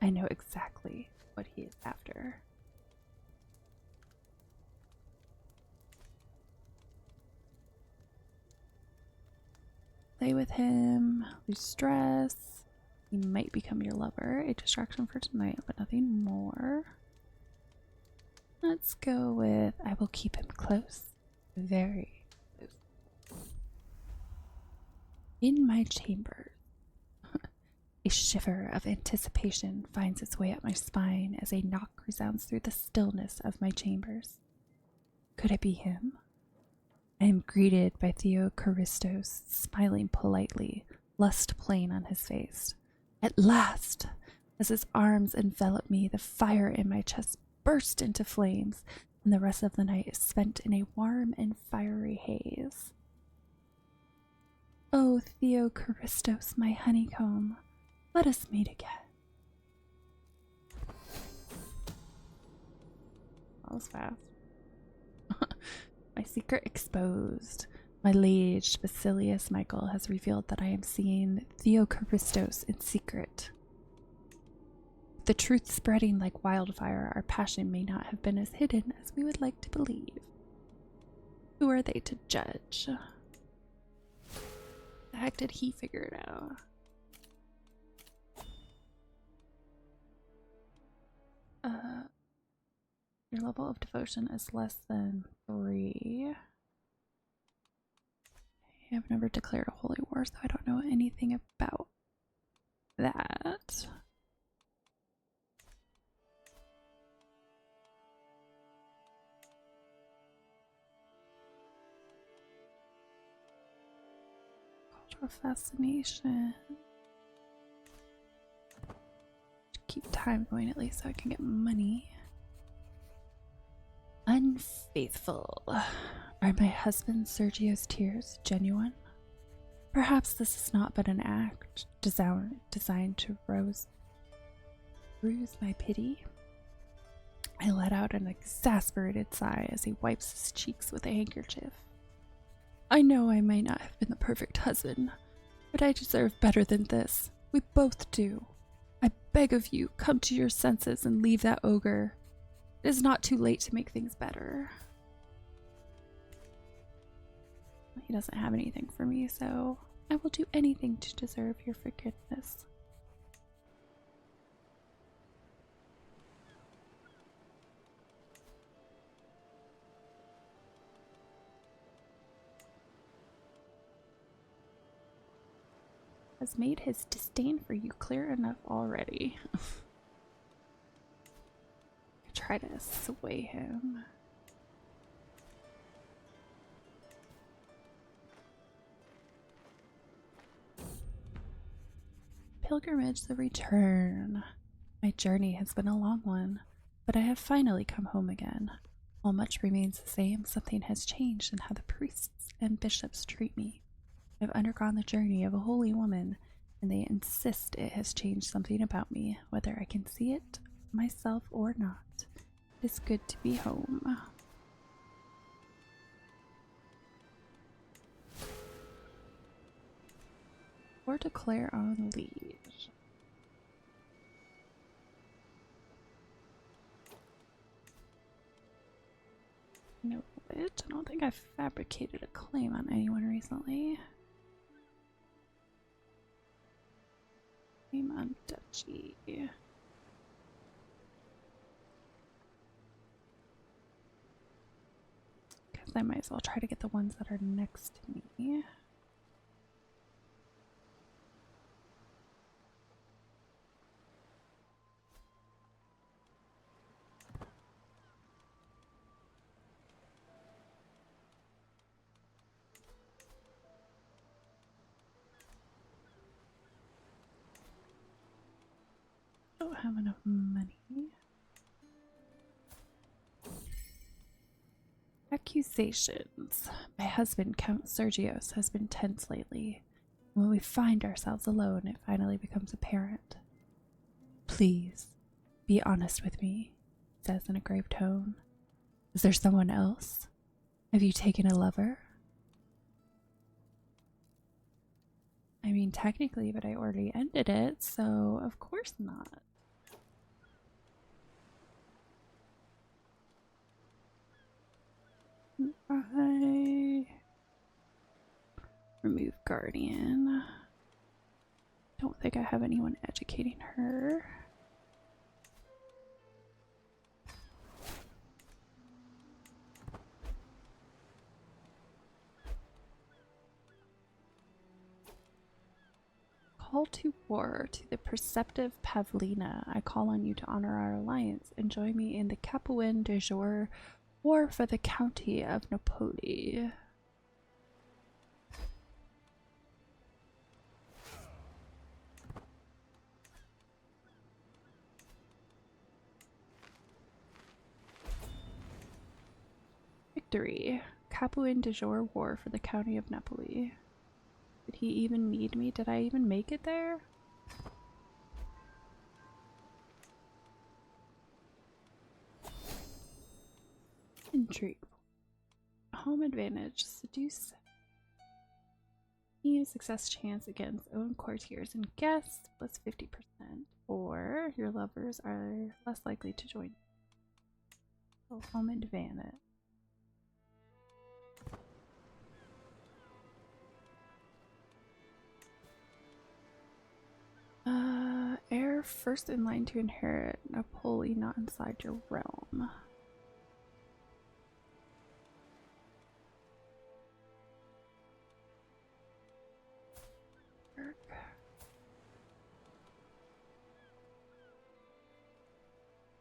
I know exactly what he is after. Play with him, lose stress. He might become your lover. A distraction for tonight, but nothing more. Let's go with I will keep him close. Very close. In my chambers. A shiver of anticipation finds its way up my spine as a knock resounds through the stillness of my chambers. Could it be him? I am greeted by Theocharistos, smiling politely, lust plain on his face. At last! As his arms envelop me, the fire in my chest bursts into flames, and the rest of the night is spent in a warm and fiery haze. Oh, Theocharistos, my honeycomb, let us meet again. That was fast. My secret exposed. My liege, Basilius Michael, has revealed that I am seeing Theocharistos in secret. The truth spreading like wildfire, our passion may not have been as hidden as we would like to believe. Who are they to judge? The heck did he figure it out? Your level of devotion is less than 3. I have never declared a holy war, so I don't know anything about that. Cultural fascination. Keep time going at least so I can get money. Unfaithful. Are my husband Sergio's tears genuine? Perhaps this is not but an act designed to bruise my pity. I let out an exasperated sigh as he wipes his cheeks with a handkerchief. I know I may not have been the perfect husband, but I deserve better than this. We both do. I beg of you, come to your senses and leave that ogre. It is not too late to make things better. He doesn't have anything for me, so I will do anything to deserve your forgiveness. has made his disdain for you clear enough already. Try to sway him. Pilgrimage the return. My journey has been a long one, but I have finally come home again. While much remains the same, something has changed in how the priests and bishops treat me. I've undergone the journey of a holy woman, and they insist it has changed something about me, whether I can see it myself or not. It's good to be home. Or declare on liege. No, I don't think I've fabricated a claim on anyone recently. Claim on duchy. Because I might as well try to get the ones that are next to me. Don't have enough money. Accusations. My husband, Count Sergios, has been tense lately. When we find ourselves alone, it finally becomes apparent. Please, be honest with me, he says in a grave tone. Is there someone else? Have you taken a lover? I mean, technically, but I already ended it, so of course not. I remove guardian. Don't think I have anyone educating her. Call to war to the perceptive Pavlina. I call on you to honor our alliance and join me in the Capuin de Jour war for the county of Napoli. Victory. Capuin de Jour war for the county of Napoli. Did he even need me? Did I even make it there? Intrigue. Home advantage. Seduce. Use success chance against own courtiers and guests plus 50%. Or your lovers are less likely to join. So home advantage. Heir first in line to inherit Napoli not inside your realm.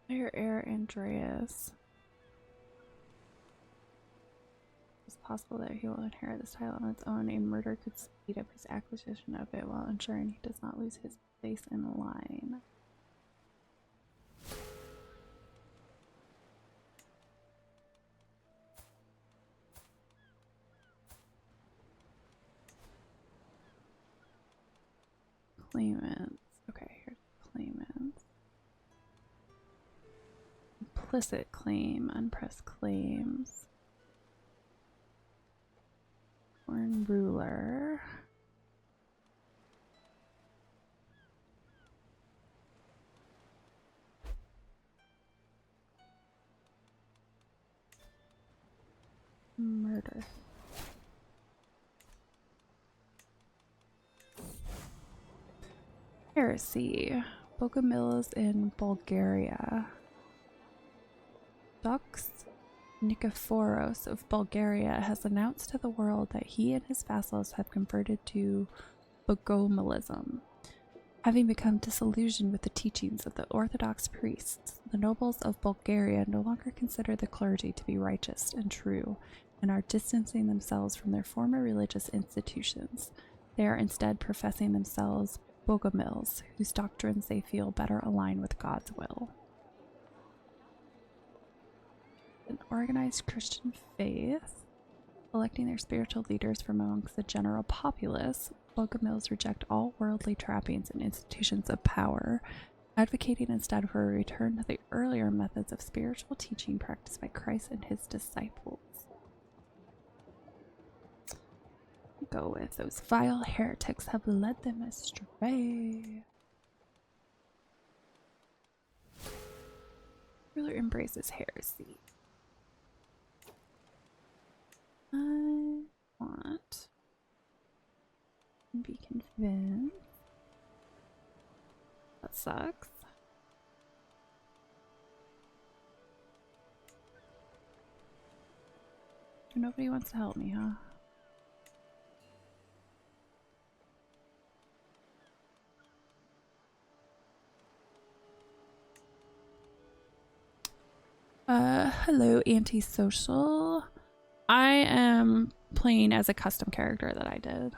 Heir Andreas. It's possible that he will inherit this title on its own. A murder could speed up his acquisition of it while ensuring he does not lose his place in line. Claimants. Okay, here's claimants. Implicit claim, unpressed claims. Foreign ruler. Murder. Heresy. Bogomils in Bulgaria. Dux Nikephoros of Bulgaria has announced to the world that he and his vassals have converted to Bogomilism. Having become disillusioned with the teachings of the Orthodox priests, the nobles of Bulgaria no longer consider the clergy to be righteous and true, and are distancing themselves from their former religious institutions. They are instead professing themselves Bogomils, whose doctrines they feel better align with God's will. An organized Christian faith, electing their spiritual leaders from amongst the general populace, Bogomils reject all worldly trappings and institutions of power, advocating instead for a return to the earlier methods of spiritual teaching practiced by Christ and his disciples. Go with those vile heretics have led them astray. Ruler embraces heresy. I want to be convinced. That sucks. Nobody wants to help me, huh? Hello, antisocial. I am playing as a custom character that I did.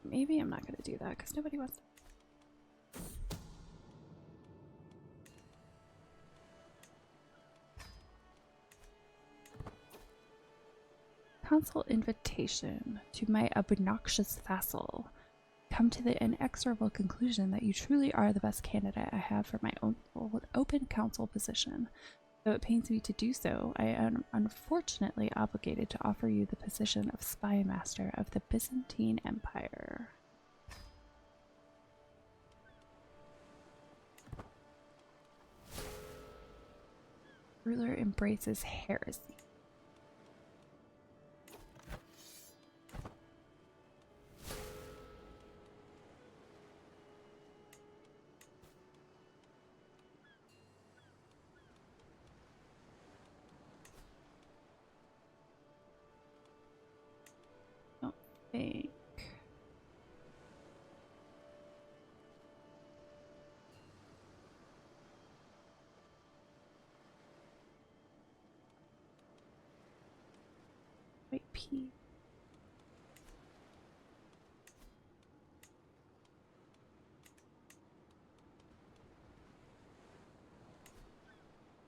Maybe I'm not going to do that because nobody wants to. Council invitation to my obnoxious vassal. Come to the inexorable conclusion that you truly are the best candidate I have for my own open council position. Though it pains me to do so, I am unfortunately obligated to offer you the position of spy master of the Byzantine Empire. Ruler embraces heresy. Think. Wait, P.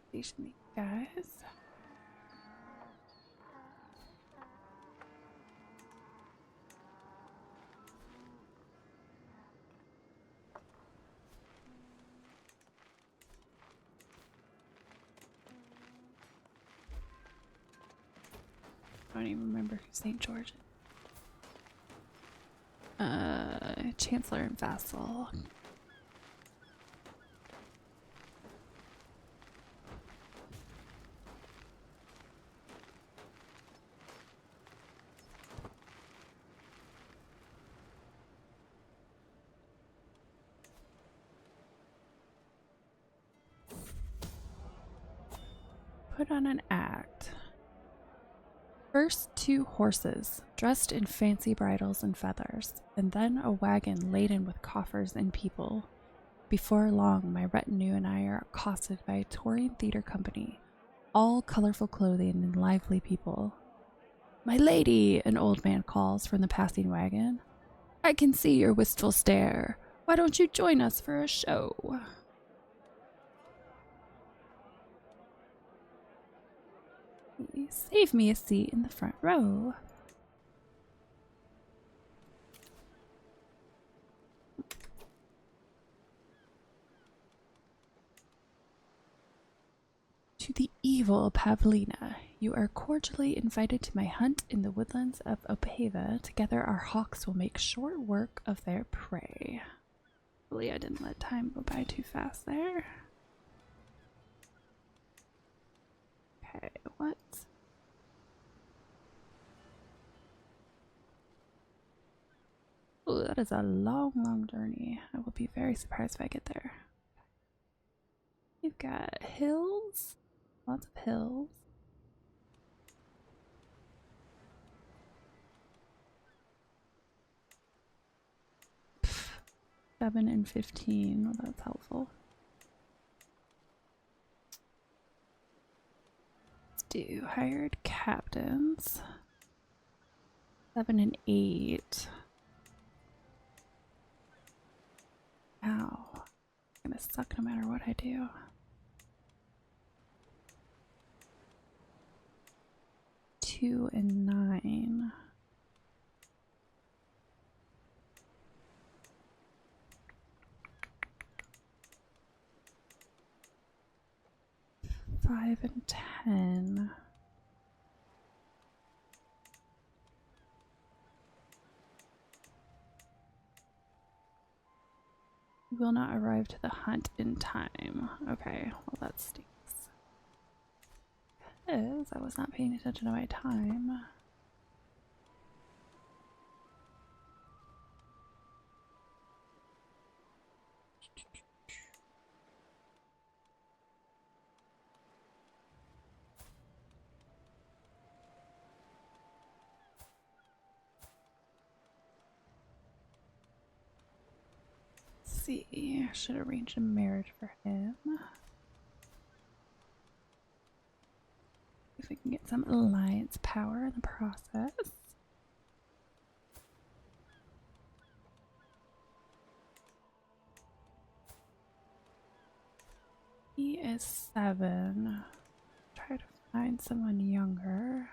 Station these guys. I don't even remember who St. George is. Chancellor and vassal. Put on an act. First 2 horses, dressed in fancy bridles and feathers, and then a wagon laden with coffers and people. Before long, my retinue and I are accosted by a touring theater company, all colorful clothing and lively people. "My lady," an old man calls from the passing wagon. "I can see your wistful stare. Why don't you join us for a show?" Save me a seat in the front row. To the evil Pavlina, you are cordially invited to my hunt in the woodlands of Achaia. Together our hawks will make short work of their prey. Hopefully I didn't let time go by too fast there. Okay, what? Oh, that is a long, long journey. I will be very surprised if I get there. You've got hills, lots of hills. Pff, 7 and 15, well, that's helpful. Let's do hired captains. 7 and 8. Ow. It's gonna suck no matter what I do. Two and 9. Five and 10. Will not arrive to the hunt in time. Okay, well that stinks. Because I was not paying attention to my time. Let's see, I should arrange a marriage for him. If we can get some alliance power in the process. He is 7. Try to find someone younger.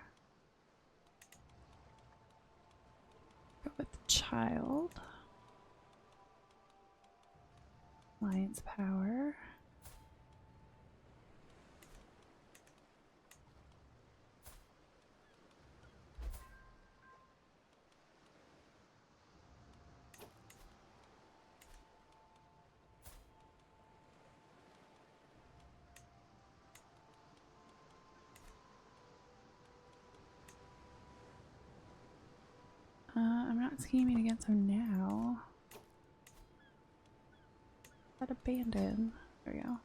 Go with the child. Alliance power. I'm not scheming against him now. That abandon. There we go.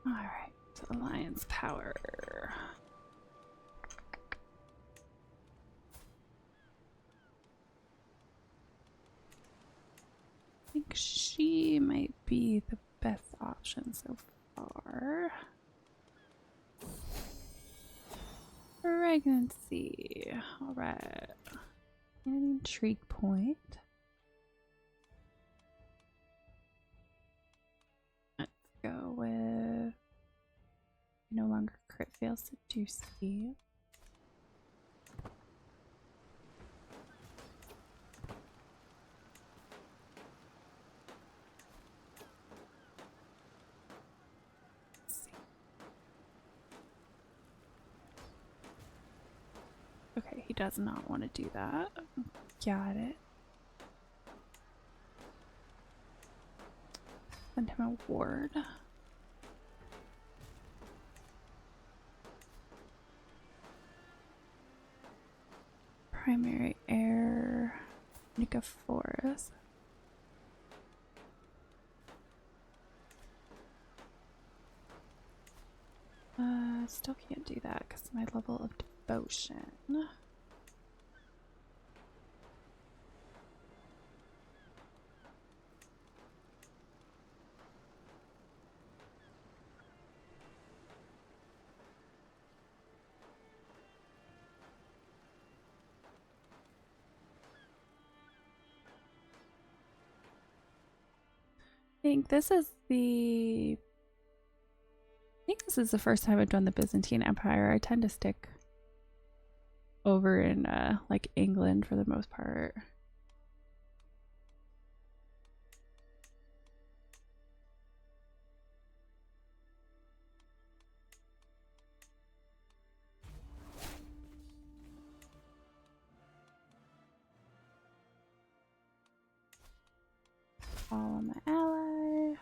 Alright, alliance power. I think she might be the best option so far. Pregnancy. Alright. An intrigue point. Let's go with no longer crit fail seduce you. Okay, he does not want to do that. Got it. Send him a ward. Primary heir. Nika Forest. Still can't do that because my level of devotion. I think this is the first time I've done the Byzantine Empire. I tend to stick over in like England for the most part. Call on my ally.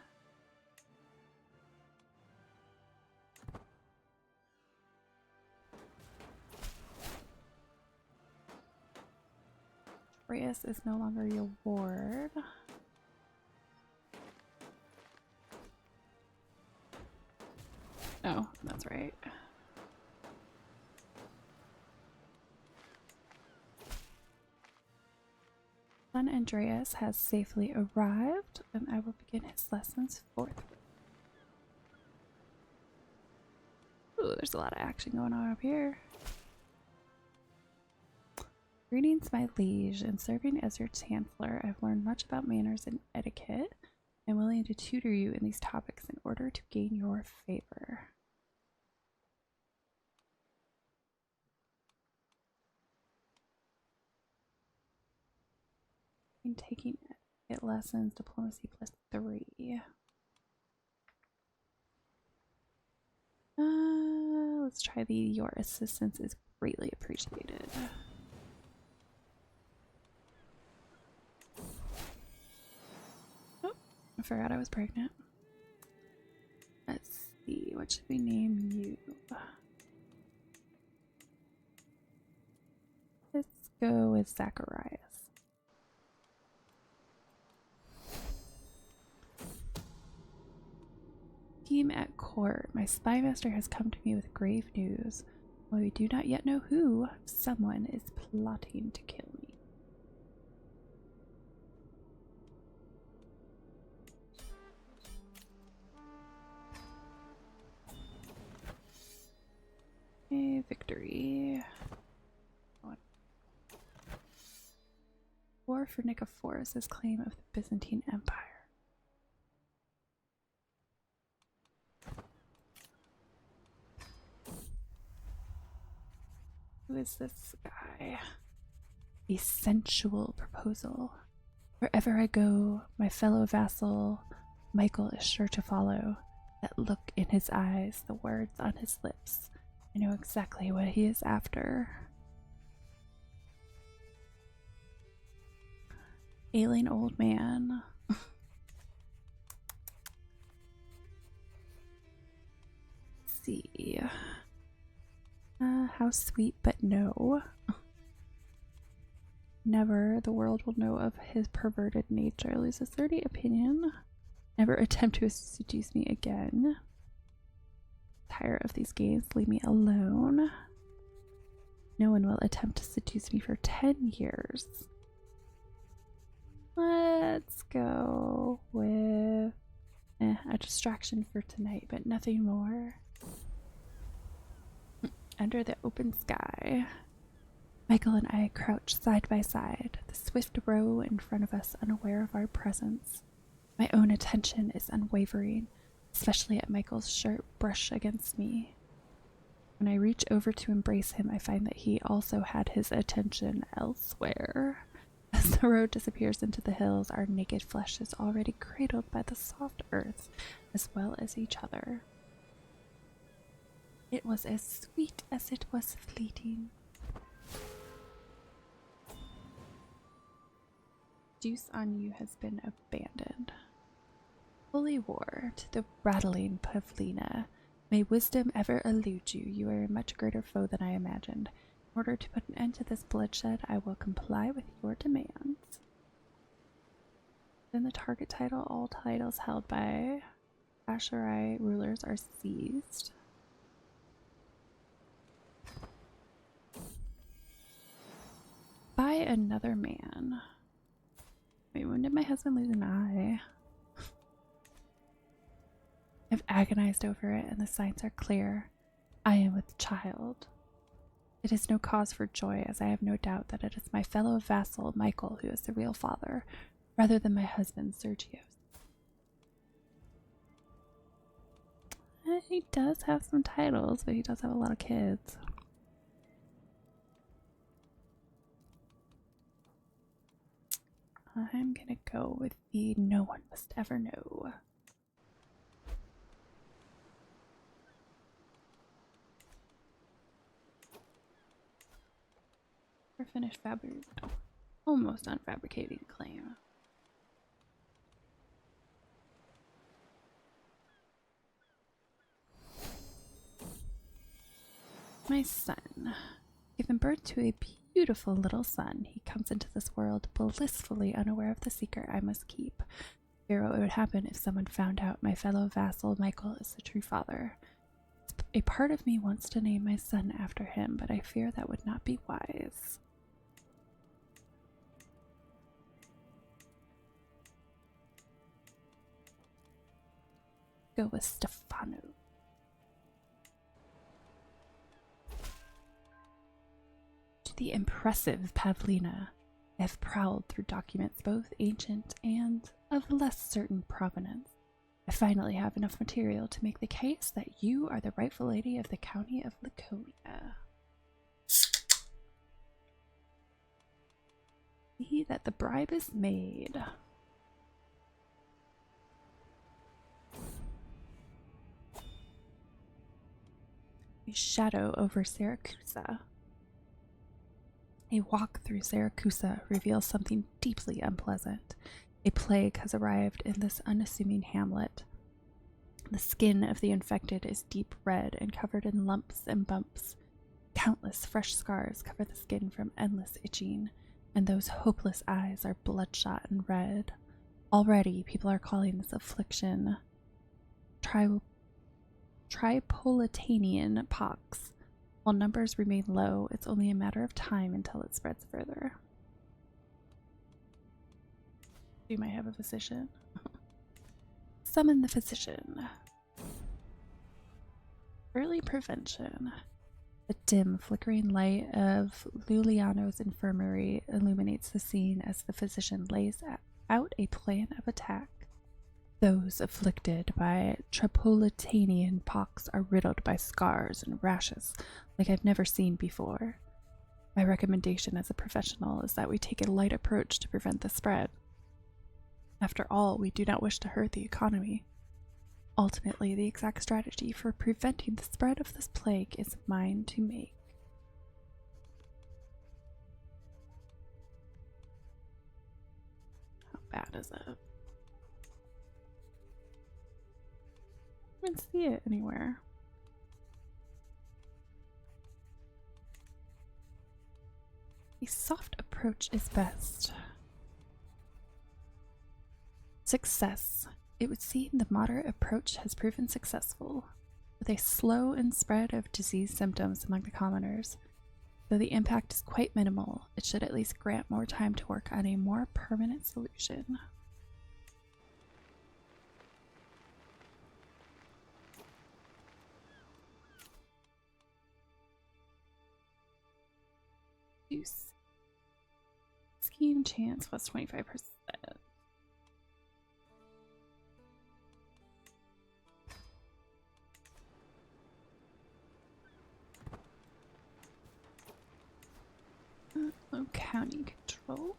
Reyes is no longer your ward. Oh, that's right. Son Andreas has safely arrived, and I will begin his lessons forthwith. Ooh, there's a lot of action going on up here. Greetings, my liege. In serving as your chancellor, I've learned much about manners and etiquette. I'm willing to tutor you in these topics in order to gain your favor. I'm taking etiquette lessons, diplomacy +3. Let's try the your assistance is greatly appreciated. Oh, I forgot I was pregnant. Let's see, what should we name you? Let's go with Zacharias. Team at court. My spymaster has come to me with grave news. While we do not yet know who, someone is plotting to kill me. A victory. War for Nicephorus' claim of the Byzantine Empire. Who is this guy? A sensual proposal. Wherever I go, my fellow vassal Michael is sure to follow. That look in his eyes, the words on his lips. I know exactly what he is after. Ailing old man. Let's see. How sweet, but no. Never the world will know of his perverted nature. Lose a 30 opinion. Never attempt to seduce me again. Tired of these games. Leave me alone. No one will attempt to seduce me for 10 years. Let's go with a distraction for tonight, but nothing more. Under the open sky. Michael and I crouch side by side, the swift row in front of us unaware of our presence. My own attention is unwavering, especially at Michael's sharp brush against me. When I reach over to embrace him, I find that he also had his attention elsewhere. As the road disappears into the hills, our naked flesh is already cradled by the soft earth, as well as each other. It was as sweet as it was fleeting. Deuce on you has been abandoned. Holy war to the rattling Pavlina. May wisdom ever elude you. You are a much greater foe than I imagined. In order to put an end to this bloodshed, I will comply with your demands. Then the target title, all titles held by Asherai rulers are seized. By another man. Wait, when did my husband lose an eye? I've agonized over it, and the signs are clear. I am with child. It is no cause for joy, as I have no doubt that it is my fellow vassal, Michael, who is the real father, rather than my husband, Sergius. He does have some titles, but he does have a lot of kids. I'm gonna go with the no one must ever know. We're finished almost done fabricating claim. My son. Given birth to a beautiful little son, he comes into this world blissfully unaware of the secret I must keep. Fear what would happen if someone found out my fellow vassal Michael is the true father. A part of me wants to name my son after him, but I fear that would not be wise. Go with Stefano. To the impressive Pavlina, I have prowled through documents both ancient and of less certain provenance. I finally have enough material to make the case that you are the rightful lady of the county of Laconia. See that the bribe is made. A shadow over Siracusa. A walk through Siracusa reveals something deeply unpleasant. A plague has arrived in this unassuming hamlet. The skin of the infected is deep red and covered in lumps and bumps. Countless fresh scars cover the skin from endless itching, and those hopeless eyes are bloodshot and red. Already, people are calling this affliction Tripolitanian pox. While numbers remain low, it's only a matter of time until it spreads further. You might have a physician. Summon the physician. Early prevention. The dim, flickering light of Luliano's infirmary illuminates the scene as the physician lays out a plan of attack. Those afflicted by Tripolitanian pox are riddled by scars and rashes like I've never seen before. My recommendation as a professional is that we take a light approach to prevent the spread. After all, we do not wish to hurt the economy. Ultimately, the exact strategy for preventing the spread of this plague is mine to make. How bad is it? I don't see it anywhere. A soft approach is best. Success. It would seem the moderate approach has proven successful, with a slow and spread of disease symptoms among the commoners. Though the impact is quite minimal, it should at least grant more time to work on a more permanent solution. Scheme chance plus 25%. Oh, county control.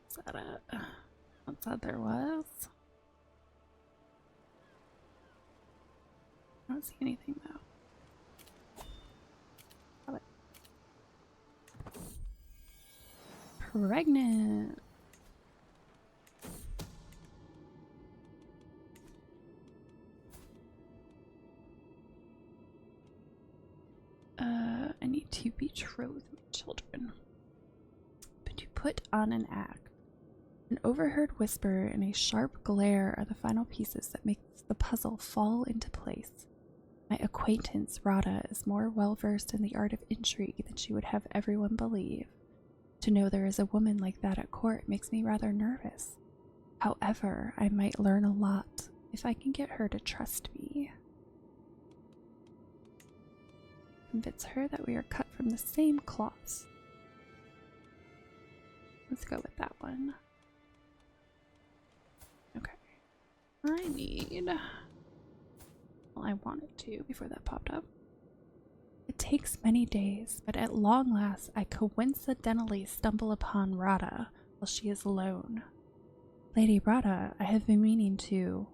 Is that it? I thought there was. I don't see anything though. Pregnant. I need to betroth my children. But to put on an act. An overheard whisper and a sharp glare are the final pieces that make the puzzle fall into place. My acquaintance, Rada, is more well-versed in the art of intrigue than she would have everyone believe. To know there is a woman like that at court makes me rather nervous. However, I might learn a lot if I can get her to trust me. Convince her that we are cut from the same cloths. Let's go with that one. Okay. I need... Well, I wanted to before that popped up. It takes many days, but at long last I coincidentally stumble upon Rada while she is alone. Lady Rada, I have been meaning to...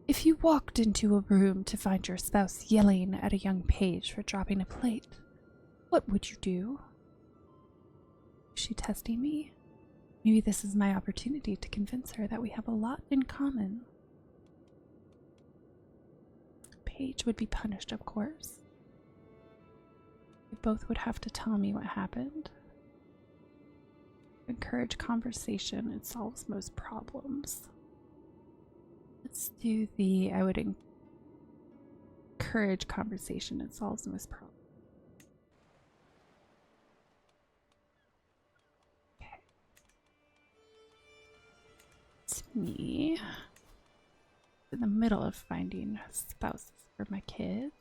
If you walked into a room to find your spouse yelling at a young page for dropping a plate, what would you do? Is she testing me? Maybe this is my opportunity to convince her that we have a lot in common. page would be punished, of course. You both would have to tell me what happened. Encourage conversation. It solves most problems. Let's do the, I would encourage conversation. It solves most problems. Okay. It's me. In the middle of finding spouses for my kids.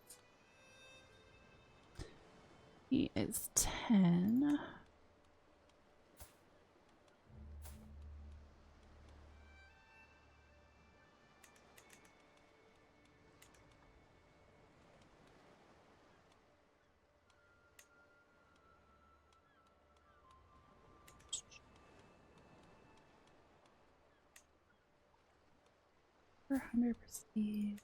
He is 10. For 100 prestige.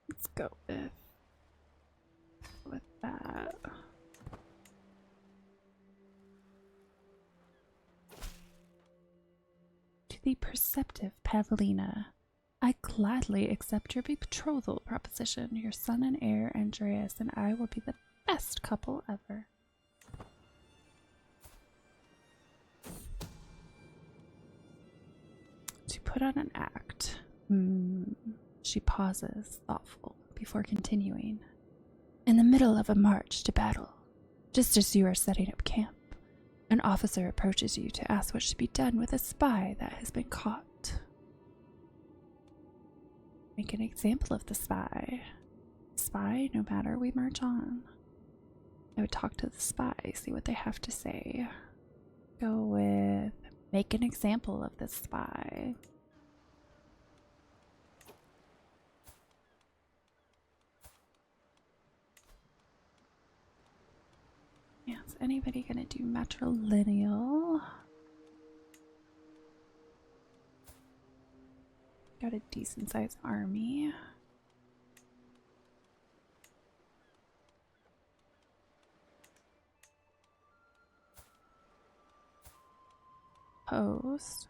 Let's go with that. To the perceptive Pavlina, I gladly accept your betrothal proposition. Your son and heir, Andreas, and I will be the best couple ever. To put on an act. She pauses, thoughtful, before continuing. In the middle of a march to battle, just as you are setting up camp, an officer approaches you to ask what should be done with a spy that has been caught. Make an example of the spy. Spy, no matter, we march on. I would talk to the spy, see what they have to say. Go with make an example of the spy. Yeah, is anybody gonna do matrilineal? Got a decent sized army. Post.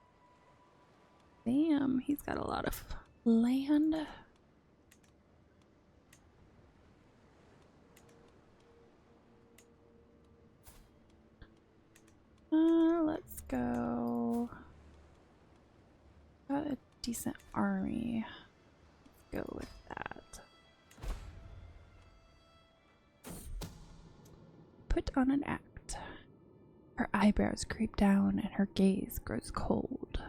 Damn, he's got a lot of land. Let's go. Got a decent army. Let's go with that. Put on an act. Her eyebrows creep down and her gaze grows cold.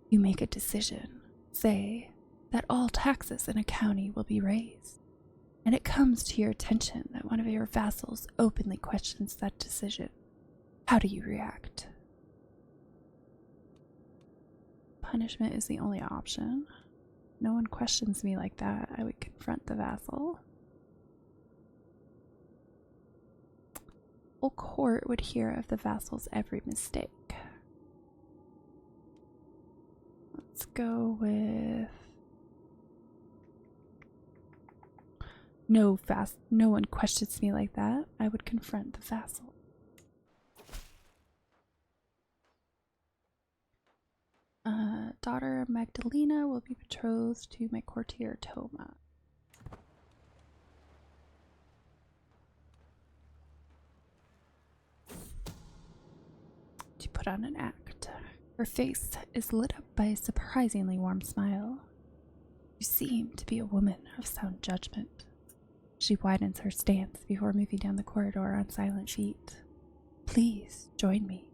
You make a decision. Say that all taxes in a county will be raised. And it comes to your attention that one of your vassals openly questions that decision. How do you react? Punishment is the only option. No one questions me like that. I would confront the vassal. Whole court would hear of the vassal's every mistake. Let's go with no one questions me like that. I would confront the vassal. Daughter Magdalena will be betrothed to my courtier Toma. To put on an act. Her face is lit up by a surprisingly warm smile. You seem to be a woman of sound judgment. She widens her stance before moving down the corridor on silent feet. Please join me.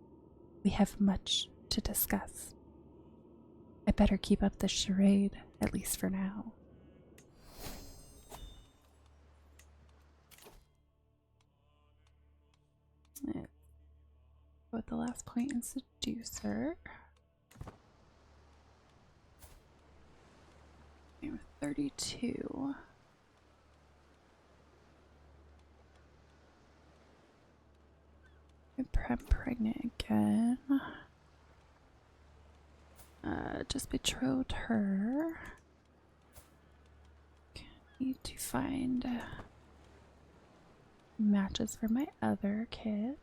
We have much to discuss. I better keep up the charade, at least for now. Let's go with the last point in seducer. I'm 32. I'm pregnant again. Just betrothed her. Need to find matches for my other kids.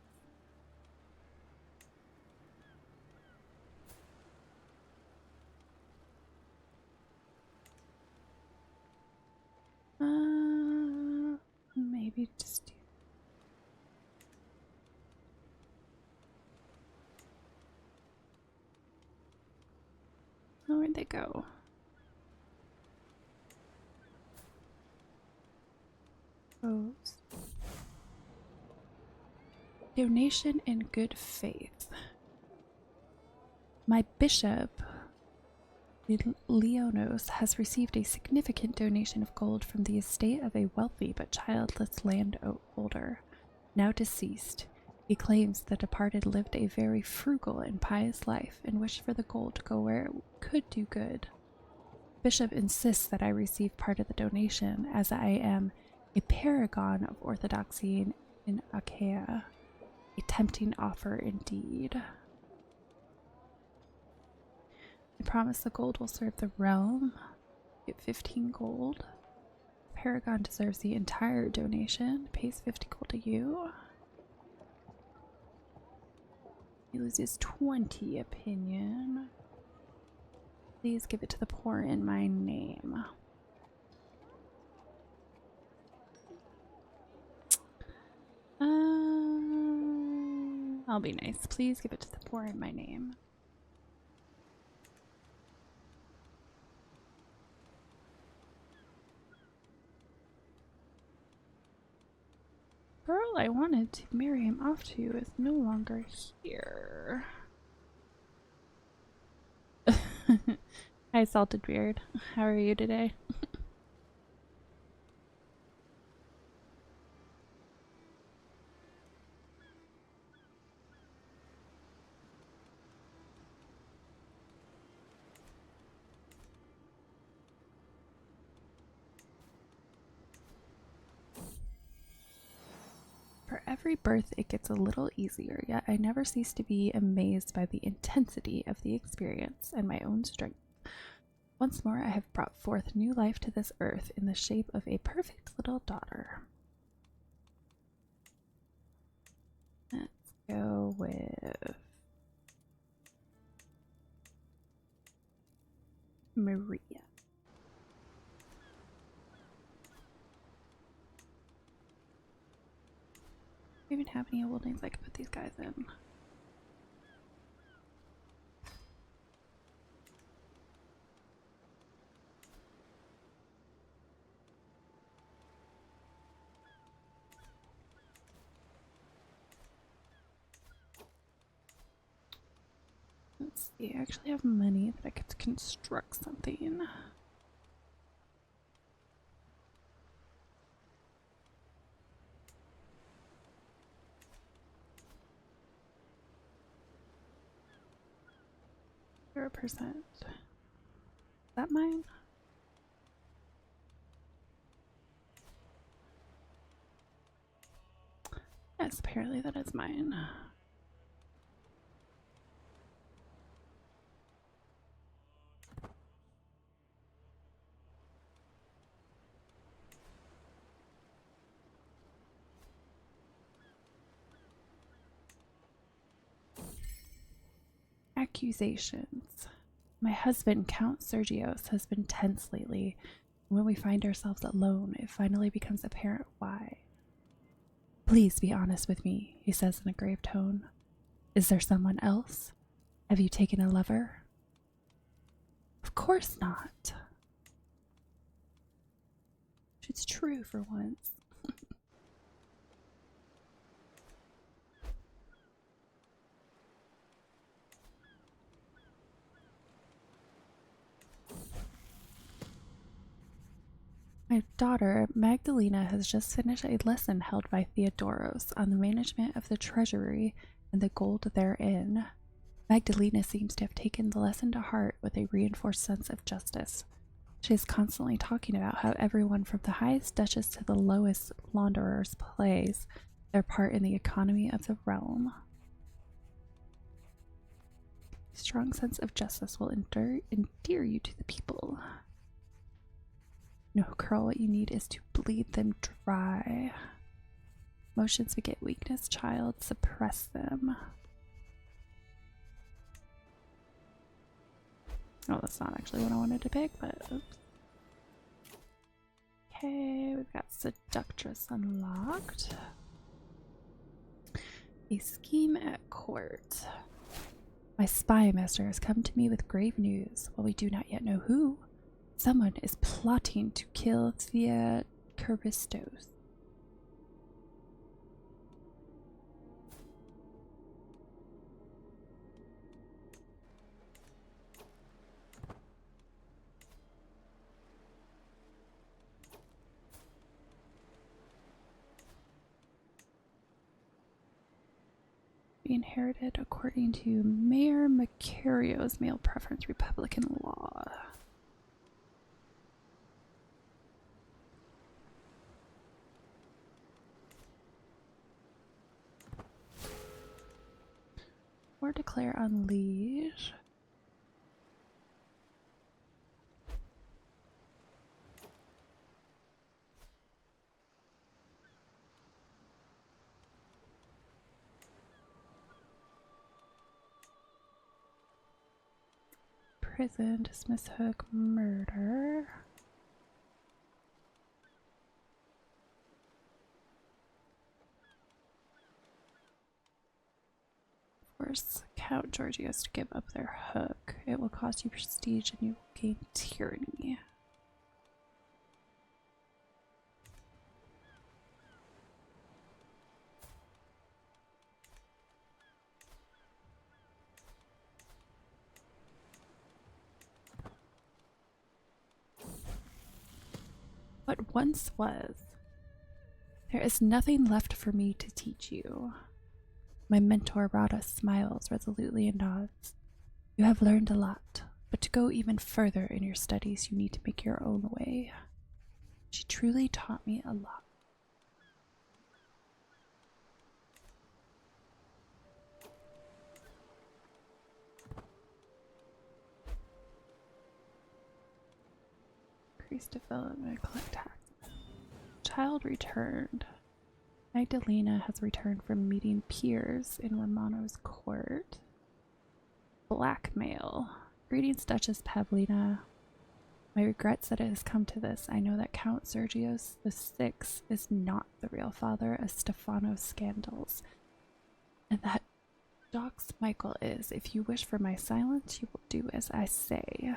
maybe just do. Oh, where'd they go? Post. Donation in good faith. My bishop, Leonos, has received a significant donation of gold from the estate of a wealthy but childless landholder, now deceased. He claims the departed lived a very frugal and pious life and wished for the gold to go where it could do good. Bishop insists that I receive part of the donation, as I am a paragon of orthodoxy in Achaia. A tempting offer indeed. I promise the gold will serve the realm. Get 15 gold. Paragon deserves the entire donation. Pays 50 gold to you. He loses 20 opinion. Please give it to the poor in my name. I'll be nice. Please give it to the poor in my name. Girl I wanted to marry him off to is no longer here. Hi, Salted Beard. How are you today? For every birth it gets a little easier, yet I never cease to be amazed by the intensity of the experience and my own strength. Once more I have brought forth new life to this earth in the shape of a perfect little daughter. Let's go with Maria. Do we even have any old names I could put these guys in? Let's see, I actually have money that I could construct something. %. Is that mine? Yes, apparently that is mine. Accusations. My husband, Count Sergios, has been tense lately. When we find ourselves alone, it finally becomes apparent why. Please be honest with me, he says in a grave tone. Is there someone else? Have you taken a lover? Of course not. It's true for once. My daughter, Magdalena, has just finished a lesson held by Theodoros on the management of the treasury and the gold therein. Magdalena seems to have taken the lesson to heart with a reinforced sense of justice. She is constantly talking about how everyone from the highest duchess to the lowest launderers plays their part in the economy of the realm. A strong sense of justice will endear you to the people. No, girl, what you need is to bleed them dry. Emotions beget weakness, child. Suppress them. Oh, that's not actually what I wanted to pick, but oops. Okay, we've got Seductress unlocked. A scheme at court. My spy master has come to me with grave news. While we do not yet know who, someone is plotting to kill Thea Charistos. Be inherited according to Mayor Macario's male preference Republican law. Or declare unleash. Prison, dismiss hook, murder. Force Count Georgios to give up their hook. It will cost you prestige and you will gain tyranny. What once was. There is nothing left for me to teach you. My mentor Rada smiles resolutely and nods. You have learned a lot, but to go even further in your studies, you need to make your own way. She truly taught me a lot. Increase development, collect tax. Child returned. Magdalena has returned from meeting peers in Romano's court. Blackmail. Greetings, Duchess Pavlina. My regrets that it has come to this. I know that Count Sergios VI is not the real father of Stefano's scandals, and that Dox Michael is. If you wish for my silence, you will do as I say.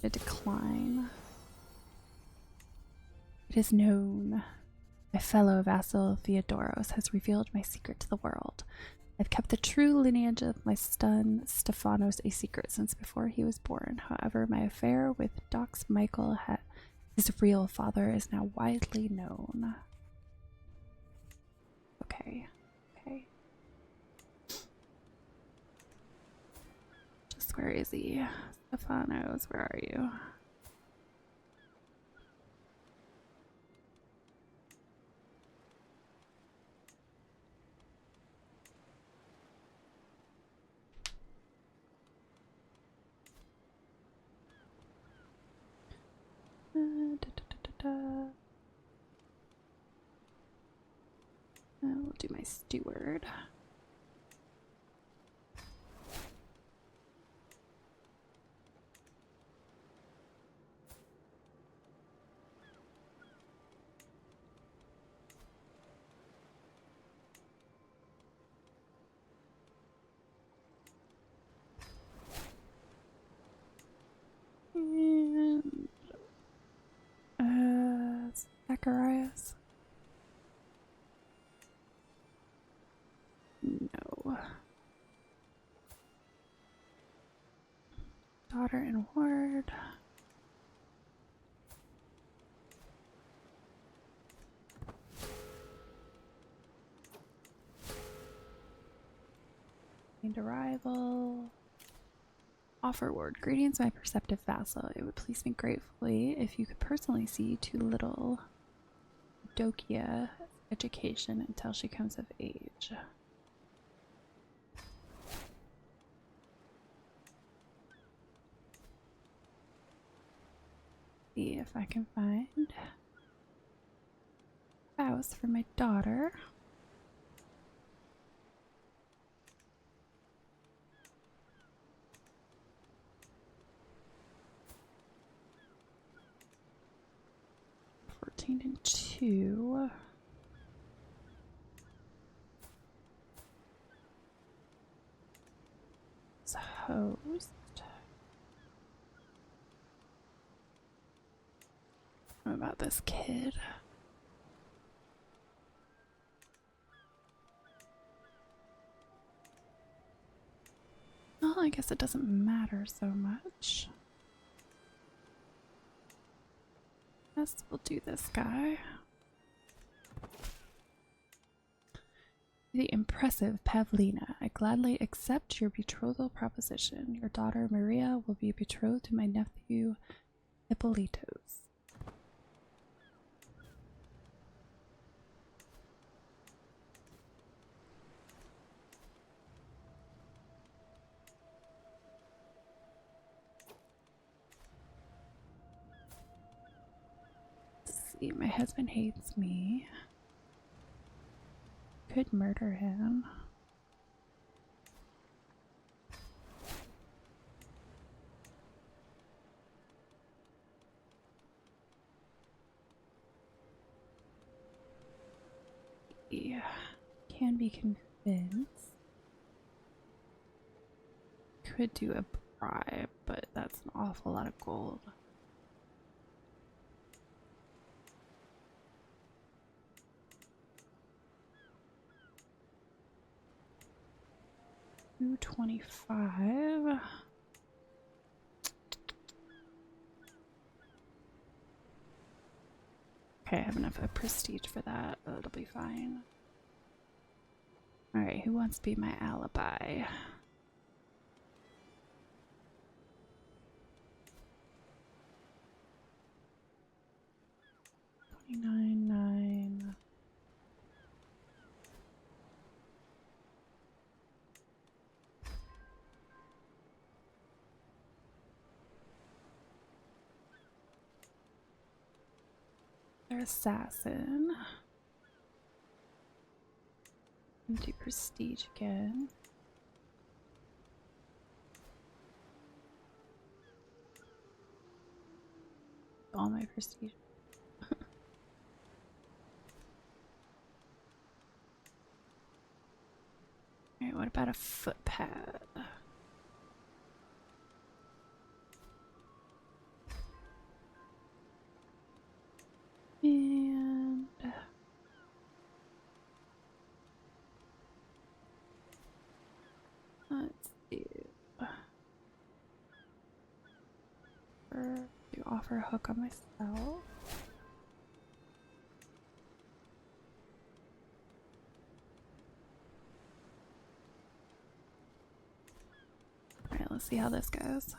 A decline. It is known. My fellow vassal Theodoros has revealed my secret to the world. I've kept the true lineage of my son Stephanos a secret since before he was born. However, my affair with Dox Michael, his real father, is now widely known. Okay. Okay. Just where is he? Stephanos, where are you? We'll do my steward. And Zacharias. No. Daughter and ward. Gained arrival. Offer ward. Greetings, my perceptive vassal. It would please me gratefully if you could personally see to little Dokia education until she comes of age. see if I can find a house for my daughter. And 2. It's a host. What about this kid? Well, I guess it doesn't matter so much. Yes, we'll do this guy. The impressive Pavlina, I gladly accept your betrothal proposition. Your daughter Maria will be betrothed to my nephew Hippolytos. Let's see, my husband hates me. Could murder him. Yeah, can be convinced. Could do a bribe, but that's an awful lot of gold. $225. Okay, I have enough of prestige for that. It'll be fine. Alright, who wants to be my alibi? $29.9. Their assassin. And do prestige again. All my prestige. Alright, what about a footpad? And let's do offer a hook on myself. Alright, let's see how this goes.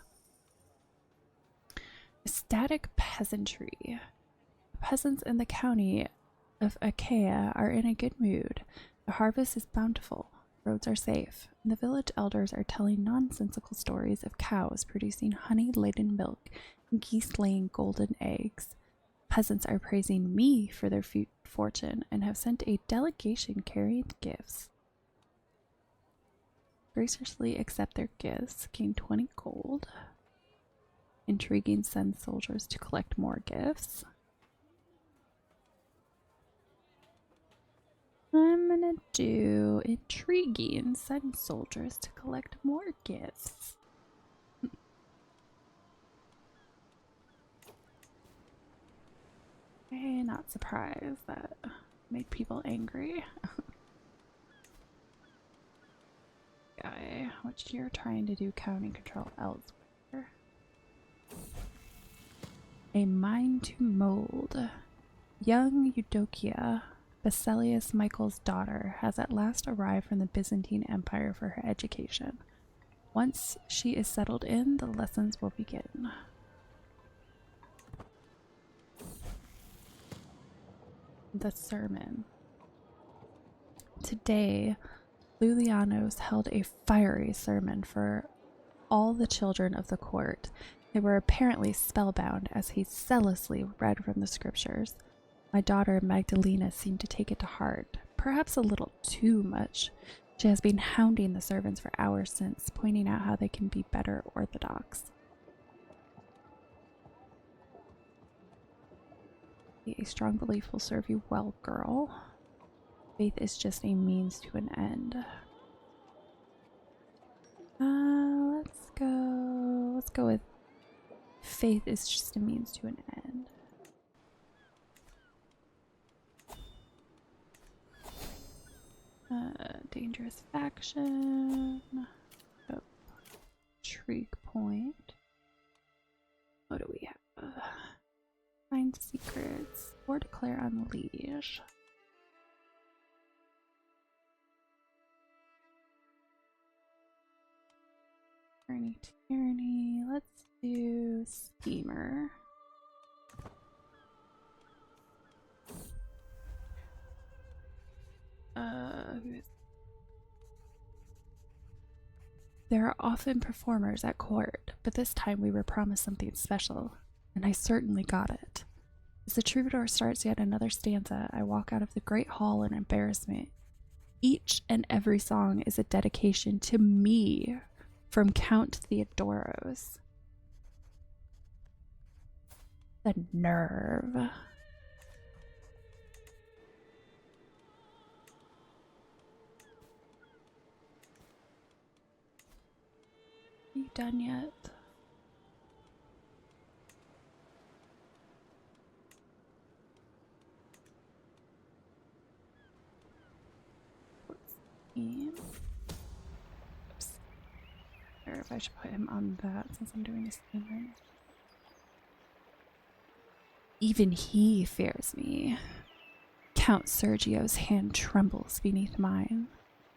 Ecstatic peasantry. The peasants in the county of Achaia are in a good mood. The harvest is bountiful. Roads are safe. And the village elders are telling nonsensical stories of cows producing honey-laden milk and geese laying golden eggs. Peasants are praising me for their fortune and have sent a delegation carrying gifts. Graciously accept their gifts, gain 20 gold. Intriguing send soldiers to collect more gifts. I'm gonna do intriguing send soldiers to collect more gifts. Okay, not surprised that made people angry. Guy, which you're trying to do county control elsewhere. A mine to mold. Young Eudokia, Basilius Michael's daughter, has at last arrived from the Byzantine Empire for her education. Once she is settled in, the lessons will begin. The sermon. Today, Lulianos held a fiery sermon for all the children of the court. They were apparently spellbound as he zealously read from the scriptures. My daughter Magdalena seemed to take it to heart, perhaps a little too much. She has been hounding the servants for hours since, pointing out how they can be better orthodox. A strong belief will serve you well, girl. Faith is just a means to an end. Let's go with faith is just a means to an end. Dangerous faction. Oh, Shriek point. What do we have? Find secrets or declare unleash. Tyranny. Let's do schemer. There are often performers at court, but this time we were promised something special, and I certainly got it. As the troubadour starts yet another stanza, I walk out of the great hall in embarrassment. Each and every song is a dedication to me from Count Theodoros. The nerve. Are you done yet? Oops. Or if I should put him on that since I'm doing his thing right now. Even he fears me. Count Sergio's hand trembles beneath mine.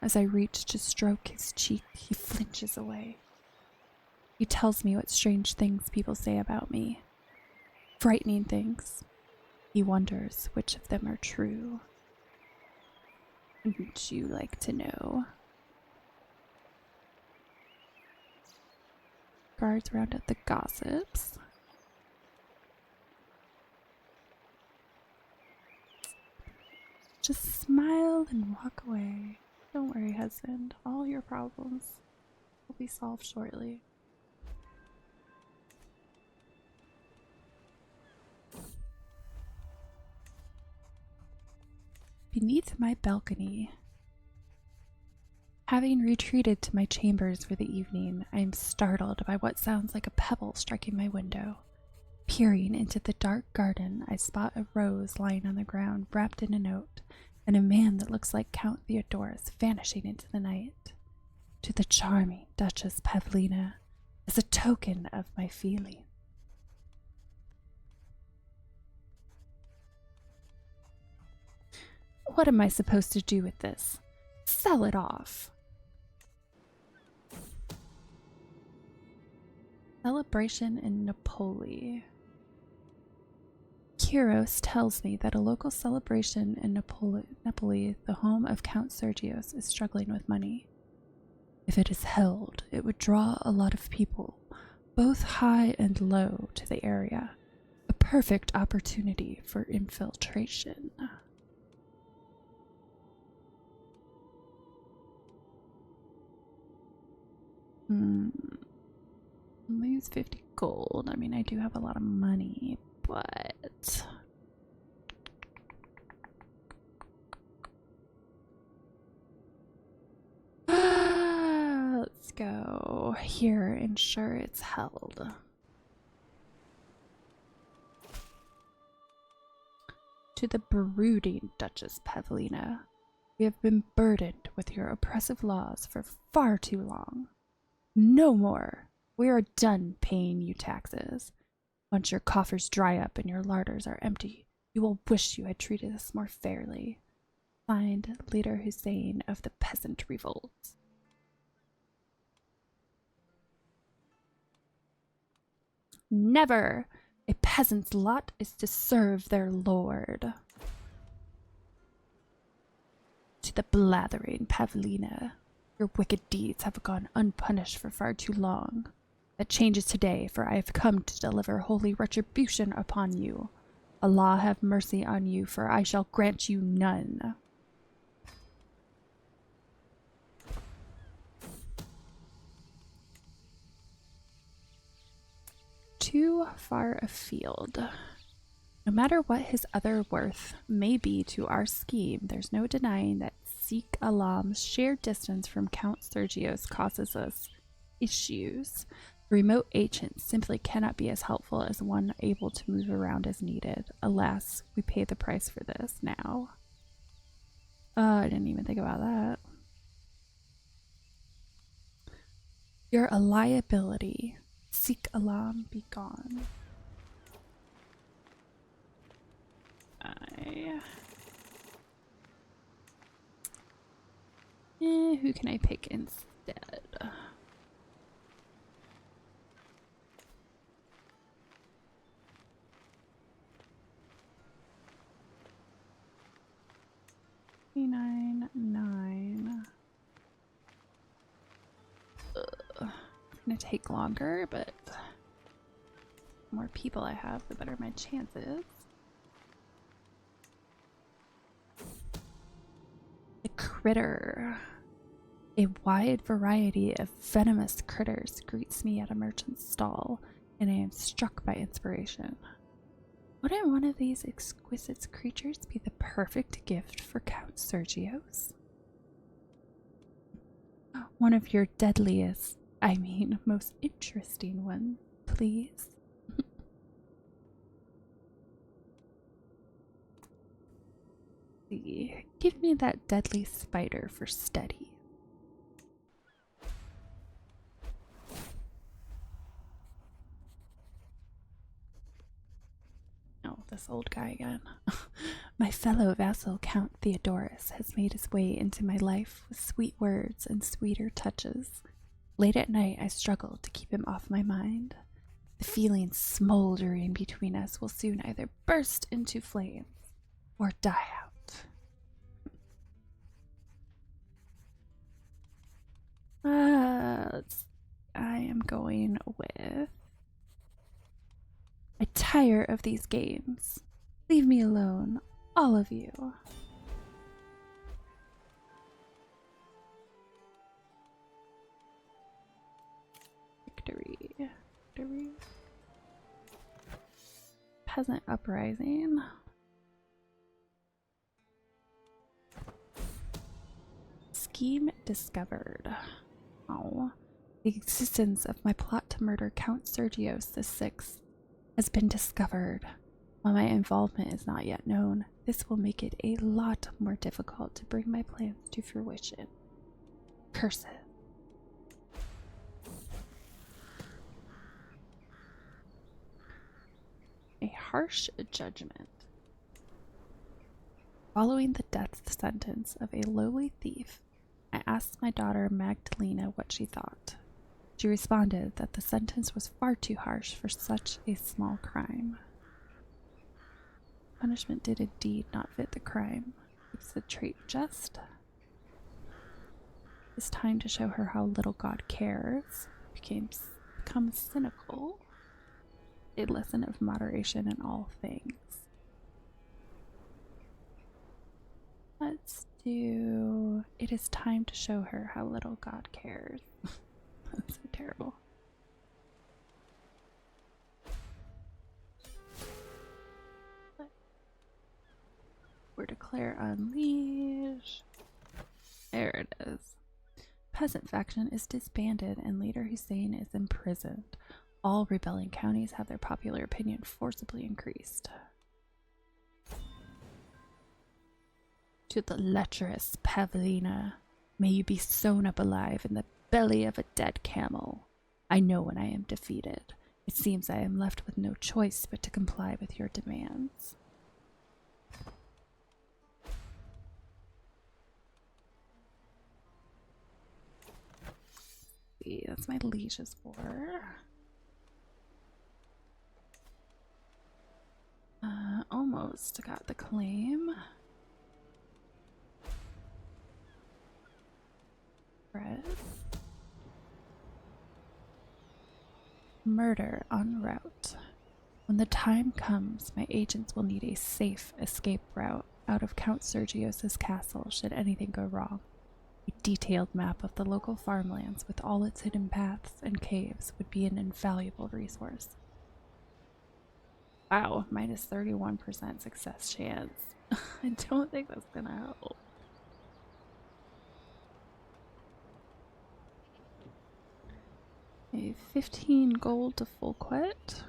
As I reach to stroke his cheek, he flinches away. He tells me what strange things people say about me. Frightening things. He wonders which of them are true. Wouldn't you like to know? Guards round up the gossips. Just smile and walk away. Don't worry, husband. All your problems will be solved shortly. Beneath my balcony. Having retreated to my chambers for the evening, I am startled by what sounds like a pebble striking my window. Peering into the dark garden, I spot a rose lying on the ground, wrapped in a note, and a man that looks like Count Theodoros vanishing into the night. To the charming Duchess Pavlina, as a token of my feeling. What am I supposed to do with this? Sell it off. Celebration in Napoli. Kyros tells me that a local celebration in Napoli, the home of Count Sergios, is struggling with money. If it is held, it would draw a lot of people, both high and low, to the area. A perfect opportunity for infiltration. Lose 50 gold. I mean, I do have a lot of money, but let's go here, ensure it's held. To the brooding Duchess Pavlina, we have been burdened with your oppressive laws for far too long. No more. We are done paying you taxes. Once your coffers dry up and your larders are empty, you will wish you had treated us more fairly. Signed, Leader Hussein of the Peasant Revolts. Never! A peasant's lot is to serve their lord. To the blathering Pavlina, your wicked deeds have gone unpunished for far too long. That changes today, for I have come to deliver holy retribution upon you. Allah have mercy on you, for I shall grant you none. Too far afield. No matter what his other worth may be to our scheme, there's no denying that Sikh Alam's sheer distance from Count Sergio's causes us issues. The remote agent simply cannot be as helpful as one able to move around as needed. Alas, we pay the price for this now. I didn't even think about that. You're a liability. Sikh Alam be gone. Who can I pick instead? $9. It's gonna take longer, but the more people I have, the better my chances. The critter. A wide variety of venomous critters greets me at a merchant's stall, and I am struck by inspiration. Wouldn't one of these exquisite creatures be the perfect gift for Count Sergio's? One of your deadliest, most interesting ones, please. See, give me that deadly spider for steady. Oh, this old guy again. My fellow vassal Count Theodorus has made his way into my life with sweet words and sweeter touches. Late at night I struggle to keep him off my mind. The feeling smoldering between us will soon either burst into flames or die out. I am going with... I tire of these games. Leave me alone, all of you. Victory. Victory. Peasant uprising. Scheme discovered. Oh. The existence of my plot to murder Count Sergios VI has been discovered. While my involvement is not yet known, this will make it a lot more difficult to bring my plans to fruition. Curse it. A harsh judgment. Following the death sentence of a lowly thief, I asked my daughter Magdalena what she thought. She responded that the sentence was far too harsh for such a small crime. Punishment did indeed not fit the crime. Was the trait just? It's time to show her how little God cares. Become cynical. A lesson of moderation in all things. Let's do... It is time to show her how little God cares. That's so terrible. We're declare unleash. There it is. Peasant faction is disbanded and leader Hussein is imprisoned. All rebelling counties have their popular opinion forcibly increased. To the lecherous Pavlina, may you be sewn up alive in the belly of a dead camel. I know when I am defeated. It seems I am left with no choice but to comply with your demands. See, that's my liege's for. Almost got the claim. Press. Murder en route. When the time comes, my agents will need a safe escape route out of Count Sergius's castle should anything go wrong. A detailed map of the local farmlands with all its hidden paths and caves would be an invaluable resource. Wow, minus 31% success chance. I don't think that's gonna help. A 15 gold to full quit.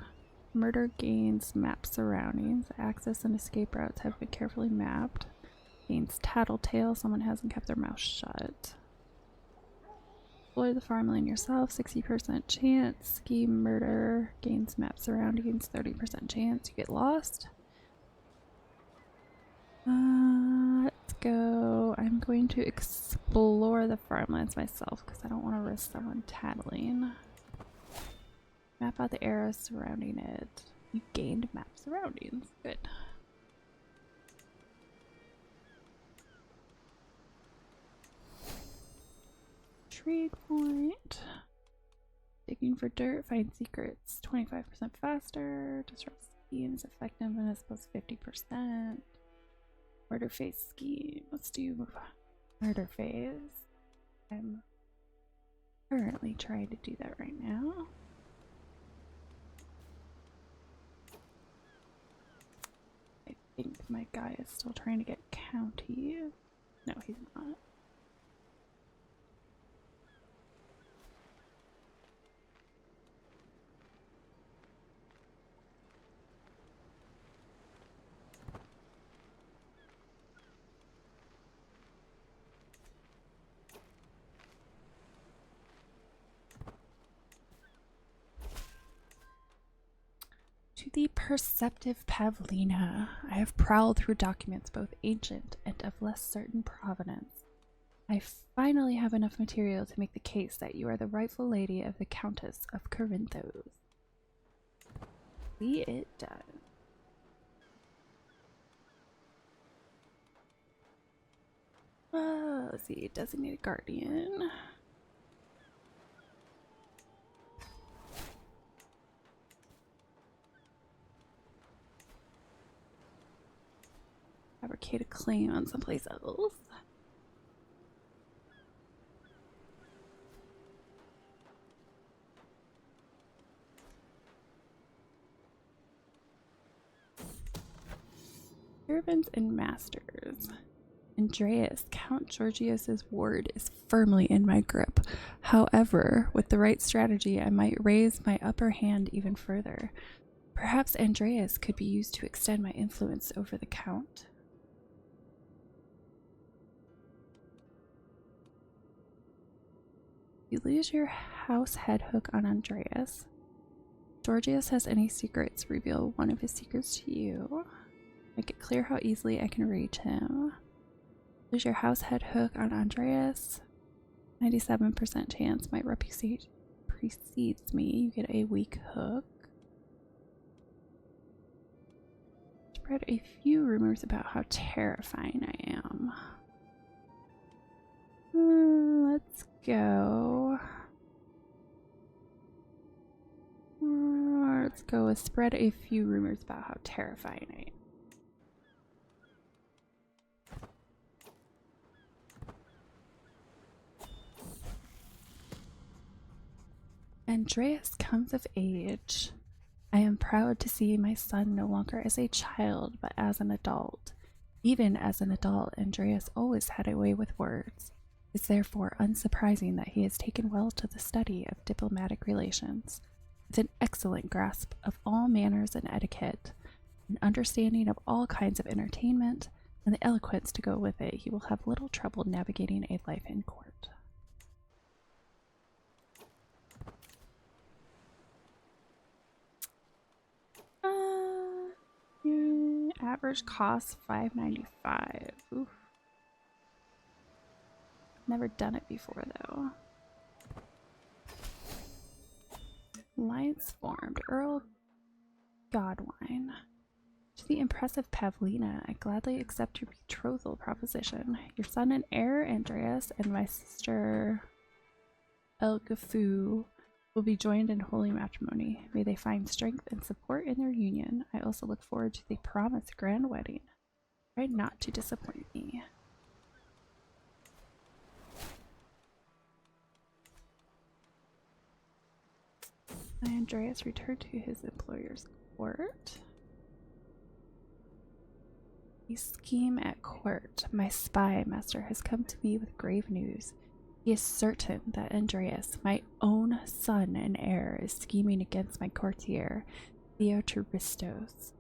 Murder gains map surroundings. Access and escape routes have been carefully mapped. Gains tattletale. Someone hasn't kept their mouth shut. Explore the farmland yourself. 60% chance. Scheme murder. Gains map surroundings. 30% chance. You get lost. Let's go. I'm going to explore the farmlands myself because I don't want to risk someone tattling. Map out the areas surrounding it. You gained map surroundings. Good. Trade point. Digging for dirt. Find secrets. 25% faster. Disrupt schemes. Effectiveness plus 50%. Murder phase scheme. Let's do murder phase. I'm currently trying to do that right now. I think my guy is still trying to get county. No, he's not. To the perceptive Pavlina, I have prowled through documents both ancient and of less certain provenance. I finally have enough material to make the case that you are the rightful lady of the Countess of Corinthos. Be it done. Let's see, designated guardian. Fabricate a claim on someplace else. Servants and masters. Andreas, Count Georgios's ward, is firmly in my grip. However, with the right strategy, I might raise my upper hand even further. Perhaps Andreas could be used to extend my influence over the Count. You lose your house head hook on Andreas. Georgios has any secrets, reveal one of his secrets to you. Make it clear how easily I can reach him. Lose your house head hook on Andreas. 97% chance my reputation precedes me. You get a weak hook. Spread a few rumors about how terrifying I am. Let's go. Let's go with spread a few rumors about how terrifying I am. Andreas comes of age. I am proud to see my son no longer as a child, but as an adult. Even as an adult, Andreas always had a way with words. It's therefore unsurprising that he has taken well to the study of diplomatic relations. With an excellent grasp of all manners and etiquette, an understanding of all kinds of entertainment, and the eloquence to go with it, he will have little trouble navigating a life in court. Average cost $5.95. Oof. Never done it before though. Alliance formed. Earl Godwine. To the impressive Pavlina, I gladly accept your betrothal proposition. Your son and heir, Andreas, and my sister Elgafu will will be joined in holy matrimony. May they find strength and support in their union. I also look forward to the promised grand wedding. Try not to disappoint me. Andreas returned to his employer's court. A scheme at court. My spy master has come to me with grave news. He is certain that Andreas, my own son and heir, is scheming against my courtier, Theodoristos.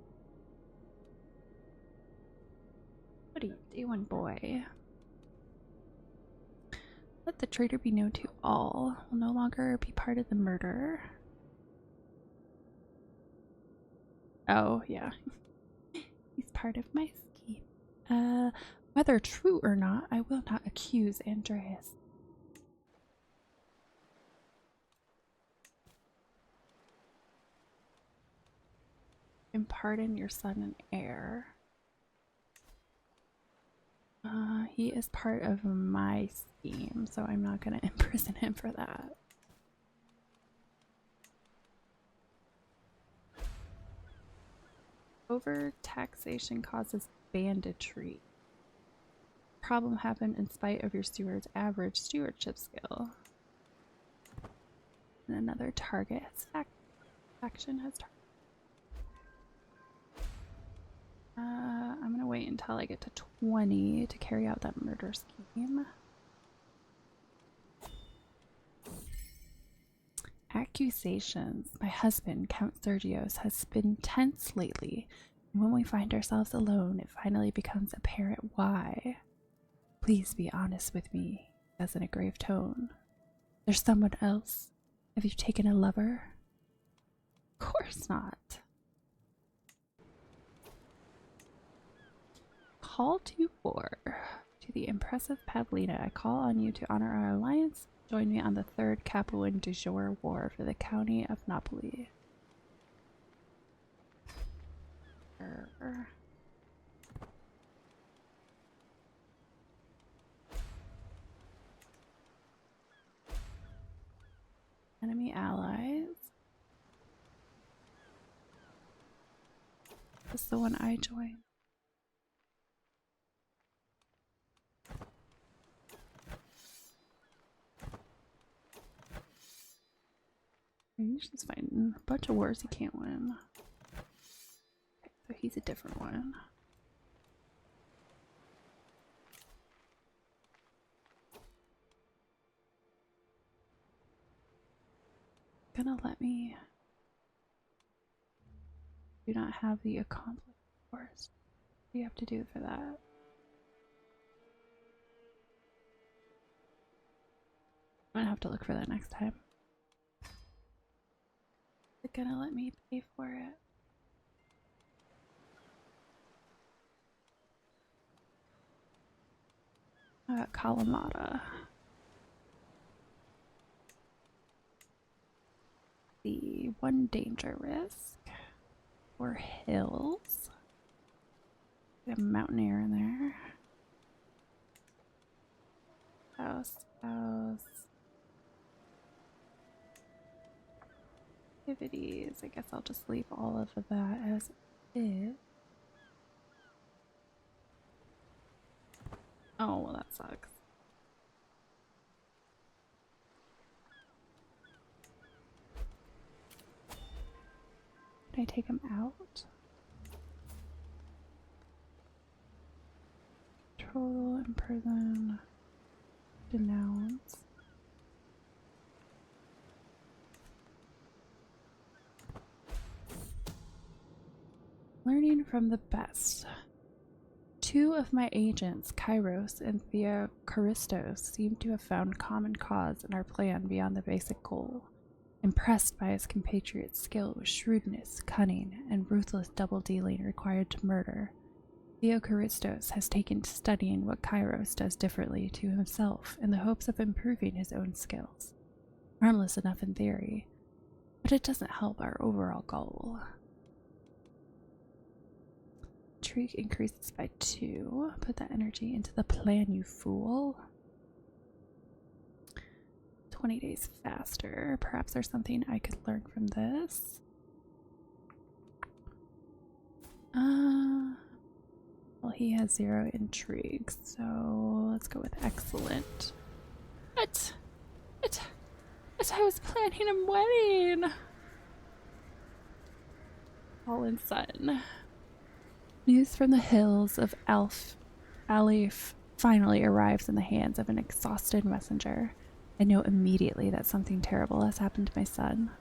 What are you doing, boy? Let the traitor be known to all. Will no longer be part of the murder. Oh, yeah. He's part of my scheme. Whether true or not, I will not accuse Andreas. And pardon your son and heir. He is part of my scheme, so I'm not gonna imprison him for that. Over-taxation causes banditry. Problem happened in spite of your steward's average stewardship skill. And another target action has target. I'm gonna wait until I get to 20 to carry out that murder scheme. Accusations. My husband, Count Sergios, has been tense lately, and when we find ourselves alone, it finally becomes apparent why. Please be honest with me, he says in a grave tone. There's someone else? Have you taken a lover? Of course not. Call to war. To the impressive Pavlina, I call on you to honor our alliance. Join me on the third Capuan du jour war for the county of Napoli. Enemy allies. This is the one I joined. He's just fighting a bunch of wars he can't win. Okay, so he's a different one. Gonna let me do not have the accomplished wars. What do you have to do for that? I'm gonna have to look for that next time. Is it gonna let me pay for it? Kalamata. The one danger risk. Or hills. Get a mountaineer in there. House. Activities. I guess I'll just leave all of that as is. Oh, well, that sucks. Can I take him out? Control, imprison, denounce. Learning from the best. Two of my agents, Kairos and Theodoristos, seem to have found common cause in our plan beyond the basic goal. Impressed by his compatriot's skill with shrewdness, cunning, and ruthless double-dealing required to murder, Theodoristos has taken to studying what Kairos does differently to himself in the hopes of improving his own skills. Harmless enough in theory, but it doesn't help our overall goal. Intrigue increases by 2. Put that energy into the plan, you fool. 20 days faster. Perhaps there's something I could learn from this. Well, he has 0 intrigue, so let's go with excellent. But I was planning a wedding. Fallen sun. News from the hills of Alif finally arrives in the hands of an exhausted messenger. I know immediately that something terrible has happened to my son.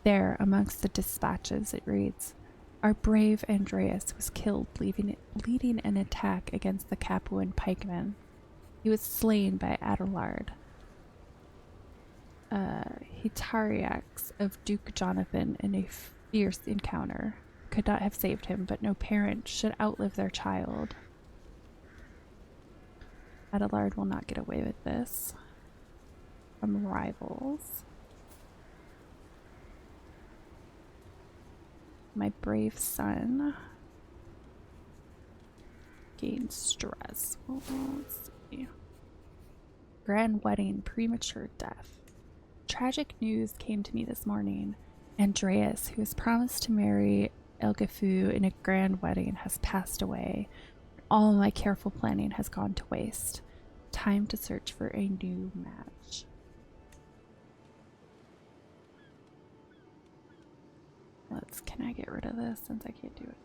There, amongst the dispatches, it reads, "Our brave Andreas was killed leading an attack against the Capuan pikemen. He was slain by Adelard, Hitariax of Duke Jonathan in a fierce encounter. Could not have saved him, but no parent should outlive their child. Adelard will not get away with this." From rivals. My brave son gains stress. Well, let's see. Grand wedding, premature death. Tragic news came to me this morning. Andreas, who was promised to marry Elgifu in a grand wedding, has passed away. All my careful planning has gone to waste. Time to search for a new match. Can I get rid of this since I can't do it?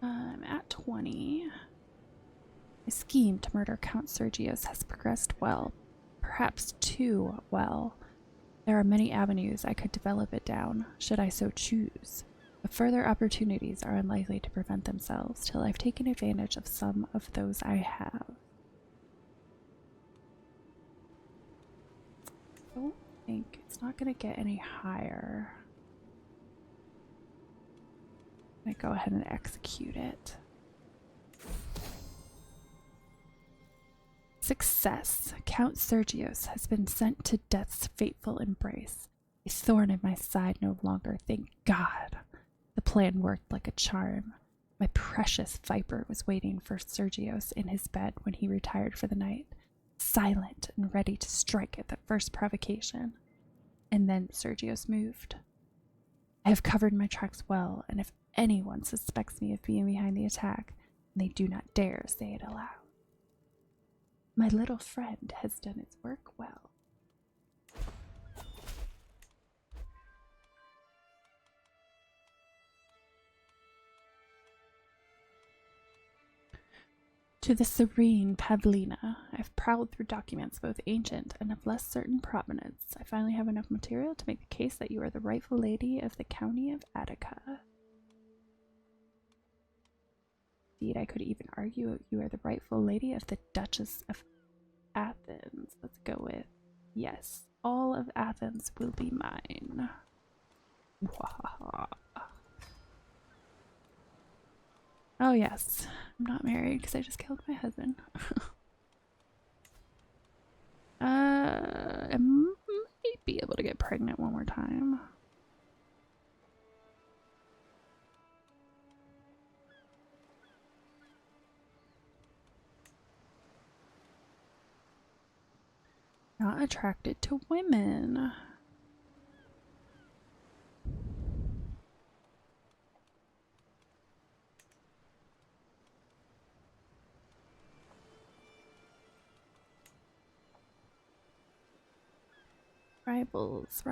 I'm at 20. My scheme to murder Count Sergius has progressed well. Perhaps too well. There are many avenues I could develop it down, should I so choose. But further opportunities are unlikely to present themselves till I've taken advantage of some of those I have. I don't think it's not going to get any higher. I'm going to go ahead and execute it. Success. Count Sergius has been sent to death's fateful embrace. A thorn in my side no longer, thank God. The plan worked like a charm. My precious viper was waiting for Sergius in his bed when he retired for the night, silent and ready to strike at the first provocation. And then Sergius moved. I have covered my tracks well, and if anyone suspects me of being behind the attack, they do not dare say it aloud. My little friend has done its work well. To the serene Pavlina, I've prowled through documents both ancient and of less certain provenance. I finally have enough material to make the case that you are the rightful lady of the county of Attica. Indeed, I could even argue you are the rightful lady of the Duchess of Athens. Let's go with, yes, all of Athens will be mine. Oh yes, I'm not married because I just killed my husband. I might be able to get pregnant one more time. Not attracted to women. Rivals.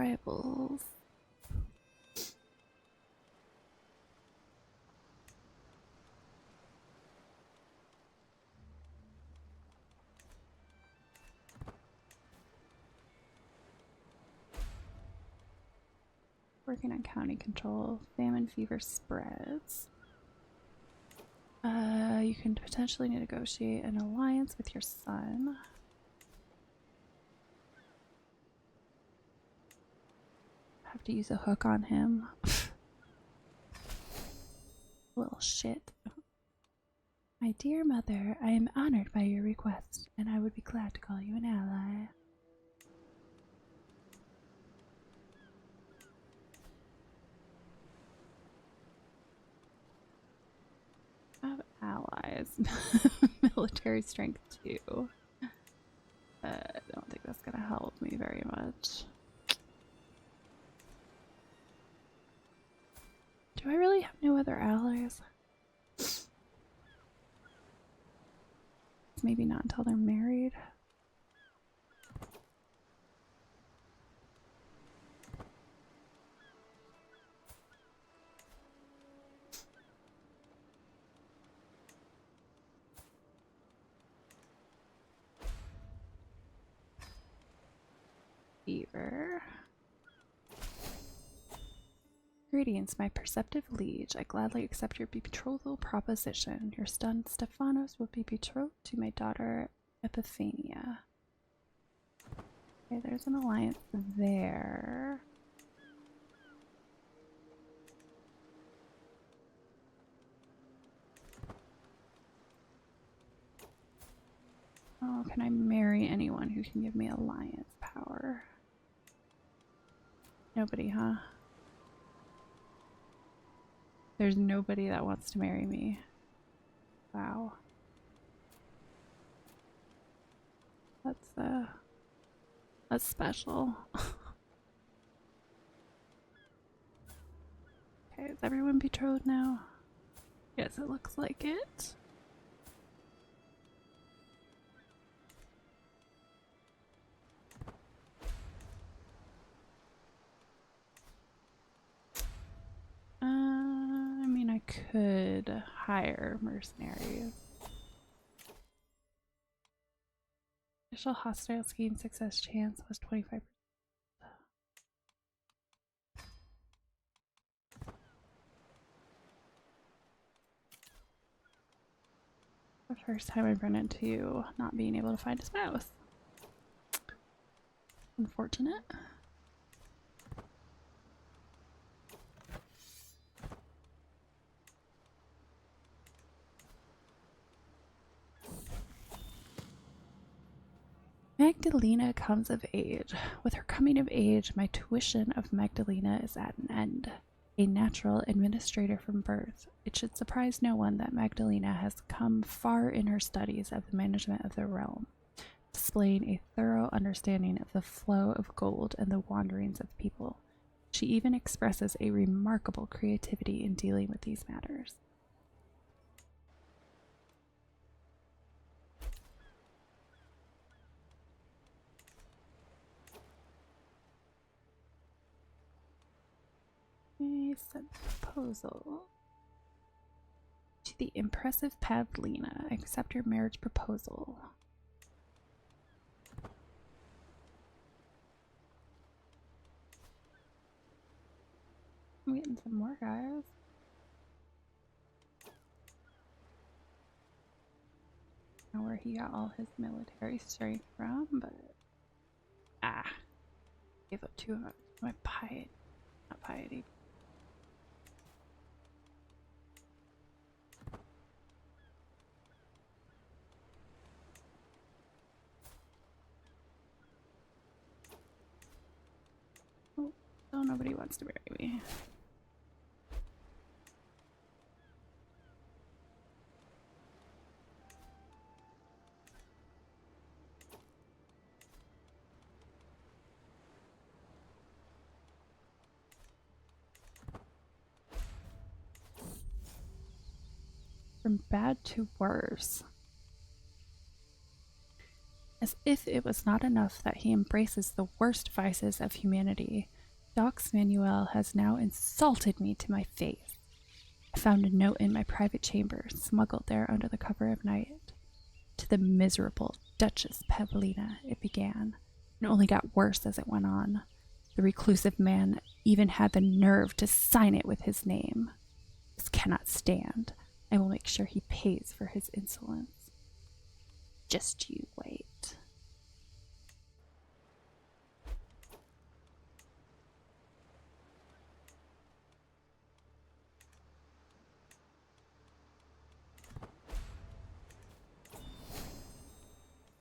Working on county control. Famine fever spreads. You can potentially negotiate an alliance with your son. Have to use a hook on him. Little shit. My dear mother, I am honored by your request, and I would be glad to call you an ally. I have allies. Military military strength 2. I don't think that's gonna help me very much. Do I really have no other allies? Maybe not until they're married. Fever. Greetings, my perceptive liege. I gladly accept your betrothal proposition. Your son Stephanos will be betrothed to my daughter Epiphania. Okay, there's an alliance there. Oh, can I marry anyone who can give me alliance power? Nobody, huh? There's nobody that wants to marry me. Wow. That's special. Okay, is everyone betrothed now? Yes, it looks like it. I mean, I could hire mercenaries. Initial hostile scheme success chance was 25%. The first time I've run into you not being able to find a spouse. Unfortunate. Magdalena comes of age. With her coming of age, my tuition of Magdalena is at an end. A natural administrator from birth, it should surprise no one that Magdalena has come far in her studies of the management of the realm, displaying a thorough understanding of the flow of gold and the wanderings of people. She even expresses a remarkable creativity in dealing with these matters. I sent a proposal to the impressive Pavlina. I accept your marriage proposal. I'm getting some more guys. I don't know where he got all his military strength from, but gave up to my piety, not piety. Oh, nobody wants to marry me. From bad to worse. As if it was not enough that he embraces the worst vices of humanity, Dox Manuel has now insulted me to my face. I found a note in my private chamber, smuggled there under the cover of night. To the miserable Duchess Pavlina, it began, and only got worse as it went on. The reclusive man even had the nerve to sign it with his name. This cannot stand. I will make sure he pays for his insolence. Just you wait.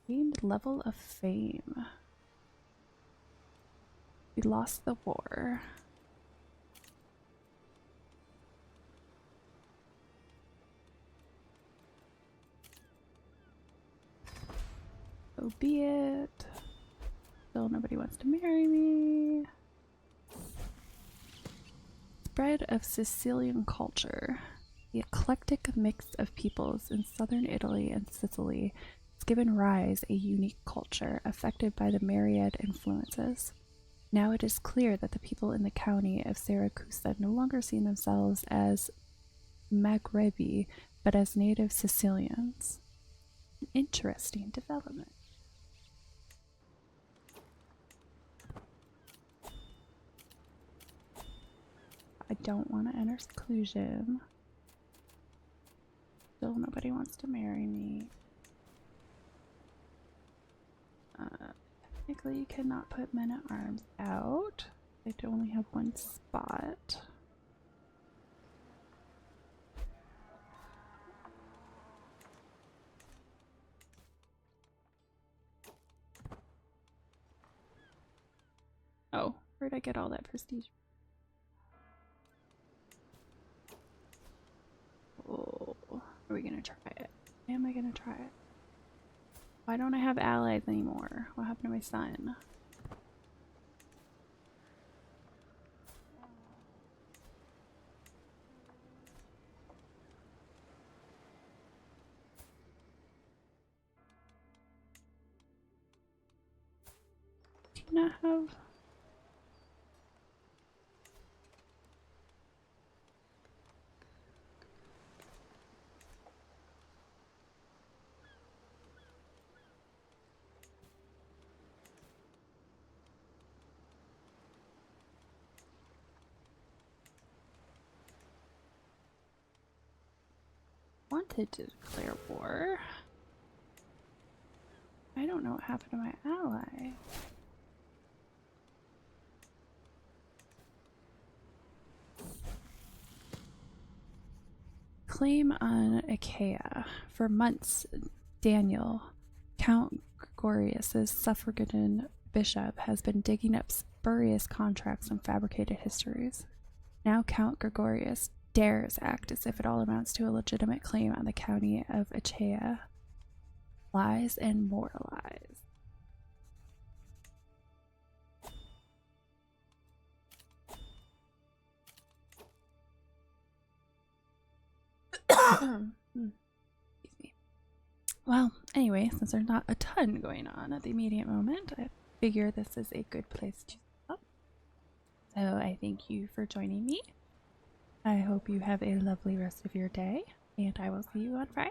Gained level of fame. We lost the war. So be it. Still nobody wants to marry me. Spread of Sicilian culture. The eclectic mix of peoples in southern Italy and Sicily has given rise a unique culture affected by the myriad influences. Now it is clear that the people in the county of Siracusa no longer see themselves as Maghrebi, but as native Sicilians. An interesting development. I don't want to enter seclusion. Still nobody wants to marry me. Technically you cannot put men at arms out. They only have one spot. Oh, where'd I get all that prestige? Oh, are we gonna try it? Am I gonna try it? Why don't I have allies anymore? What happened to my son? Do you not have... wanted to declare war. I don't know what happened to my ally. Claim on Achaia. For months, Daniel, Count Gregorius's suffragan bishop, has been digging up spurious contracts and fabricated histories. Now Count Gregorius dares act as if it all amounts to a legitimate claim on the county of Achaia. Lies and more lies. Excuse me. Well, anyway, since there's not a ton going on at the immediate moment, I figure this is a good place to stop. So I thank you for joining me. I hope you have a lovely rest of your day, and I will see you on Friday.